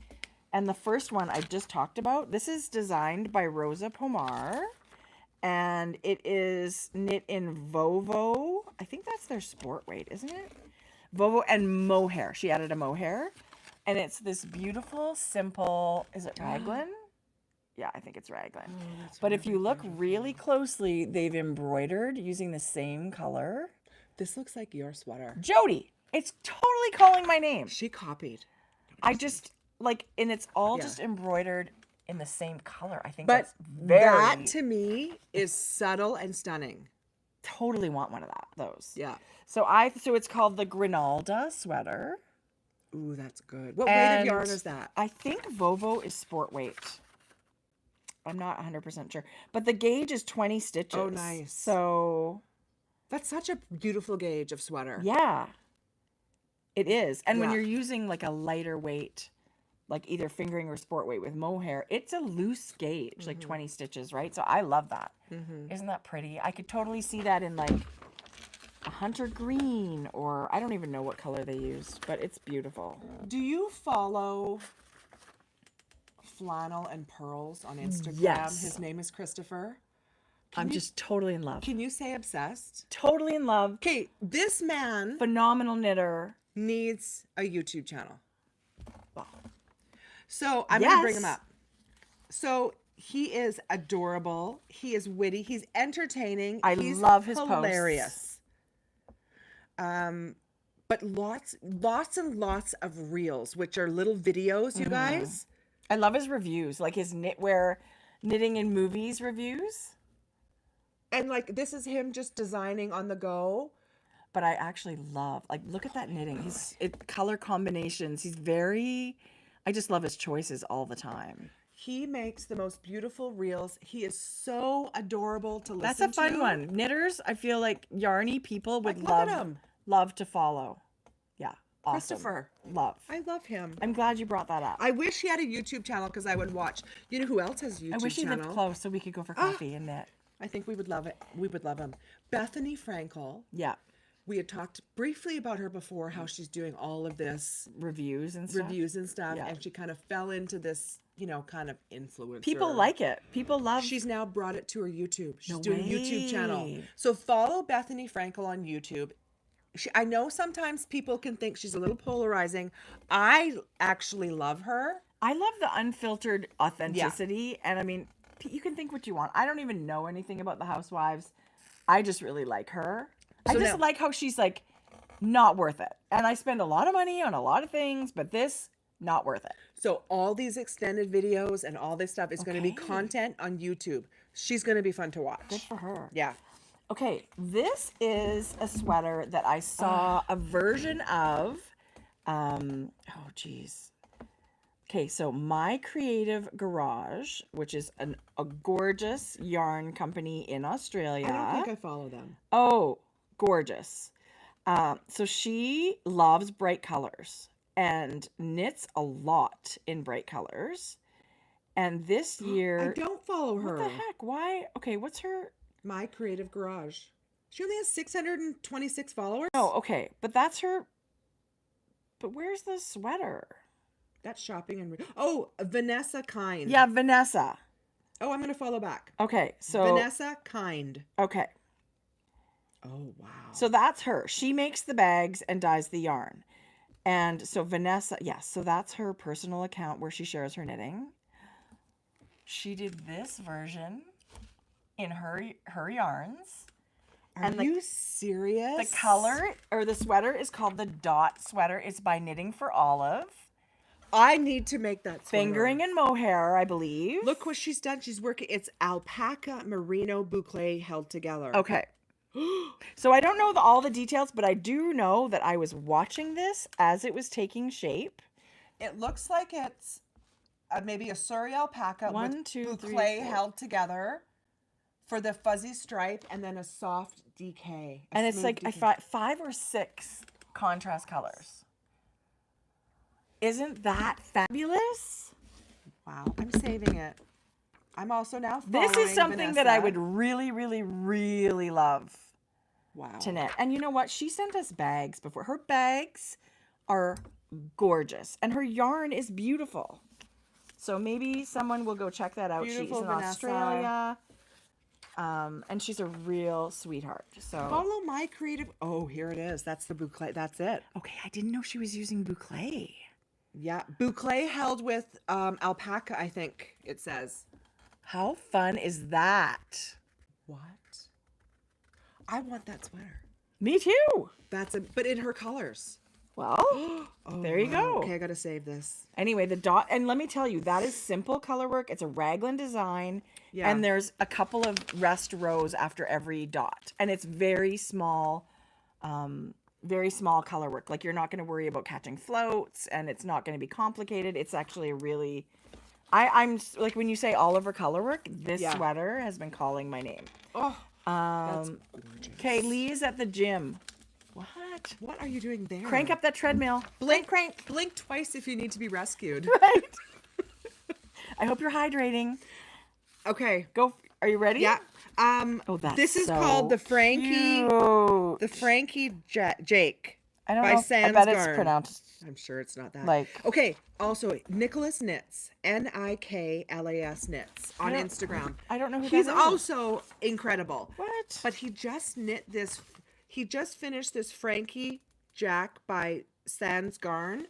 And the first one I just talked about. This is designed by Rosa Pomar. And it is knit in Vovo. I think that's their sport weight, isn't it? Vovo and mohair. She added a mohair. And it's this beautiful, simple, is it raglan? Yeah, I think it's raglan. But if you look really closely, they've embroidered using the same color. This looks like your sweater. Jodi, it's totally calling my name. She copied. I just, and it's all just embroidered in the same color. I think but that's very... that, to me, is subtle and stunning. Totally want one of those. Yeah. So it's called the Grinalda sweater. Ooh, that's good. What weight of yarn is that? I think Vovo is sport weight. I'm not 100% sure. But the gauge is 20 stitches. Oh, nice. So... that's such a beautiful gauge of sweater. Yeah. It is. And when you're using like a lighter weight, like either fingering or sport weight with mohair, it's a loose gauge, like 20 stitches, right? So I love that. Isn't that pretty? I could totally see that in like a hunter green, or I don't even know what color they used, but it's beautiful. Do you follow Flannel and Pearls on Instagram? Yes. His name is Christopher. I'm just totally in love. Can you say obsessed? Totally in love. Okay, this man Phenomenal knitter. needs a YouTube channel. So I'm going to bring him up. So he is adorable. He is witty. He's entertaining. He's love his hilarious. But lots and lots of reels, which are little videos, you guys. I love his reviews, like his knitwear, knitting in movies reviews. And like this is him just designing on the go. But I actually love, look at that knitting. Color combinations. I just love his choices all the time. He makes the most beautiful reels. He is so adorable to listen to. That's a fun one. Knitters, I feel like yarny people would love to follow. Yeah. Awesome. Christopher. Love. I love him. I'm glad you brought that up. I wish he had a YouTube channel because I would watch. You know who else has a YouTube channel? I wish he lived close so we could go for coffee and knit. I think we would love it. We would love him. Bethany Frankel. Yeah. We had talked briefly about her before, how she's doing all of this reviews and stuff. Yeah. And she kind of fell into this, kind of influencer. People like it. People love. She's now brought it to her YouTube. She's doing a YouTube channel. So follow Bethany Frankel on YouTube. I know sometimes people can think she's a little polarizing. I actually love her. I love the unfiltered authenticity. Yeah. And I mean, you can think what you want. I don't even know anything about the housewives. I just really like her. I just like how she's not worth it. And I spend a lot of money on a lot of things, but this, not worth it. So all these extended videos and all this stuff is going to be content on YouTube. She's going to be fun to watch. Good for her. Yeah. Okay, this is a sweater that I saw a version of Oh, geez. Okay, so My Creative Garage, which is a gorgeous yarn company in Australia. I don't think I follow them. Oh, gorgeous. So she loves bright colors and knits a lot in bright colors. And this I year, don't follow what her. the heck? Why? Okay, what's her? My Creative Garage. She only has 626 followers. Oh, okay, but that's her. But where's the sweater? That's shopping and oh, Vanessa Kind. Yeah, Vanessa. Oh, I'm gonna follow back. Okay, so Vanessa Kind. okay, Oh wow. so that's her. She makes the bags and dyes the yarn. And so Vanessa, yes, so that's her personal account where she shares her knitting. She did this version in her yarns. Are you serious? The color or the sweater is called the Dot sweater. It's by Knitting for Olive. I need to make that sweater. Fingering and mohair, I believe. Look what she's done. She's working. It's alpaca merino boucle held together. Okay. So I don't know all the details, but I do know that I was watching this as it was taking shape. It looks like it's maybe a Surrey alpaca One, with two, three, boucle four. held together for the fuzzy stripe and then a soft DK. And it's like 5 or 6 contrast colors. Isn't that fabulous? Wow, I'm saving it. I'm also now This is following something that I Vanessa. would really, really, really love Wow. to knit. And you know what? She sent us bags before. Her bags are gorgeous. And her yarn is beautiful. So maybe someone will go check that out. Beautiful, She's in Vanessa. Australia. And she's a real sweetheart. So Follow My Creative. Oh, here it is. That's the boucle. That's it. okay, I didn't know she was using boucle. Yeah, boucle held with alpaca. I think it says. How fun is that? What? I want that sweater. Me too. But in her colors. Well, Oh, there you wow. go. Okay, I gotta save this. Anyway, the dot, and let me tell you, that is simple color work. It's a raglan design, Yeah. and there's a couple of rest rows after every dot, and it's very small color work. Like you're not going to worry about catching floats, and it's not going to be complicated. It's actually a really, I'm like when you say Oliver color work, this Yeah. sweater has been calling my name. Oh, that's gorgeous. Okay, Lee is at the gym. What? What are you doing there? Crank up that treadmill. Crank. Blink twice if you need to be rescued. Right. I hope you're hydrating. Okay. Go. Are you ready? Yeah. Oh, that's this is so called the Frankie. cute. The Frankie Jake. I don't by know. I Sans bet it's Garn. pronounced I'm sure it's not that. like. Okay. Also, Nicholas Knits, Niklas Knits on Instagram. I don't know who He's that is. also incredible. What? But he just knit this. He just finished this Frankie Jack by Sans Garn.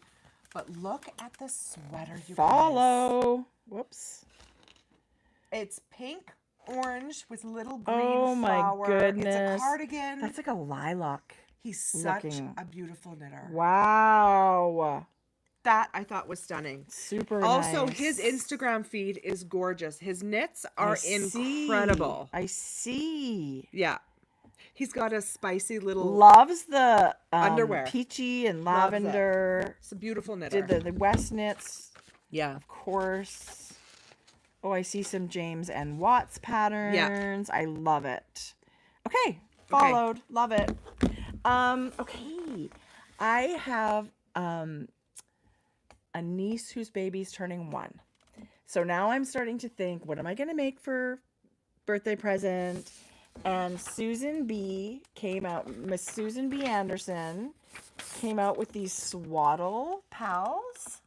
But look at the sweater. You guys. Follow. Whoops. It's pink, orange with little green Oh my flower. goodness. It's a cardigan. That's like a lilac. He's such looking. a beautiful knitter. Wow. That I thought was stunning. Super Also, nice. his Instagram feed is gorgeous. His knits are see. incredible. I see. Yeah. He's got a spicy little. Loves the Underwear. peachy and Loves it. lavender. It's a beautiful knitter. Did the West knits, yeah. of course. Oh, I see some James and Watts patterns. I love it. Okay, followed. Love it. Okay. I have a niece whose baby's turning 1. So now I'm starting to think, what am I going to make for birthday present? And Susan B came out, Miss Susan B. Anderson came out with these swaddle pals.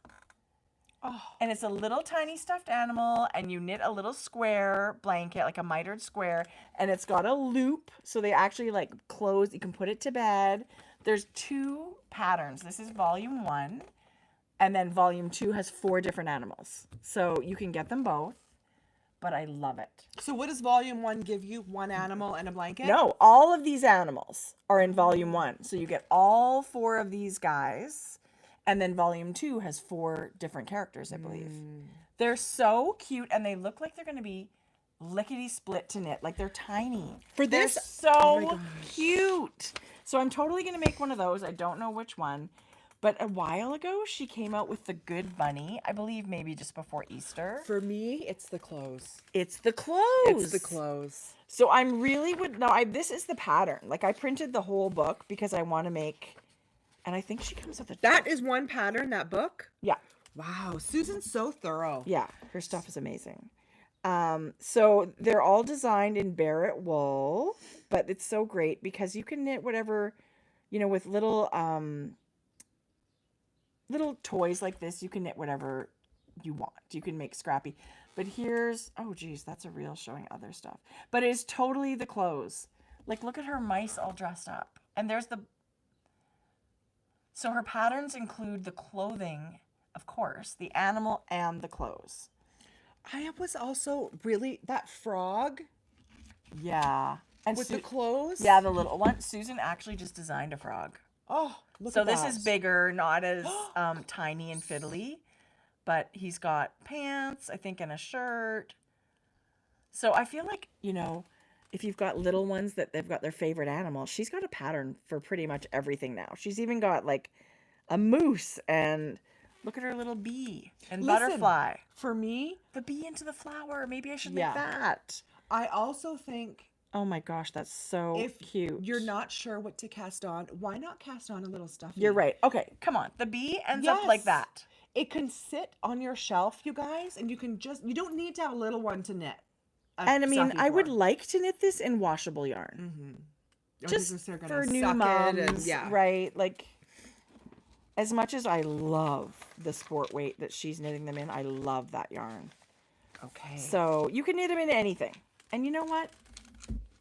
Oh. And it's a little tiny stuffed animal, and you knit a little square blanket, like a mitered square, and it's got a loop, so they actually like close, you can put it to bed. There's 2 patterns. This is volume 1, and then volume 2 has 4 different animals. So you can get them both, but I love it. So what does volume 1 give you? 1 animal and a blanket? No, all of these animals are in volume 1. So you get all 4 of these guys. And then volume 2 has 4 different characters, I believe. They're so cute, and they look like they're going to be lickety split to knit. Like they're tiny. For They're this, oh my so gosh. cute. So I'm totally going to make one of those. I don't know which one. But a while ago, she came out with the Good Bunny. I believe maybe just before Easter. For me, it's the clothes. It's the clothes. It's the clothes. So I'm really this is the pattern. Like I printed the whole book because I want to make, and I think she comes with That is one pattern, that book? Yeah. Wow, Susan's so thorough. Yeah, her stuff is amazing. So they're all designed in Barrett wool, but it's so great because you can knit whatever, with little toys like this. You can knit whatever you want. You can make scrappy. But here's, oh geez, that's a reel showing other stuff. But it's totally the clothes. Like look at her mice all dressed up. And there's so her patterns include the clothing, of course, the animal and the clothes. I was also really, that frog. Yeah. And with the clothes? Yeah, the little one. Susan actually just designed a frog. Oh, look so at that. So this is bigger, not as tiny and fiddly. But he's got pants, I think, and a shirt. So I feel like, if you've got little ones that they've got their favorite animal, she's got a pattern for pretty much everything now. She's even got like a moose, and look at her little bee and butterfly. For me, the bee into the flower. Maybe I should make that. I also think, oh my gosh, that's so cute. You're not sure what to cast on, why not cast on a little stuffy? You're right. Okay, come on. The bee ends up like that. It can sit on your shelf, you guys, and you don't need to have a little one to knit. And I mean, I would like to knit this in washable yarn. Mm-hmm. Just for new moms, right? Like, as much as I love the sport weight that she's knitting them in, I love that yarn. Okay. So you can knit them into anything. And you know what?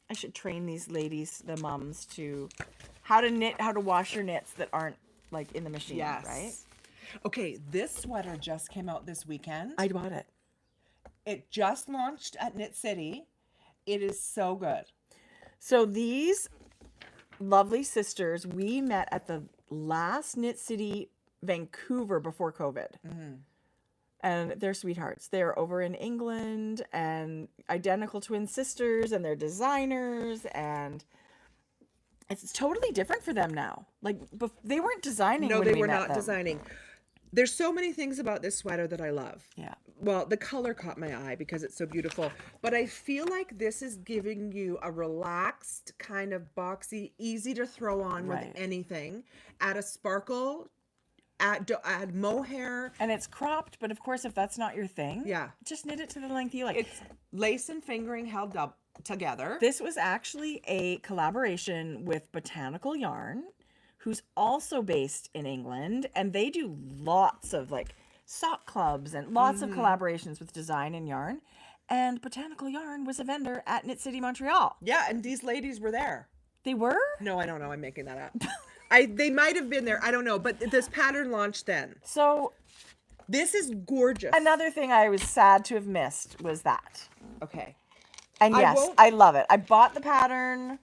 I should train these ladies, the mums, to how to wash your knits that aren't like in the machine, right? Okay, this sweater just came out this weekend. I bought it. It just launched at Knit City. It is so good. So these lovely sisters, we met at the last Knit City Vancouver before COVID. Mm-hmm. And they're sweethearts. They're over in England and identical twin sisters, and they're designers, and it's totally different for them now. Like they weren't designing. No, when they we were met not them. designing. There's so many things about this sweater that I love. Yeah. Well, the color caught my eye because it's so beautiful. But I feel like this is giving you a relaxed, kind of boxy, easy to throw on with anything. Add a sparkle, add mohair. And it's cropped, but of course, if that's not your thing, just knit it to the length you like. It's lace and fingering held up together. This was actually a collaboration with Botanical Yarn, who's also based in England, and they do lots of like sock clubs and lots of collaborations with design and yarn. And Botanical Yarn was a vendor at Knit City, Montreal. Yeah, and these ladies were there. They were? No, I don't know. I'm making that up. They might have been there. I don't know. But this pattern launched then. So this is gorgeous. Another thing I was sad to have missed was that. Okay. And yes, I love it. I bought the pattern.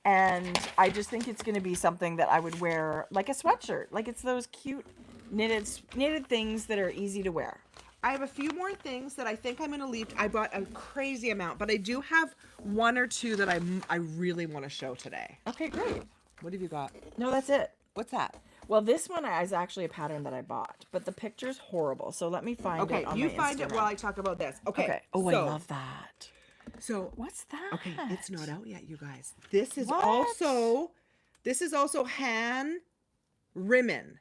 And I just think it's going to be something that I would wear like a sweatshirt. Like it's those cute knitted things that are easy to wear. I have a few more things that I think I'm going to leave. I bought a crazy amount, but I do have one or two that I really want to show today. Okay, great. What have you got? No, that's it. What's that? Well, this one is actually a pattern that I bought, but the picture's horrible. So let me find it on my Instagram. Okay, you find it while I talk about this. Okay. Oh, so, I love that. So what's that? Okay, it's not out yet, you guys. This is also hand ribbon.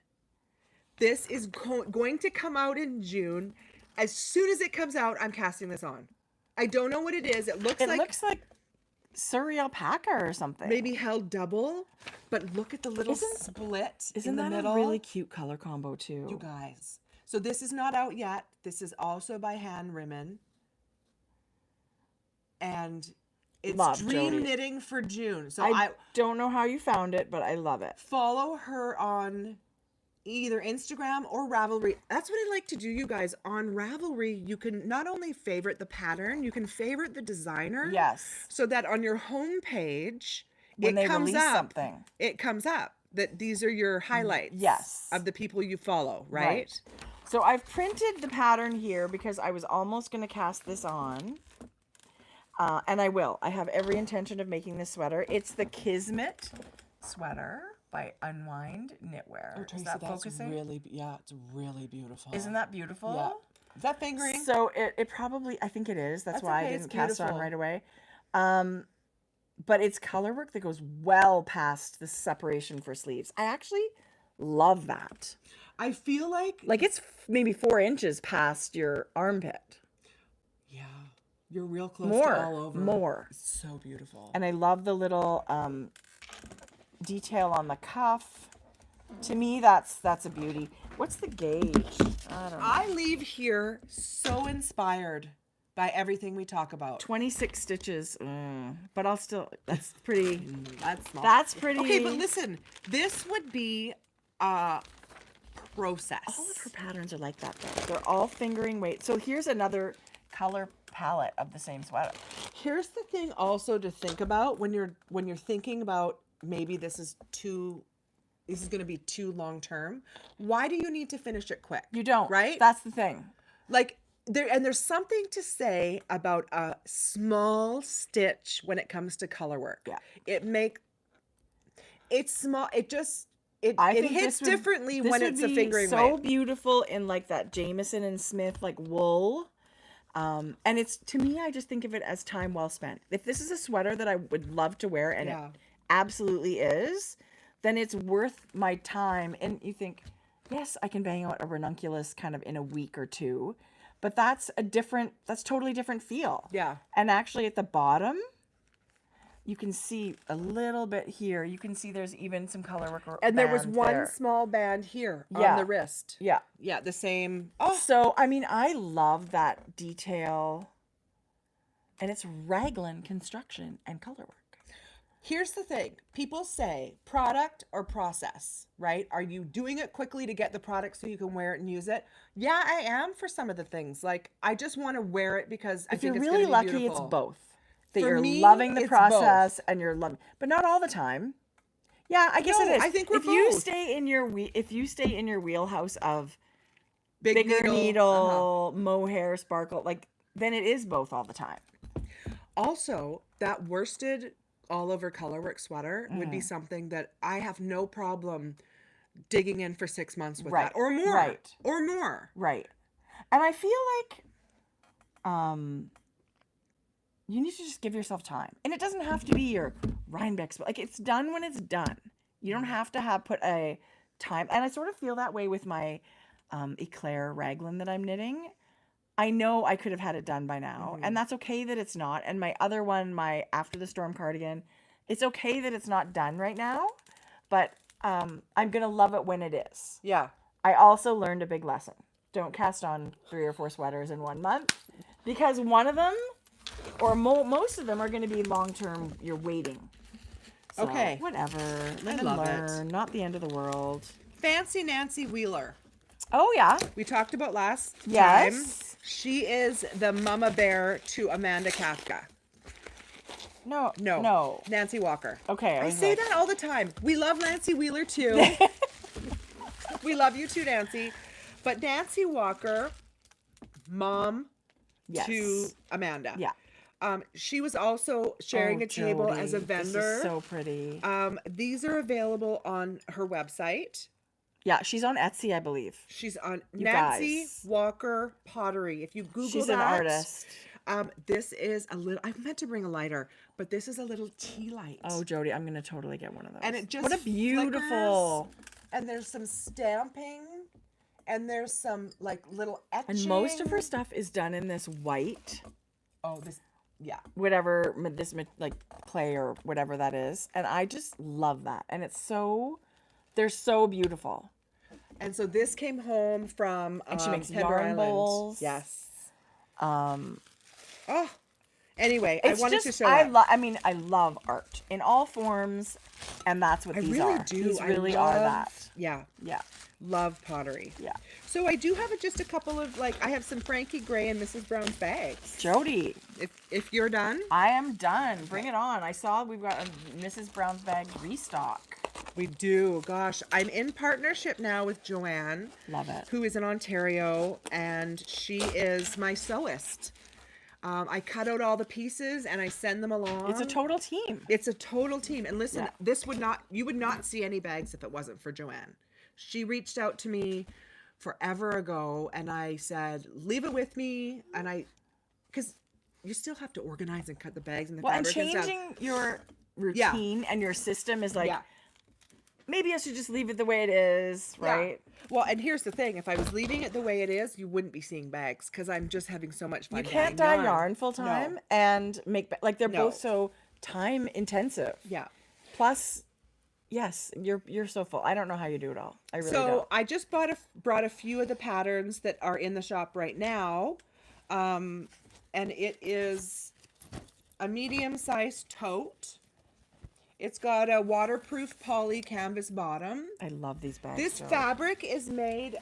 This is going to come out in June. As soon as it comes out, I'm casting this on. I don't know what it is. It looks like Surrey alpaca or something. Maybe held double, but look at the little split in the middle. Isn't that a really cute color combo too? You guys. So this is not out yet. This is also by Hand Ribbon. And it's dream knitting for June. So I don't know how you found it, but I love it. Follow her on either Instagram or Ravelry. That's what I like to do, you guys. On Ravelry, you can not only favorite the pattern, you can favorite the designer. Yes. So that on your home page, when they release something, it comes up that these are your highlights. Yes. Of the people you follow, right? So I've printed the pattern here because I was almost going to cast this on. And I will. I have every intention of making this sweater. It's the Kismet sweater. by Unwind Knitwear. Oh, Is Tracie, that that's focusing? really, yeah, it's really beautiful. Isn't that beautiful? Yeah. Is that fingering? So it probably, I think it is. That's why okay, I it's didn't cast on beautiful. right away. But it's color work that goes well past the separation for sleeves. I actually love that. I feel like It's maybe 4 inches past your armpit. yeah, you're real close to all over. More. It's so beautiful. And I love the little detail on the cuff. To me, that's a beauty. What's the gauge? I don't know. I leave here so inspired by everything we talk about. 26 stitches. But I'll still, that's pretty. That's small. That's pretty. Okay, but listen, this would be a process. All of her patterns are like that though. They're all fingering weight. So here's another color palette of the same sweater. Here's the thing also to think about when you're thinking about maybe this is going to be too long term. Why do you need to finish it quick? You don't. Right? That's the thing. Like there's something to say about a small stitch when it comes to color work. Yeah. It's small. It just it think hits this would- differently this when would it's a be fingering so weight. beautiful in like that Jameson and Smith like wool. And it's, to me, I just think of it as time well spent. If this is a sweater that I would love to wear, and Yeah. it absolutely is, then it's worth my time. And you think, yes, I can bang out a ranunculus kind of in a week or two, but that's totally different feel. Yeah. And actually at the bottom, you can see a little bit here. You can see there's even some color work. And there was bands one there. small band here Yeah. on the wrist. Yeah. Yeah, the same. Oh, So, I mean, I love that detail. And it's raglan construction and color work. here's the thing. People say product or process, right? Are you doing it quickly to get the product so you can wear it and use it? Yeah, I am for some of the things. Like, I just want to wear it because I If think you're it's really going to be lucky, beautiful. it's both. That For you're me, loving the it's process and you're loving, but not all the time. Yeah, I guess No, it is. I think we're if you both. stay in your wheelhouse of Big bigger needle, uh-huh. mohair, sparkle, like, then it is both all the time. Also, that worsted all over colorwork sweater would Mm. be something that I have no problem digging in for 6 months with Right, that or more. right. Or more. Right. And I feel like you need to just give yourself time. And it doesn't have to be your Rhinebeck. Like, it's done when it's done. You don't have to put a time. And I sort of feel that way with my Eclair raglan that I'm knitting. I know I could have had it done by now. And that's okay that it's not. And my other one, my After the Storm cardigan, it's okay that it's not done right now. But I'm going to love it when it is. Yeah. I also learned a big lesson. Don't cast on 3 or 4 sweaters in 1 month, because one of them, or most of them, are going to be long-term. You're waiting. So, Okay. whatever. Live and love it. learn. Not the end of the world. Fancy Nancy Wheeler. Oh, yeah. We talked about last Yes. time. She is the mama bear to Amanda Kafka. No. No. No. Nancy Walker. Okay. I was say like- that all the time. We love Nancy Wheeler too. We love you too, Nancy. But Nancy Walker, mom Yes. to Amanda. Yeah. She was also sharing Oh, a table as a Jodi, this is vendor. so pretty. These are available on her website. Yeah, she's on Etsy, I believe. She's on You Nancy guys. Walker Pottery. If you Google She's that, an artist. This is a little. I meant to bring a lighter, but this is a little tea light. Oh, Jodi, I'm gonna totally get one of those. And it just what a beautiful. flickers, and there's some stamping, and there's some like little etching. And most of her stuff is done in this white, Oh, this. Yeah. whatever like clay or whatever that is, and I just love that. And they're so beautiful. And so this came home from. And she makes Pender yarn Island. bowls. Yes. Um, Oh. Anyway, I it's wanted just to show that. I love art in all forms, and that's what I these really are. do. These I really are love- that. Yeah. Yeah, Love pottery. yeah. So I do have just a couple of I have some Frankie Gray and Mrs. Brown's bags. Jodi, If you're done, I am done. Bring it on. I saw we've got a Mrs. Brown's bag restock. we do. Gosh, I'm in partnership now with Joanne, Love it. who is in Ontario, and she is my sewist. I cut out all the pieces and I send them along. It's a total team. It's a total team. And listen, Yeah. you would not see any bags if it wasn't for Joanne. She reached out to me forever ago and I said, leave it with me. And because you still have to organize and cut the bags and the And fabric and stuff. changing your routine and your system is like, maybe I should just leave it the way it is, right? Yeah. Well, and here's the thing. If I was leaving it the way it is, you wouldn't be seeing bags because I'm just having so much fun. You can't dye yarn full time and make, like they're both so time intensive. Yeah. Plus, yes, you're so full. I don't know how you do it all. I really don't. So I just brought a few of the patterns that are in the shop right now. And it is a medium-sized tote. It's got a waterproof poly canvas bottom. I love these bags. This fabric is made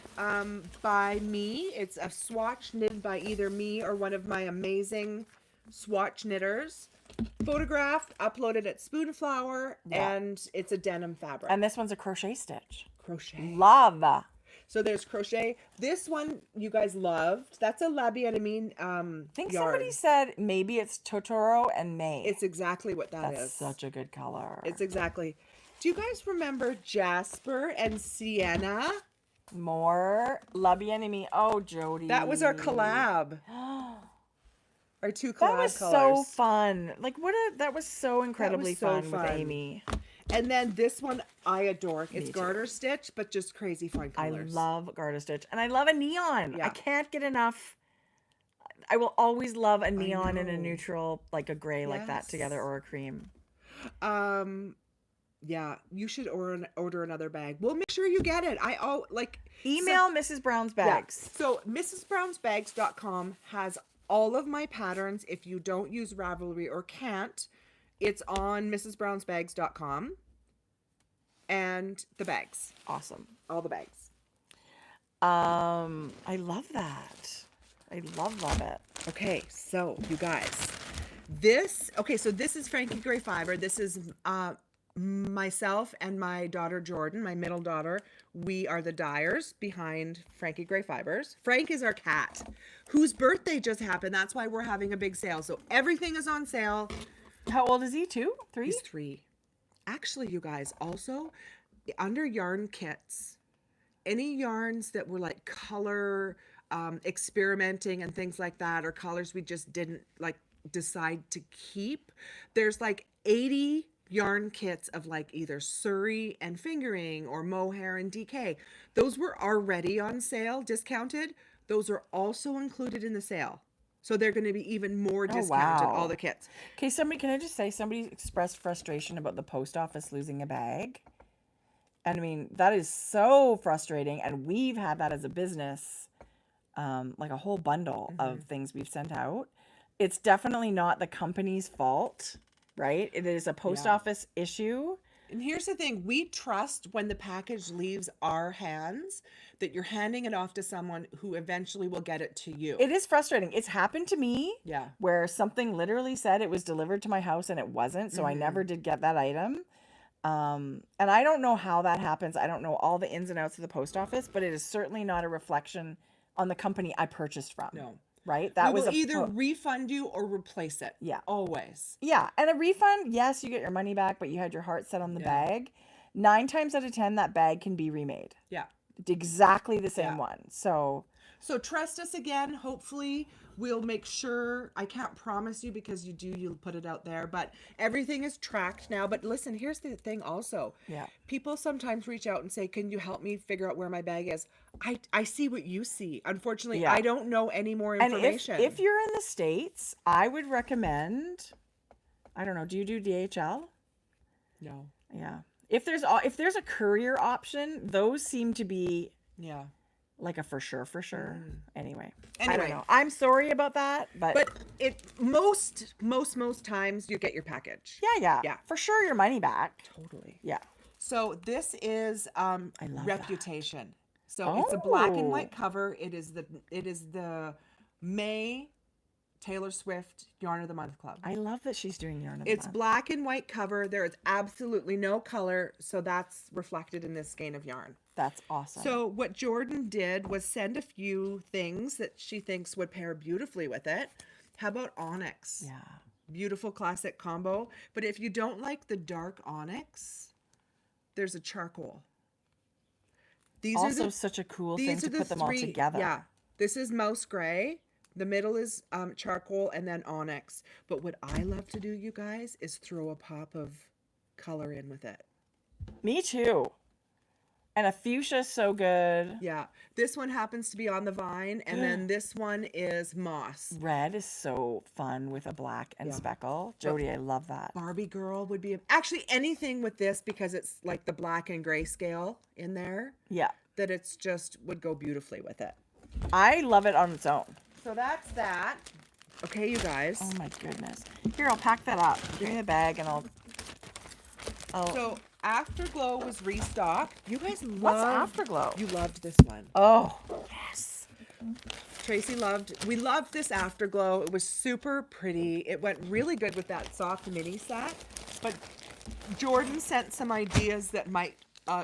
by me. It's a swatch knitted by either me or one of my amazing swatch knitters. Photographed, uploaded at Spoonflower, and it's a denim fabric. And this one's a crochet stitch. Crochet. Love. So there's crochet. This one you guys loved. That's a La Bien-Aimée I think yarn. somebody said maybe it's Totoro and May. It's exactly what that is. That's such a good color. It's exactly. Do you guys remember Jasper and Sienna? More La Bien-Aimée. Oh, Jodi. That was our collab. Our two collab That was colors. so fun. Like that was so incredibly so fun with Amy. And then this one I adore. It's garter stitch, but just crazy fun colors. I love garter stitch. And I love a neon. Yeah. I can't get enough. I will always love a neon and a neutral, like a gray like that together, or a cream. Yeah, you should order another bag. We'll make sure you get it. Email Mrs. Brown's Bags. Yeah. So mrsbrownsbags.com has all of my patterns. If you don't use Ravelry or can't, it's on mrsbrownsbags.com. And the bags. Awesome. All the bags. I love that. I love it. Okay, so you guys, so this is Frankie Gray Fiber. This is myself and my daughter Jordan, my middle daughter. We are the dyers behind Frankie Gray Fibers. Frank is our cat, whose birthday just happened. That's why we're having a big sale. So everything is on sale. How old is he? 2? 3? He's 3. Actually, you guys, also under yarn kits, any yarns that were like color experimenting and things like that, or colors we just didn't like decide to keep, there's like 80 yarn kits of like either Surrey and fingering or mohair and DK. Those were already on sale, discounted. Those are also included in the sale. So they're going to be even more discounted, all the kits. Okay, can I just say, somebody expressed frustration about the post office losing a bag. And I mean, that is so frustrating. And we've had that as a business, like a whole bundle of things we've sent out. It's definitely not the company's fault, right? It is a post office issue. And here's the thing. We trust when the package leaves our hands that you're handing it off to someone who eventually will get it to you. It is frustrating. It's happened to me. Yeah. Where something literally said it was delivered to my house and it wasn't. So I never did get that item. And I don't know how that happens. I don't know all the ins and outs of the post office, but it is certainly not a reflection on the company I purchased from. No. Right? That we was will either refund you or replace it. Yeah. Always. Yeah. And a refund, yes, you get your money back, but you had your heart set on the bag. 9 times out of 10, that bag can be remade. Yeah. Exactly the same one. So trust us again. Hopefully we'll make sure. I can't promise you because you'll put it out there, but everything is tracked now. But listen, here's the thing also. Yeah. People sometimes reach out and say, can you help me figure out where my bag is? I see what you see. Unfortunately, I don't know any more information. And if you're in the States, I would recommend, I don't know, do you do DHL? No. Yeah. If there's a courier option, those seem to be like a for sure. Anyway, I don't know. I'm sorry about that, but it most times you get your package. Yeah. For sure, your money back. Totally. Yeah. So this is I love Reputation. That. So it's a black and white cover. It is the May Taylor Swift Yarn of the Month Club. I love that she's doing Yarn of the Month. It's black and white cover. There is absolutely no color, so that's reflected in this skein of yarn. That's awesome. So what Jordan did was send a few things that she thinks would pair beautifully with it. How about onyx? Yeah. Beautiful classic combo. But if you don't like the dark onyx, there's a charcoal. These Also such a cool thing to put them all together. Yeah. This is mouse gray. The middle is charcoal and then onyx. But what I love to do, you guys, is throw a pop of color in with it. Me too. And a fuchsia is so good. Yeah. This one happens to be on the vine. And then this one is moss. Red is so fun with a black and speckle. Jodi, I love that. Barbie girl would be actually anything with this because it's like the black and gray scale in there. Yeah. That it's just would go beautifully with it. I love it on its own. So that's that. Okay, you guys. Oh my goodness. Here, I'll pack that up. Give me the bag and I'll So Afterglow was restocked. You guys loved. What's Afterglow? You loved this one. Oh, yes. Tracie loved. We loved this Afterglow. It was super pretty. It went really good with that soft mini set. But Jordan sent some ideas that might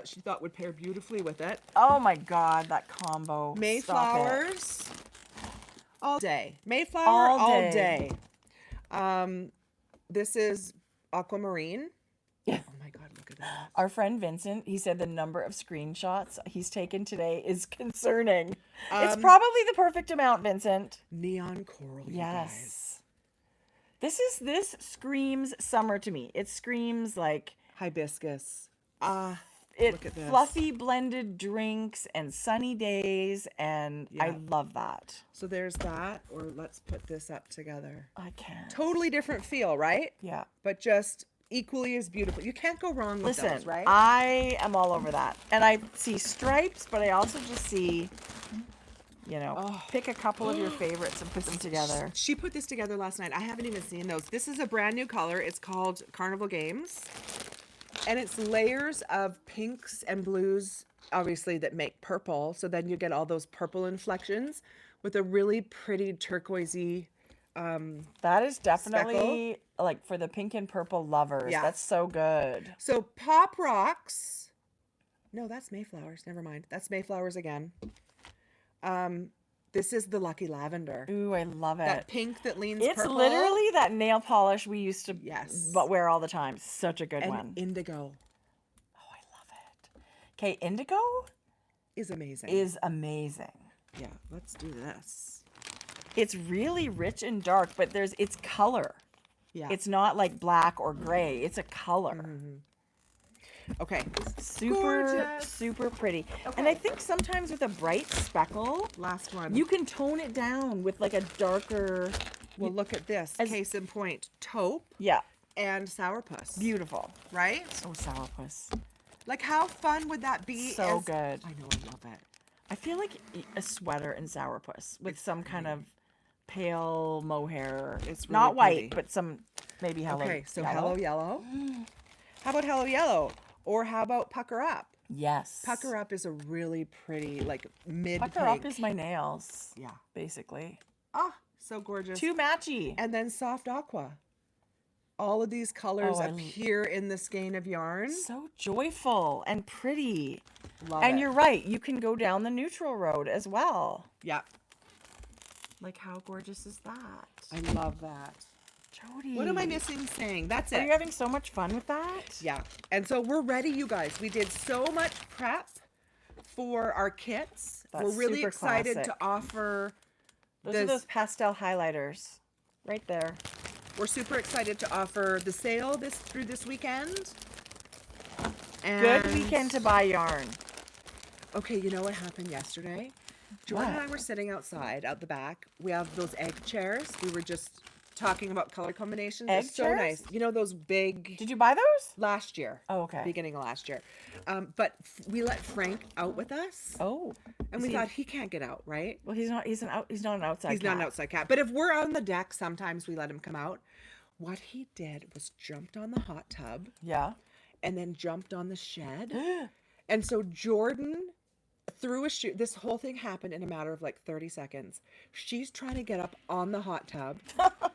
she thought would pair beautifully with it. Oh my God, that combo. Mayflowers all day. Mayflower all day. This is aquamarine. Yeah. Oh my God, look at that. Our friend Vincent, he said the number of screenshots he's taken today is concerning. It's probably the perfect amount, Vincent. Neon coral. You guys. Yes. This screams summer to me. It screams like Hibiscus. It Look at this. fluffy blended drinks and sunny days, and I love that. So there's that, or let's put this up together. I can't. Totally different feel, right? Yeah. But just equally as beautiful. You can't go wrong with those, right? I am all over that. And I see stripes, but I also just see, pick a couple of your favorites and put them together. She put this together last night. I haven't even seen those. This is a brand new color. It's called Carnival Games. And it's layers of pinks and blues, obviously, that make purple. So then you get all those purple inflections with a really pretty turquoisey. That is definitely like for the pink and purple lovers. Yeah. That's so good. So Pop Rocks. No, that's Mayflowers. Never mind. That's Mayflowers again. This is the Lucky Lavender. Ooh, I love it. That pink that leans It's purple. literally that nail polish we used to but wear all the time. Such a good and one. indigo Oh, I love it. Okay, indigo is amazing. amazing. Yeah, let's do this. It's really rich and dark, but it's color. Yeah. It's not like black or gray. It's a color. Okay. Super, Gorgeous. super pretty. And I think sometimes with a bright speckle, Last one. you can tone it down with like a darker. Well, look at this. Case in point. Taupe Yeah, and sourpuss. beautiful. Right? Oh, sourpuss. Like, how fun would that be? So good. I know, I love it. I feel like a sweater in sourpuss with some kind of pale mohair. It's really not white, pretty. but some maybe hello. Okay, so yellow. Hello Yellow. How about Hello Yellow? Or how about Pucker Up? Yes. Pucker Up is a really pretty, like, mid-pink. Pucker up is my nails. Yeah. Basically. Ah, so gorgeous. Too matchy. And then Soft Aqua. All of these colors Oh, appear in the skein of yarn. So joyful and pretty. Love and it. you're right. You can go down the neutral road as well. Yeah, Like, how gorgeous is that? I love that. Jodi. What am I missing saying? That's Are it. you having so much fun with that? Yeah. And so we're ready, you guys. We did so much prep for our kits. That's We're really super excited classic. to offer Those are those pastel highlighters. Right there. We're super excited to offer the sale through this weekend. And Good weekend to buy yarn. Okay, you know what happened yesterday? Jordan and I were sitting outside out the back. We have those egg chairs. We were just talking about color combinations. Egg It's so chairs? nice. You know those big Did you buy those? last year. Oh, okay. Beginning of last year. But we let Frank out with us. Oh. And we thought he can't get out, right? Well, he's not an outside He's not an outside cat. But if we're on the deck, sometimes we let him come out. What he did was jumped on the hot tub Yeah. and then jumped on the shed. And so Jordan threw a shoe. This whole thing happened in a matter of like 30 seconds. She's trying to get up on the hot tub.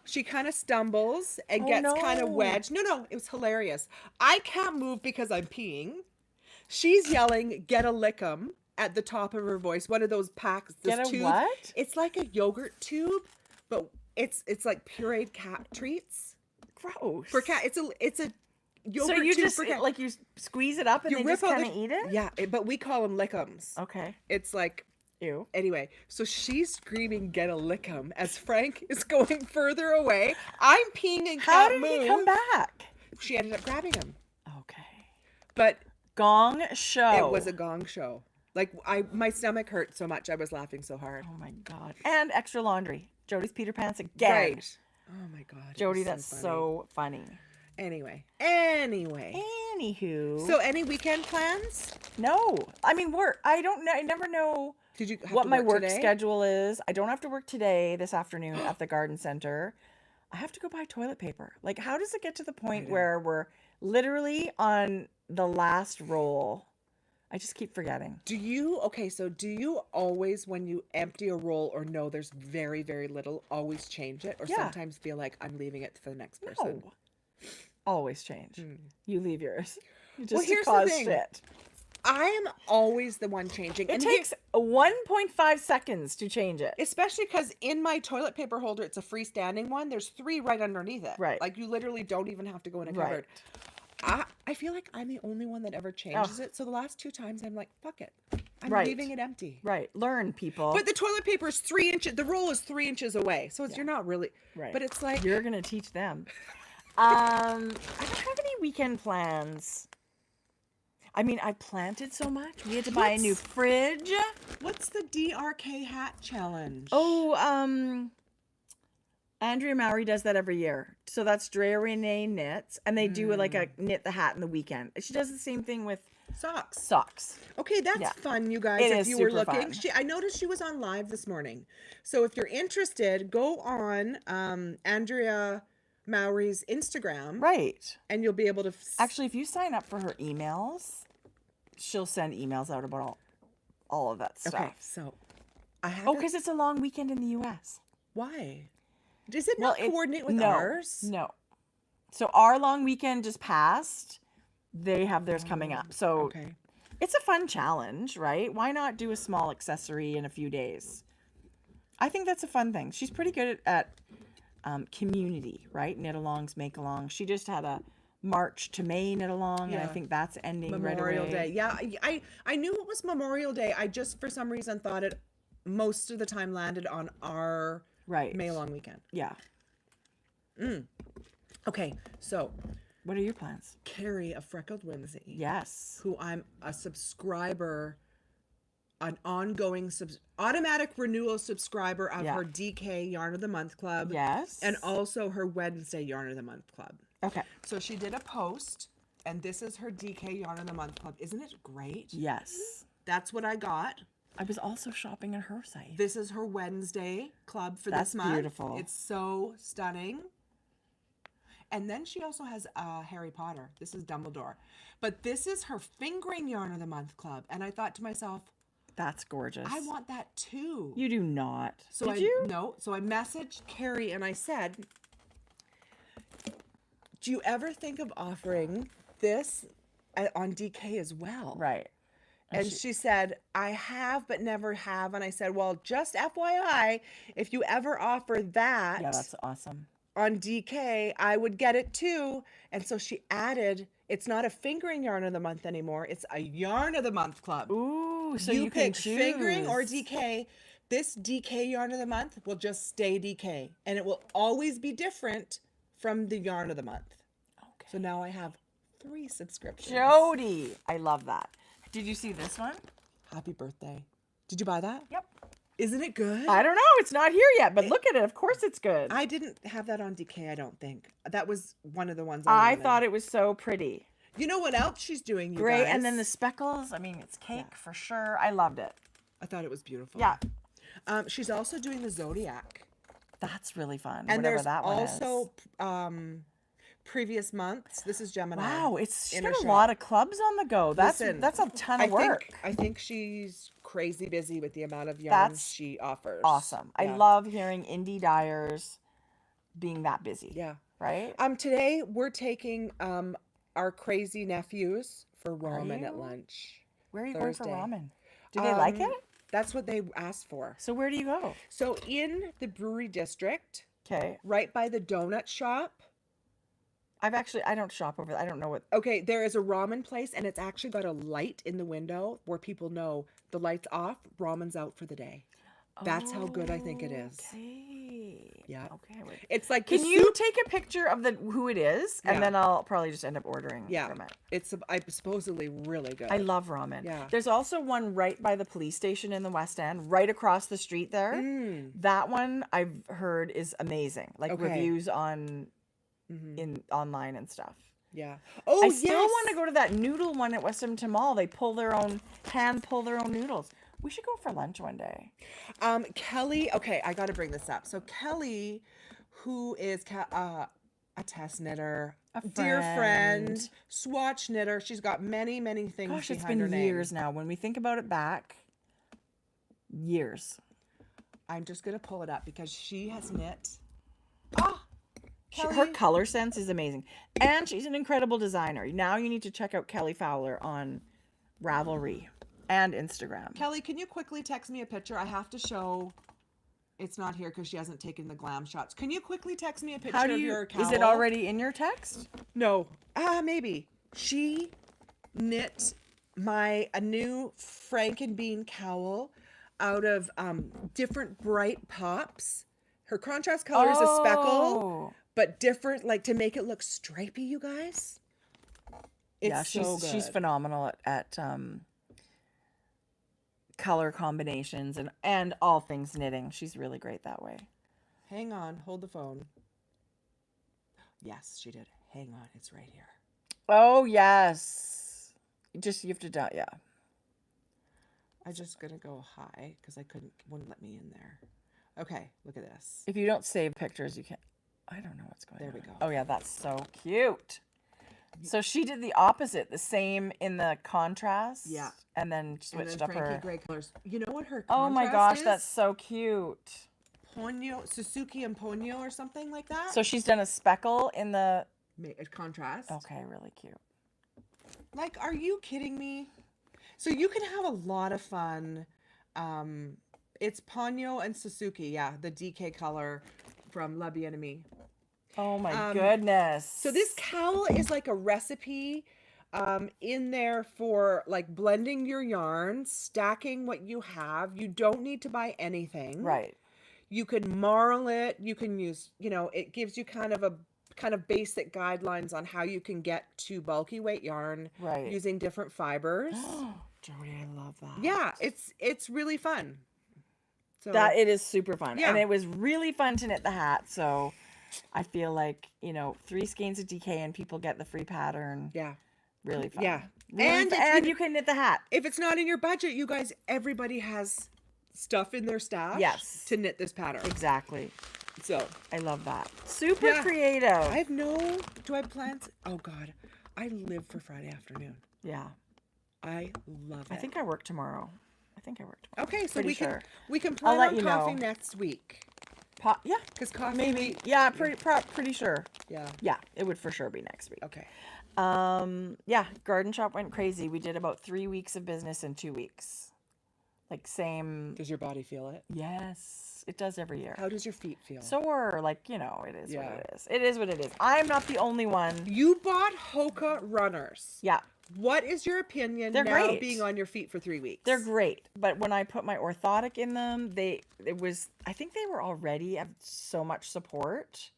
She kind of stumbles and Oh, gets kind no. of wedged. No, it was hilarious. I can't move because I'm peeing. She's yelling, "Get a lick'em" at the top of her voice. One of those packs. Those Get a tubes. what? It's like a yogurt tube, but It's like pureed cat treats Gross. for cat. It's a yogurt So you tube just for cat. like you squeeze it up and You then rip just out kind of eat it? Yeah, but we call them lickums. Okay. It's like Ew. anyway. So she's screaming, "Get a lickum!" as Frank is going further away. I'm peeing in How cat did moo. he come back? She ended up grabbing him, Okay. but Gong show. it was a gong show. Like my stomach hurt so much. I was laughing so hard. Oh my god. And extra laundry. Jody's Peter Pants again. Right. Oh my god. it Jody, was that's funny. so funny. Anyway. Anywho. So any weekend plans? No. I mean, work. I don't know. I never know Did you have what to my work work today? schedule is. I don't have to work today, this afternoon at the garden center. I have to go buy toilet paper. Like, how does it get to the point where we're literally on the last roll? I just keep forgetting. Do you always, when you empty a roll or know there's very, very little, always change it? Or Yeah. sometimes feel like I'm leaving it for the next person? No. Always change. You leave yours. Just Well, to here's the cause thing. shit. I am always the one changing. It And takes 1.5 seconds to change it. especially because in my toilet paper holder, it's a freestanding one. There's 3 right underneath it. Right. Like you literally don't even have to go in a Right. cupboard. I feel like I'm the only one that ever changes it. So the last 2 times I'm like, fuck it. I'm Right. leaving it empty. Right. Learn, people. But the toilet paper is 3 inches. The roll is 3 inches away. So you're not really. Right. But it's like. You're going to teach them. I don't have any weekend plans. I mean, I planted so much. We had to buy a new fridge. What's the DRK hat challenge? Oh, Andrea Mowry does that every year. So that's Drea Renee Knits, and they do like a knit the hat in the weekend. She does the same thing with Socks. socks. Okay, that's Yeah. fun, you guys. It if is you were super looking, fun. I noticed she was on live this morning. So if you're interested, go on Andrea Mowry's Instagram, Right. and you'll be able to. Actually, if you sign up for her emails, she'll send emails out about all of that stuff. Okay, so I have. Oh, because it's a long weekend in the U.S. Why? Does it not coordinate with no, ours? No. So our long weekend just passed. They have theirs coming up. So Okay. it's a fun challenge, right? Why not do a small accessory in a few days? I think that's a fun thing. She's pretty good at community, right? Knit-alongs, make-alongs. She just had a March to May knit-along, and I Yeah. think that's ending Memorial right away. Day. Yeah, I knew it was Memorial Day. I just for some reason thought it most of the time landed on our Right. May long weekend. Yeah. Okay, so What are your plans? Carrie of Freckled Whimsy, Yes. who I'm a subscriber, an ongoing automatic renewal subscriber of Yeah. her DK Yarn of the Month Club. Yes. And also her Wednesday Yarn of the Month Club. Okay. So she did a post, and this is her DK Yarn of the Month Club. Isn't it great? Yes. That's what I got. I was also shopping at her site. This is her Wednesday club for That's this month. beautiful. It's so stunning. And then she also has Harry Potter. This is Dumbledore. But this is her Fingering Yarn of the Month club. And I thought to myself, That's gorgeous. I want that too. You do not. So Did you? No. So I messaged Carrie and I said, do you ever think of offering this on DK as well? Right. And she said, I have, but never have. And I said, well, just FYI, if you ever offer that Yeah, that's awesome. on DK, I would get it too. And so she added, it's not a Fingering Yarn of the Month anymore. It's a Yarn of the Month club. Ooh, so you you can pick choose. Fingering or DK. This DK Yarn of the Month will just stay DK. And it will always be different from the Yarn of the Month. Okay. So now I have 3 subscriptions. Jody. I love that. Did you see this one? Happy birthday. Did you buy that? Yep. Isn't it good? I don't know. It's not here yet, but look at it. Of course it's good. I didn't have that on DK, I don't think. That was one of the ones I wanted. thought it was so pretty. You know what else she's doing, you Great. guys? And then the speckles. I mean, it's cake for sure. I loved it. I thought it was beautiful. Yeah. She's also doing the Zodiac. That's really fun. And whatever there's that one also is. previous months. This is Gemini. Wow, she's in got her a shop. lot of clubs on the go. That's Listen, a ton of work. I think she's crazy busy with the amount of yarns That's she offers. Awesome. I Yeah. love hearing indie dyers being that busy. Yeah. Right? Today we're taking our crazy nephews for ramen you? at lunch. Where are you going Thursday. for ramen? Do they like it? That's what they asked for. So where do you go? So in the brewery district, Okay. right by the donut shop. I don't shop over there. I don't know what. Okay, there is a ramen place, and it's actually got a light in the window where people know the light's off, ramen's out for the day. That's how good I think it is. Okay. Yeah. Okay. It's like Can the you soup. take a picture of who it is, and Yeah. then I'll probably just end up ordering Yeah, from it. it's supposedly really good. I love ramen. Yeah. There's also one right by the police station in the West End, right across the street there. That one I've heard is amazing. Like Okay. reviews on in online and stuff. Yeah. Oh, I yes. still want to go to that noodle one at Westminster Mall. They pull their own noodles. We should go for lunch one day. Kelly, okay, I got to bring this up. So Kelly, who is a test knitter, dear friend, swatch knitter. She's got many, many things Gosh, it's behind her been name. years now. When we think about it back, years. I'm just going to pull it up because she has knit. Her color sense is amazing. And she's an incredible designer. Now you need to check out Kelly Fowler on Ravelry and Instagram. Kelly, can you quickly text me a picture? I have to show. It's not here because she hasn't taken the glam shots. Can you quickly text me a picture of your cowl? Is it already in your text? No. Maybe. She knit a new Frankenbean cowl out of different bright pops. Her contrast color is a speckle, but different, like to make it look stripy, you guys. It's so good. She's phenomenal at color combinations and all things knitting. She's really great that way. Hang on, hold the phone. Yes, she did. Hang on, it's right here. Oh yes, you have to yeah. I'm just gonna go high because wouldn't let me in there. Okay, look at this. If you don't save pictures, you can't. I don't know what's going on. There we go. Oh yeah, that's so cute. So she did the opposite, the same in the contrast. Yeah. And then switched up Frankie her gray colors. You know what her contrast Oh my gosh, is? that's so cute. Ponyo, Suzuki and Ponyo or something like that. So she's done a speckle in the contrast. Okay, really cute. Like, are you kidding me? So you can have a lot of fun. It's Ponyo and Suzuki, yeah, the DK color from La Bien-Aimée. Oh my goodness. So this cowl is like a recipe in there for like blending your yarn, stacking what you have. You don't need to buy anything. Right. You can marl it. You can use, it gives you kind of basic guidelines on how you can get to bulky weight yarn using different fibers. Jodi, I love that. Yeah, it's really fun. So that it is super fun. Yeah. And it was really fun to knit the hat, so I feel like, 3 skeins of DK and people get the free pattern. Yeah. Really fun. Yeah. And you can knit the hat. If it's not in your budget, you guys, everybody has stuff in their stash to knit this pattern. Exactly. So I love that. Super creative. Do I have plans? Oh God, I live for Friday afternoon. Yeah. I love it. I think I work tomorrow. Okay, so Pretty we sure. can plan let on you coffee know. next week. Yeah. Because coffee. Maybe. Yeah, pretty sure. Yeah. Yeah, it would for sure be next week. Okay. Yeah, garden shop went crazy. We did about 3 weeks of business in 2 weeks. Like same. Does your body feel it? Yes, it does every year. How does your feet feel? Sore, it is what it is. It is what it is. I'm not the only one. You bought Hoka runners. Yeah. What is your opinion They're now great. being on your feet for 3 weeks? They're great, but when I put my orthotic in them, I think they were already at so much support.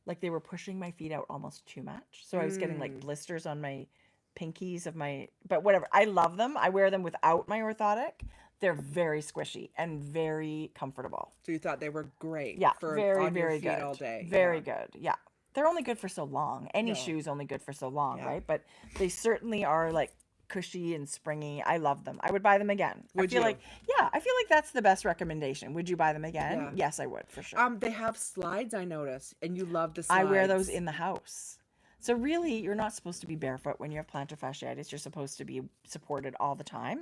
Like they were pushing my feet out almost too much. So I was getting like blisters on my pinkies but whatever. I love them. I wear them without my orthotic. They're very squishy and very comfortable. So you thought they were great. Yeah, for very, on your very feet good. all day. Very good. Yeah. They're only good for so long. Any shoe's only good for so long, right? But they certainly are like cushy and springy. I love them. I would buy them again. I feel like that's the best recommendation. Would you buy them again? Yeah. Yes, I would for sure. They have slides, I noticed, and you love the slides. I wear those in the house. So really, you're not supposed to be barefoot when you have plantar fasciitis. You're supposed to be supported all the time.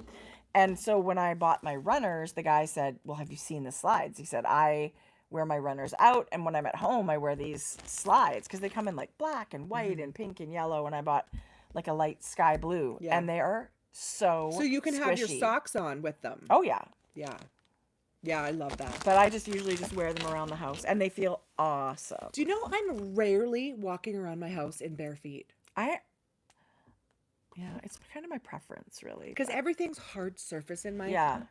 And so when I bought my runners, the guy said, "Well, have you seen the slides?" He said, "I wear my runners out, and when I'm at home, I wear these slides because they come in like black and white and pink and yellow, and I bought like a light sky blue, and they are so you can squishy. have your socks on with them. Oh yeah, Yeah. Yeah, I love that. But I just usually just wear them around the house, and they feel awesome. Do you know I'm rarely walking around my house in bare feet? Yeah, it's kind of my preference, really. Because everything's hard surface in my... Yeah.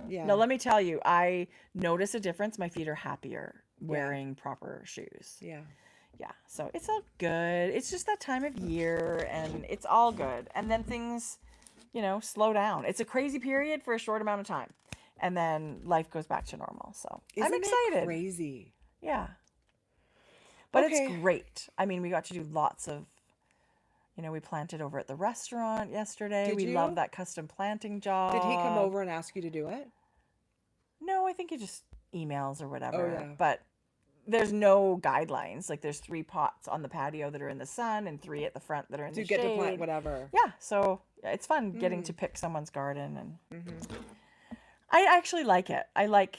Yeah. No, let me tell you, I notice a difference. My feet are happier wearing proper shoes. Yeah. Yeah, so it's all good. It's just that time of year, and it's all good. And then things, slow down. It's a crazy period for a short amount of time, and then life goes back to normal. So I'm excited. Crazy. Yeah, but Okay. it's great. I mean, we got to do lots of, we planted over at the restaurant yesterday. Did We you? love that custom planting job. Did he come over and ask you to do it? No, I think he just emails or whatever. Oh, yeah. But there's no guidelines. Like, there's 3 pots on the patio that are in the sun and 3 at the front that are in the shade. To get to plant whatever. Yeah, so it's fun getting to pick someone's garden, and Mm-hmm. I actually like it. I like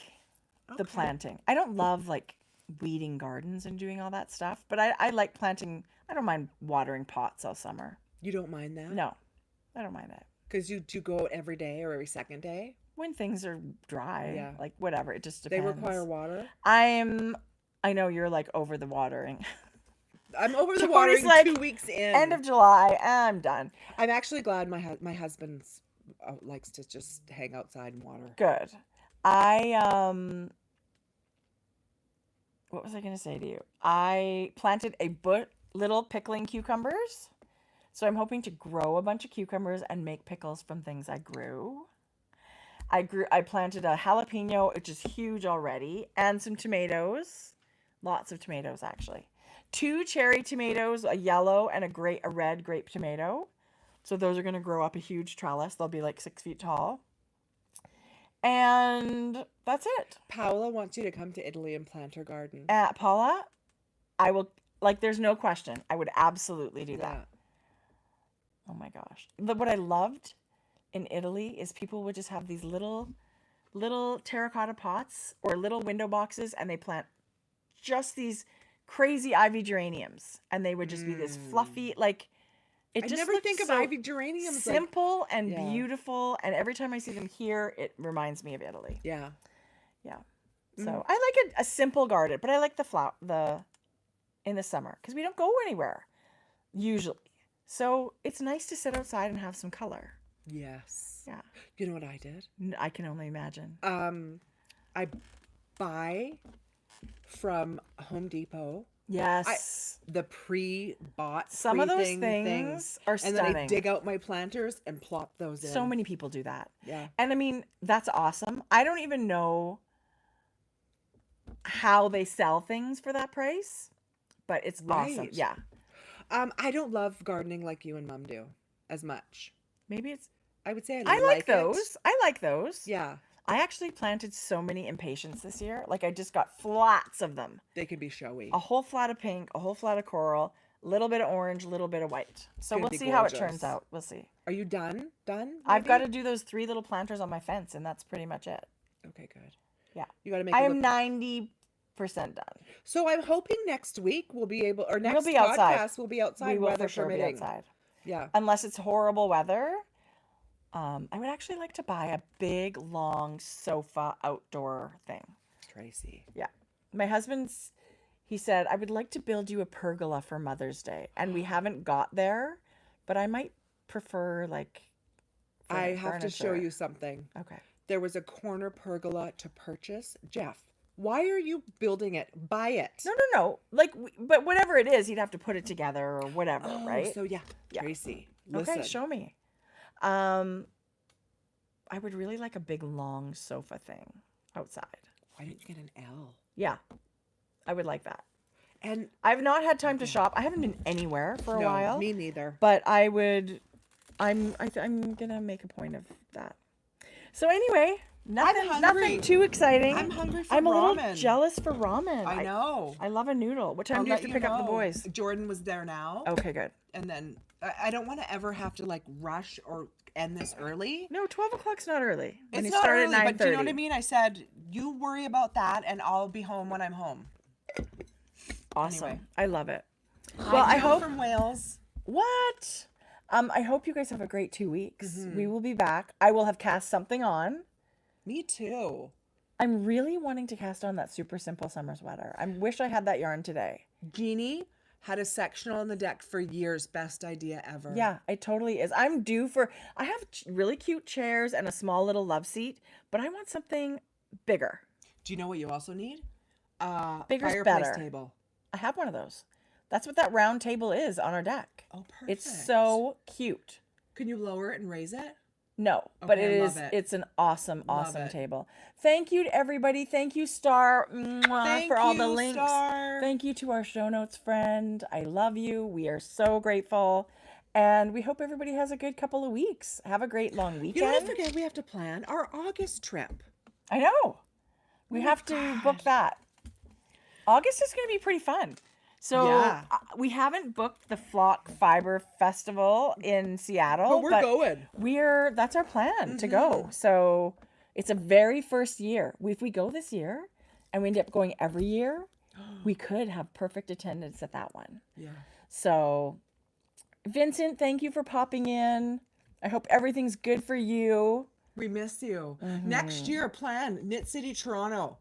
the planting. I don't love like weeding gardens and doing all that stuff, but I like planting. I don't mind watering pots all summer. You don't mind that? No, I don't mind that. Because you do go out every day or every second day? When things are dry, Yeah. like whatever, it just They depends. require water? I know you're like over the watering. I'm over the Jodi's watering like, 2 weeks in. End of July, I'm done. I'm actually glad my husband's likes to just hang outside and water. Good. What was I going to say to you? I planted little pickling cucumbers. So I'm hoping to grow a bunch of cucumbers and make pickles from things I grew. I planted a jalapeno, which is huge already, and some tomatoes. Lots of tomatoes, actually. 2 cherry tomatoes, a yellow and a red grape tomato. So those are going to grow up a huge trellis. They'll be like 6 feet tall. And that's it. Paola wants you to come to Italy and plant her garden. Paula, I will, there's no question. I would absolutely do that. Oh my gosh. What I loved in Italy is people would just have these little terracotta pots or little window boxes, and they plant just these crazy ivy geraniums, and they would just be this fluffy, I just never think of so ivy geraniums. simple and beautiful, and every time I see them here, it reminds me of Italy. Yeah. Yeah. So I like a simple garden, but I like in the summer because we don't go anywhere usually. So it's nice to sit outside and have some color. Yes. Yeah. You know what I did? I can only imagine. I buy from Home Depot. Yes. The pre-bought Some of those pre-thing things are and stunning. then I dig out my planters and plop those in. So many people do that. Yeah. And I mean, that's awesome. I don't even know how they sell things for that price, but it's awesome. Right. Yeah. I don't love gardening like you and Mom do as much. Maybe it's I would say I like it. those. I like those. Yeah. I actually planted so many impatiens this year. I just got flats of them. They can be showy. A whole flat of pink, a whole flat of coral, a little bit of orange, a little bit of white. So gonna we'll be see how it gorgeous. turns out. We'll see. Are you done? Done? I've got maybe? to do those 3 little planters on my fence, and that's pretty much it. Okay, good. Yeah. You got to make I it am look... 90% done. So I'm hoping next week we'll be able, or next be outside. podcast we'll be outside, We will weather for sure be permitting. outside. Yeah. Unless it's horrible weather. I would actually like to buy a big, long sofa outdoor thing. Tracie. Yeah. My husband's, he said, I would like to build you a pergola for Mother's Day. And we haven't got there, but I might prefer I have to show furniture. you something. Okay. There was a corner pergola to purchase. Jeff, why are you building it? Buy it. No. But whatever it is, he'd have to put it together or whatever, right? So yeah, Yeah. Tracie, listen. Okay, show me. I would really like a big, long sofa thing outside. Why don't you get an L? Yeah, I would like that. And I've not had time to shop. I haven't been anywhere for a no, while. me neither. But I would. I'm gonna make a point of that. So anyway, nothing hungry. too exciting. I'm hungry for I'm a little ramen. jealous for ramen. I know. I love a noodle. What time I'll do you have let to pick up the know. boys? Jordan was there now. Okay, good. And then I don't want to ever have to rush or end this early. No, 12 o'clock's not early. When It's you not start early, at 9:30. but do you know what I mean? I said, you worry about that and I'll be home when I'm home. Awesome. Anyway. I love it. Well, Well, I I hope. from Wales. What? I hope you guys have a great 2 weeks. Mm-hmm. We will be back. I will have cast something on. Me too. I'm really wanting to cast on that super simple summer sweater. I wish I had that yarn today. Jeannie had a sectional on the deck for years. Best idea ever. Yeah, it totally is. I'm due for, I have really cute chairs and a small little love seat, but I want something bigger. Do you know what you also need? Bigger's Fireplace better. table. I have one of those. That's what that round table is on our deck. Oh, perfect. It's so cute. Can you lower it and raise it? No, but Okay, it I is, love it. it's an awesome, awesome it. table. Thank you to everybody. Thank you, Star, Thank for all the you, links. Star. Thank you to our show notes friend. I love you. We are so grateful. And we hope everybody has a good couple of weeks. Have a great long You weekend. know what I forget? We have to plan our August trip. I know. We my have to book that. August is going to be pretty fun. So Yeah. we haven't booked the Flock Fiber Festival in Seattle, But we're going. that's our plan to go. So it's a very first year. If we go this year and we end up going every year, we could have perfect attendance at that one. Yeah. So Vincent, thank you for popping in. I hope everything's good for you. We miss you. Next year, plan Knit City, Toronto.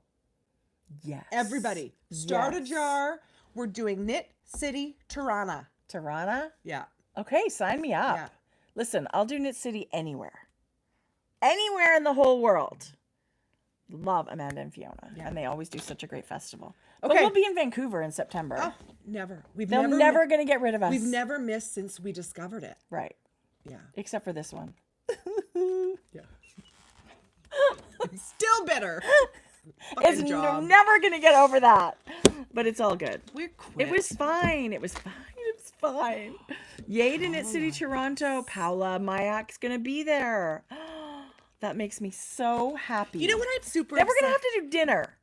Yes. Everybody, start a Yes. jar. We're doing Knit City, Toronto. Tirana? Yeah. Okay, sign me up. Yeah. Listen, I'll do Knit City anywhere. Anywhere in the whole world. Love Amanda and Fiona. Yeah. And they always do such a great festival. But Okay. we'll be in Vancouver in September. Oh, never. They're never going to get rid of us. We've never missed since we discovered it. Right. Yeah. Except for this one. Yeah. I'm still bitter. It's Fucking job. never going to get over that. But it's all good. We're quit. It was fine. It was fine. It was fine. Yay to Knit City, Toronto. Paula Mayak's going to be there. That makes me so happy. You know what I'm super Then we're going to excited- have to do dinner.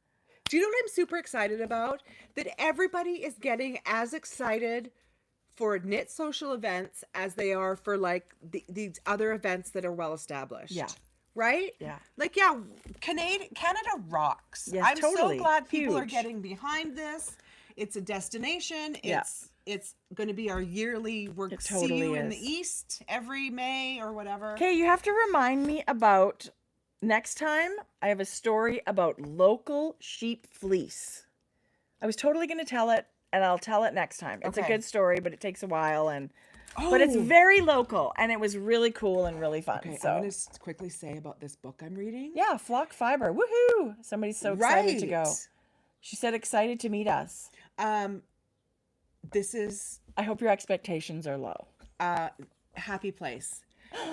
Do you know what I'm super excited about? That everybody is getting as excited for knit social events as they are for like these other events that are well established. Yeah. Right? Yeah. Like, yeah, Canada rocks. Yes, I'm totally. so glad people are Huge. getting behind this. It's a destination. Yeah. It's going to be our yearly. We're It see totally you in the is. East every May or whatever. Okay, you have to remind me about next time. I have a story about local sheep fleece. I was totally going to tell it, and I'll tell it next time. It's a Okay. good story, but it takes a while, but it's very local, and it was really cool and really fun. Okay, so I want to quickly say about this book I'm reading. yeah, Flock Fiber, woohoo! Somebody's so excited to go. Right. She said excited to meet us. This is I hope your expectations are low. Happy Place.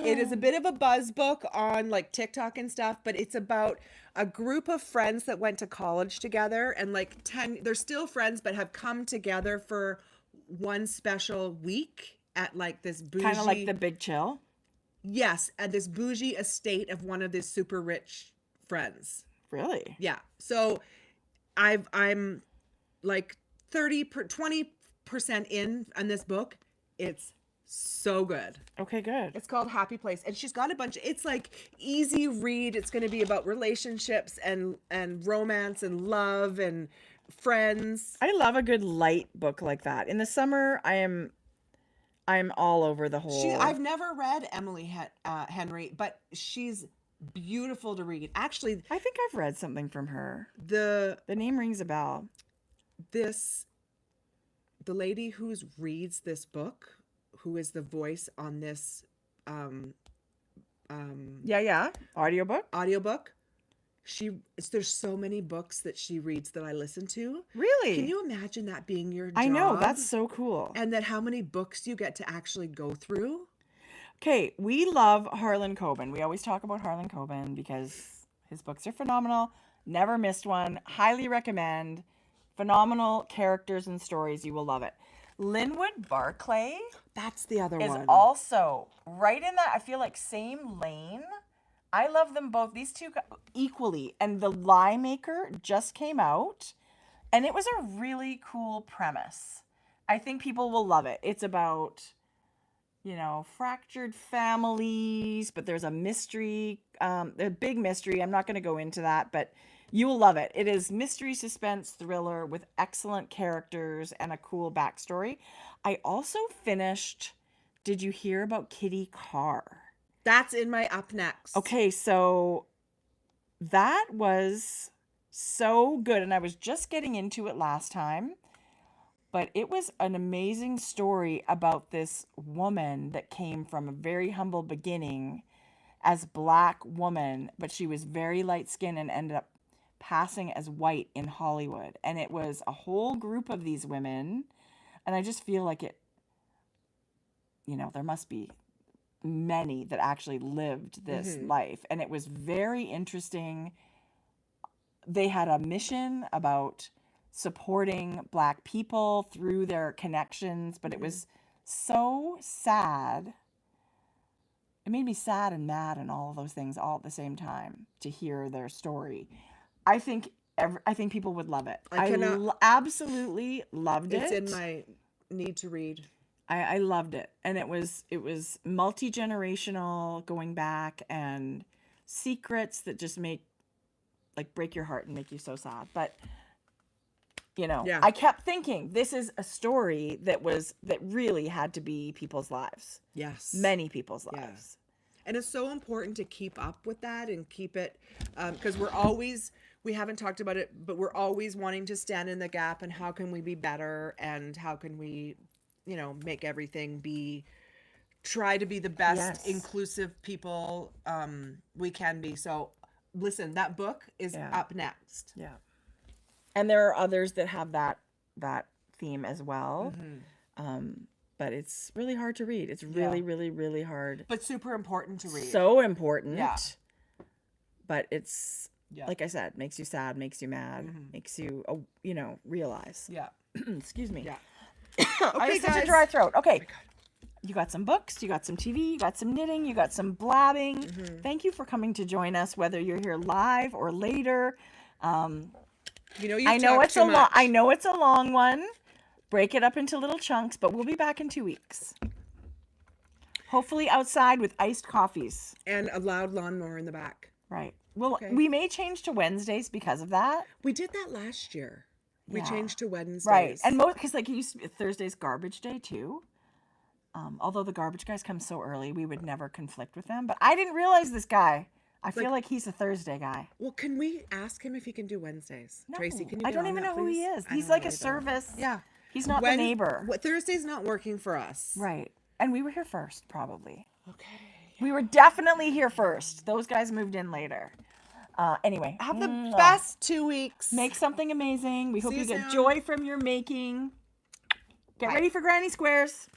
It is a bit of a buzz book on like TikTok and stuff, but it's about a group of friends that went to college together and like they're still friends but have come together for one special week at like this bougie, Kind of like the Big Chill. yes, at this bougie estate of one of his super rich friends. Really? Yeah. So I'm like 20% in on this book. It's so good. Okay, good. It's called Happy Place, and she's got a bunch. It's like easy read. It's going to be about relationships and romance and love and friends. I love a good light book like that. In the summer, I'm all over the whole. I've never read Emily Henry, but she's beautiful to read. Actually, I think I've read something from her. the name rings a bell. the lady who reads this book, who is the voice on this Yeah. Audiobook? audiobook, there's so many books that she reads that I listen to. Really? Can you imagine that being your job? I know, that's so cool. And that how many books you get to actually go through. Okay, we love Harlan Coben. We always talk about Harlan Coben because his books are phenomenal. Never missed one. Highly recommend. Phenomenal characters and stories. You will love it. Linwood Barclay That's the other is one. also right in that, I feel like, same lane. I love them both, these two equally. And The Lie Maker just came out, and it was a really cool premise. I think people will love it. It's about, fractured families, but there's a mystery, a big mystery. I'm not going to go into that, but you will love it. It is mystery suspense thriller with excellent characters and a cool backstory. I also finished, did you hear about Kitty Carr? That's in my up next. Okay, so that was so good. And I was just getting into it last time, but it was an amazing story about this woman that came from a very humble beginning as Black woman, but she was very light skinned and ended up passing as white in Hollywood. And it was a whole group of these women. And I just feel like it, there must be many that actually lived this life. And it was very interesting. They had a mission about supporting Black people through their connections, but it was so sad. It made me sad and mad and all of those things all at the same time to hear their story. I think people would love it. I absolutely loved it. It's in my need to read. I loved it. And it was multi-generational, going back, and secrets that just break your heart and make you so sad. But I kept thinking this is a story that really had to be people's lives. Yes. Many people's lives. Yeah. And it's so important to keep up with that and keep it, because we haven't talked about it, but we're always wanting to stand in the gap and how can we be better and how can we, make everything try to be the best inclusive people we can be. So listen, that book is up next. Yeah. And there are others that have that theme as well. But it's really hard to read. It's really, really, really hard. But super important to read. So important. Yeah. But it's, like I said, makes you sad, makes you mad, makes you, realize. Yeah. Excuse me. Yeah. I have such a dry throat. Okay. You got some books, you got some TV, you got some knitting, you got some blabbing. Thank you for coming to join us, whether you're here live or later. I know it's a long one. Break it up into little chunks, but we'll be back in 2 weeks. Hopefully outside with iced coffees. And a loud lawnmower in the back. Right. Well, we may change to Wednesdays because of that. We did that last year. We changed to Wednesdays. Right. And because it used to be Thursday's garbage day too. Although the garbage guys come so early, we would never conflict with them. But I didn't realize this guy. I feel like he's a Thursday guy. Well, can we ask him if he can do Wednesdays? No, Tracy, can you I don't even know who he is. He's like a service. Yeah. He's not the neighbor. Thursday's not working for us. Right. And we were here first, probably. Okay. We were definitely here first. Those guys moved in later. Anyway. Have the best 2 weeks. Make something amazing. We hope you get soon. joy from your making. Get ready for Granny Squares.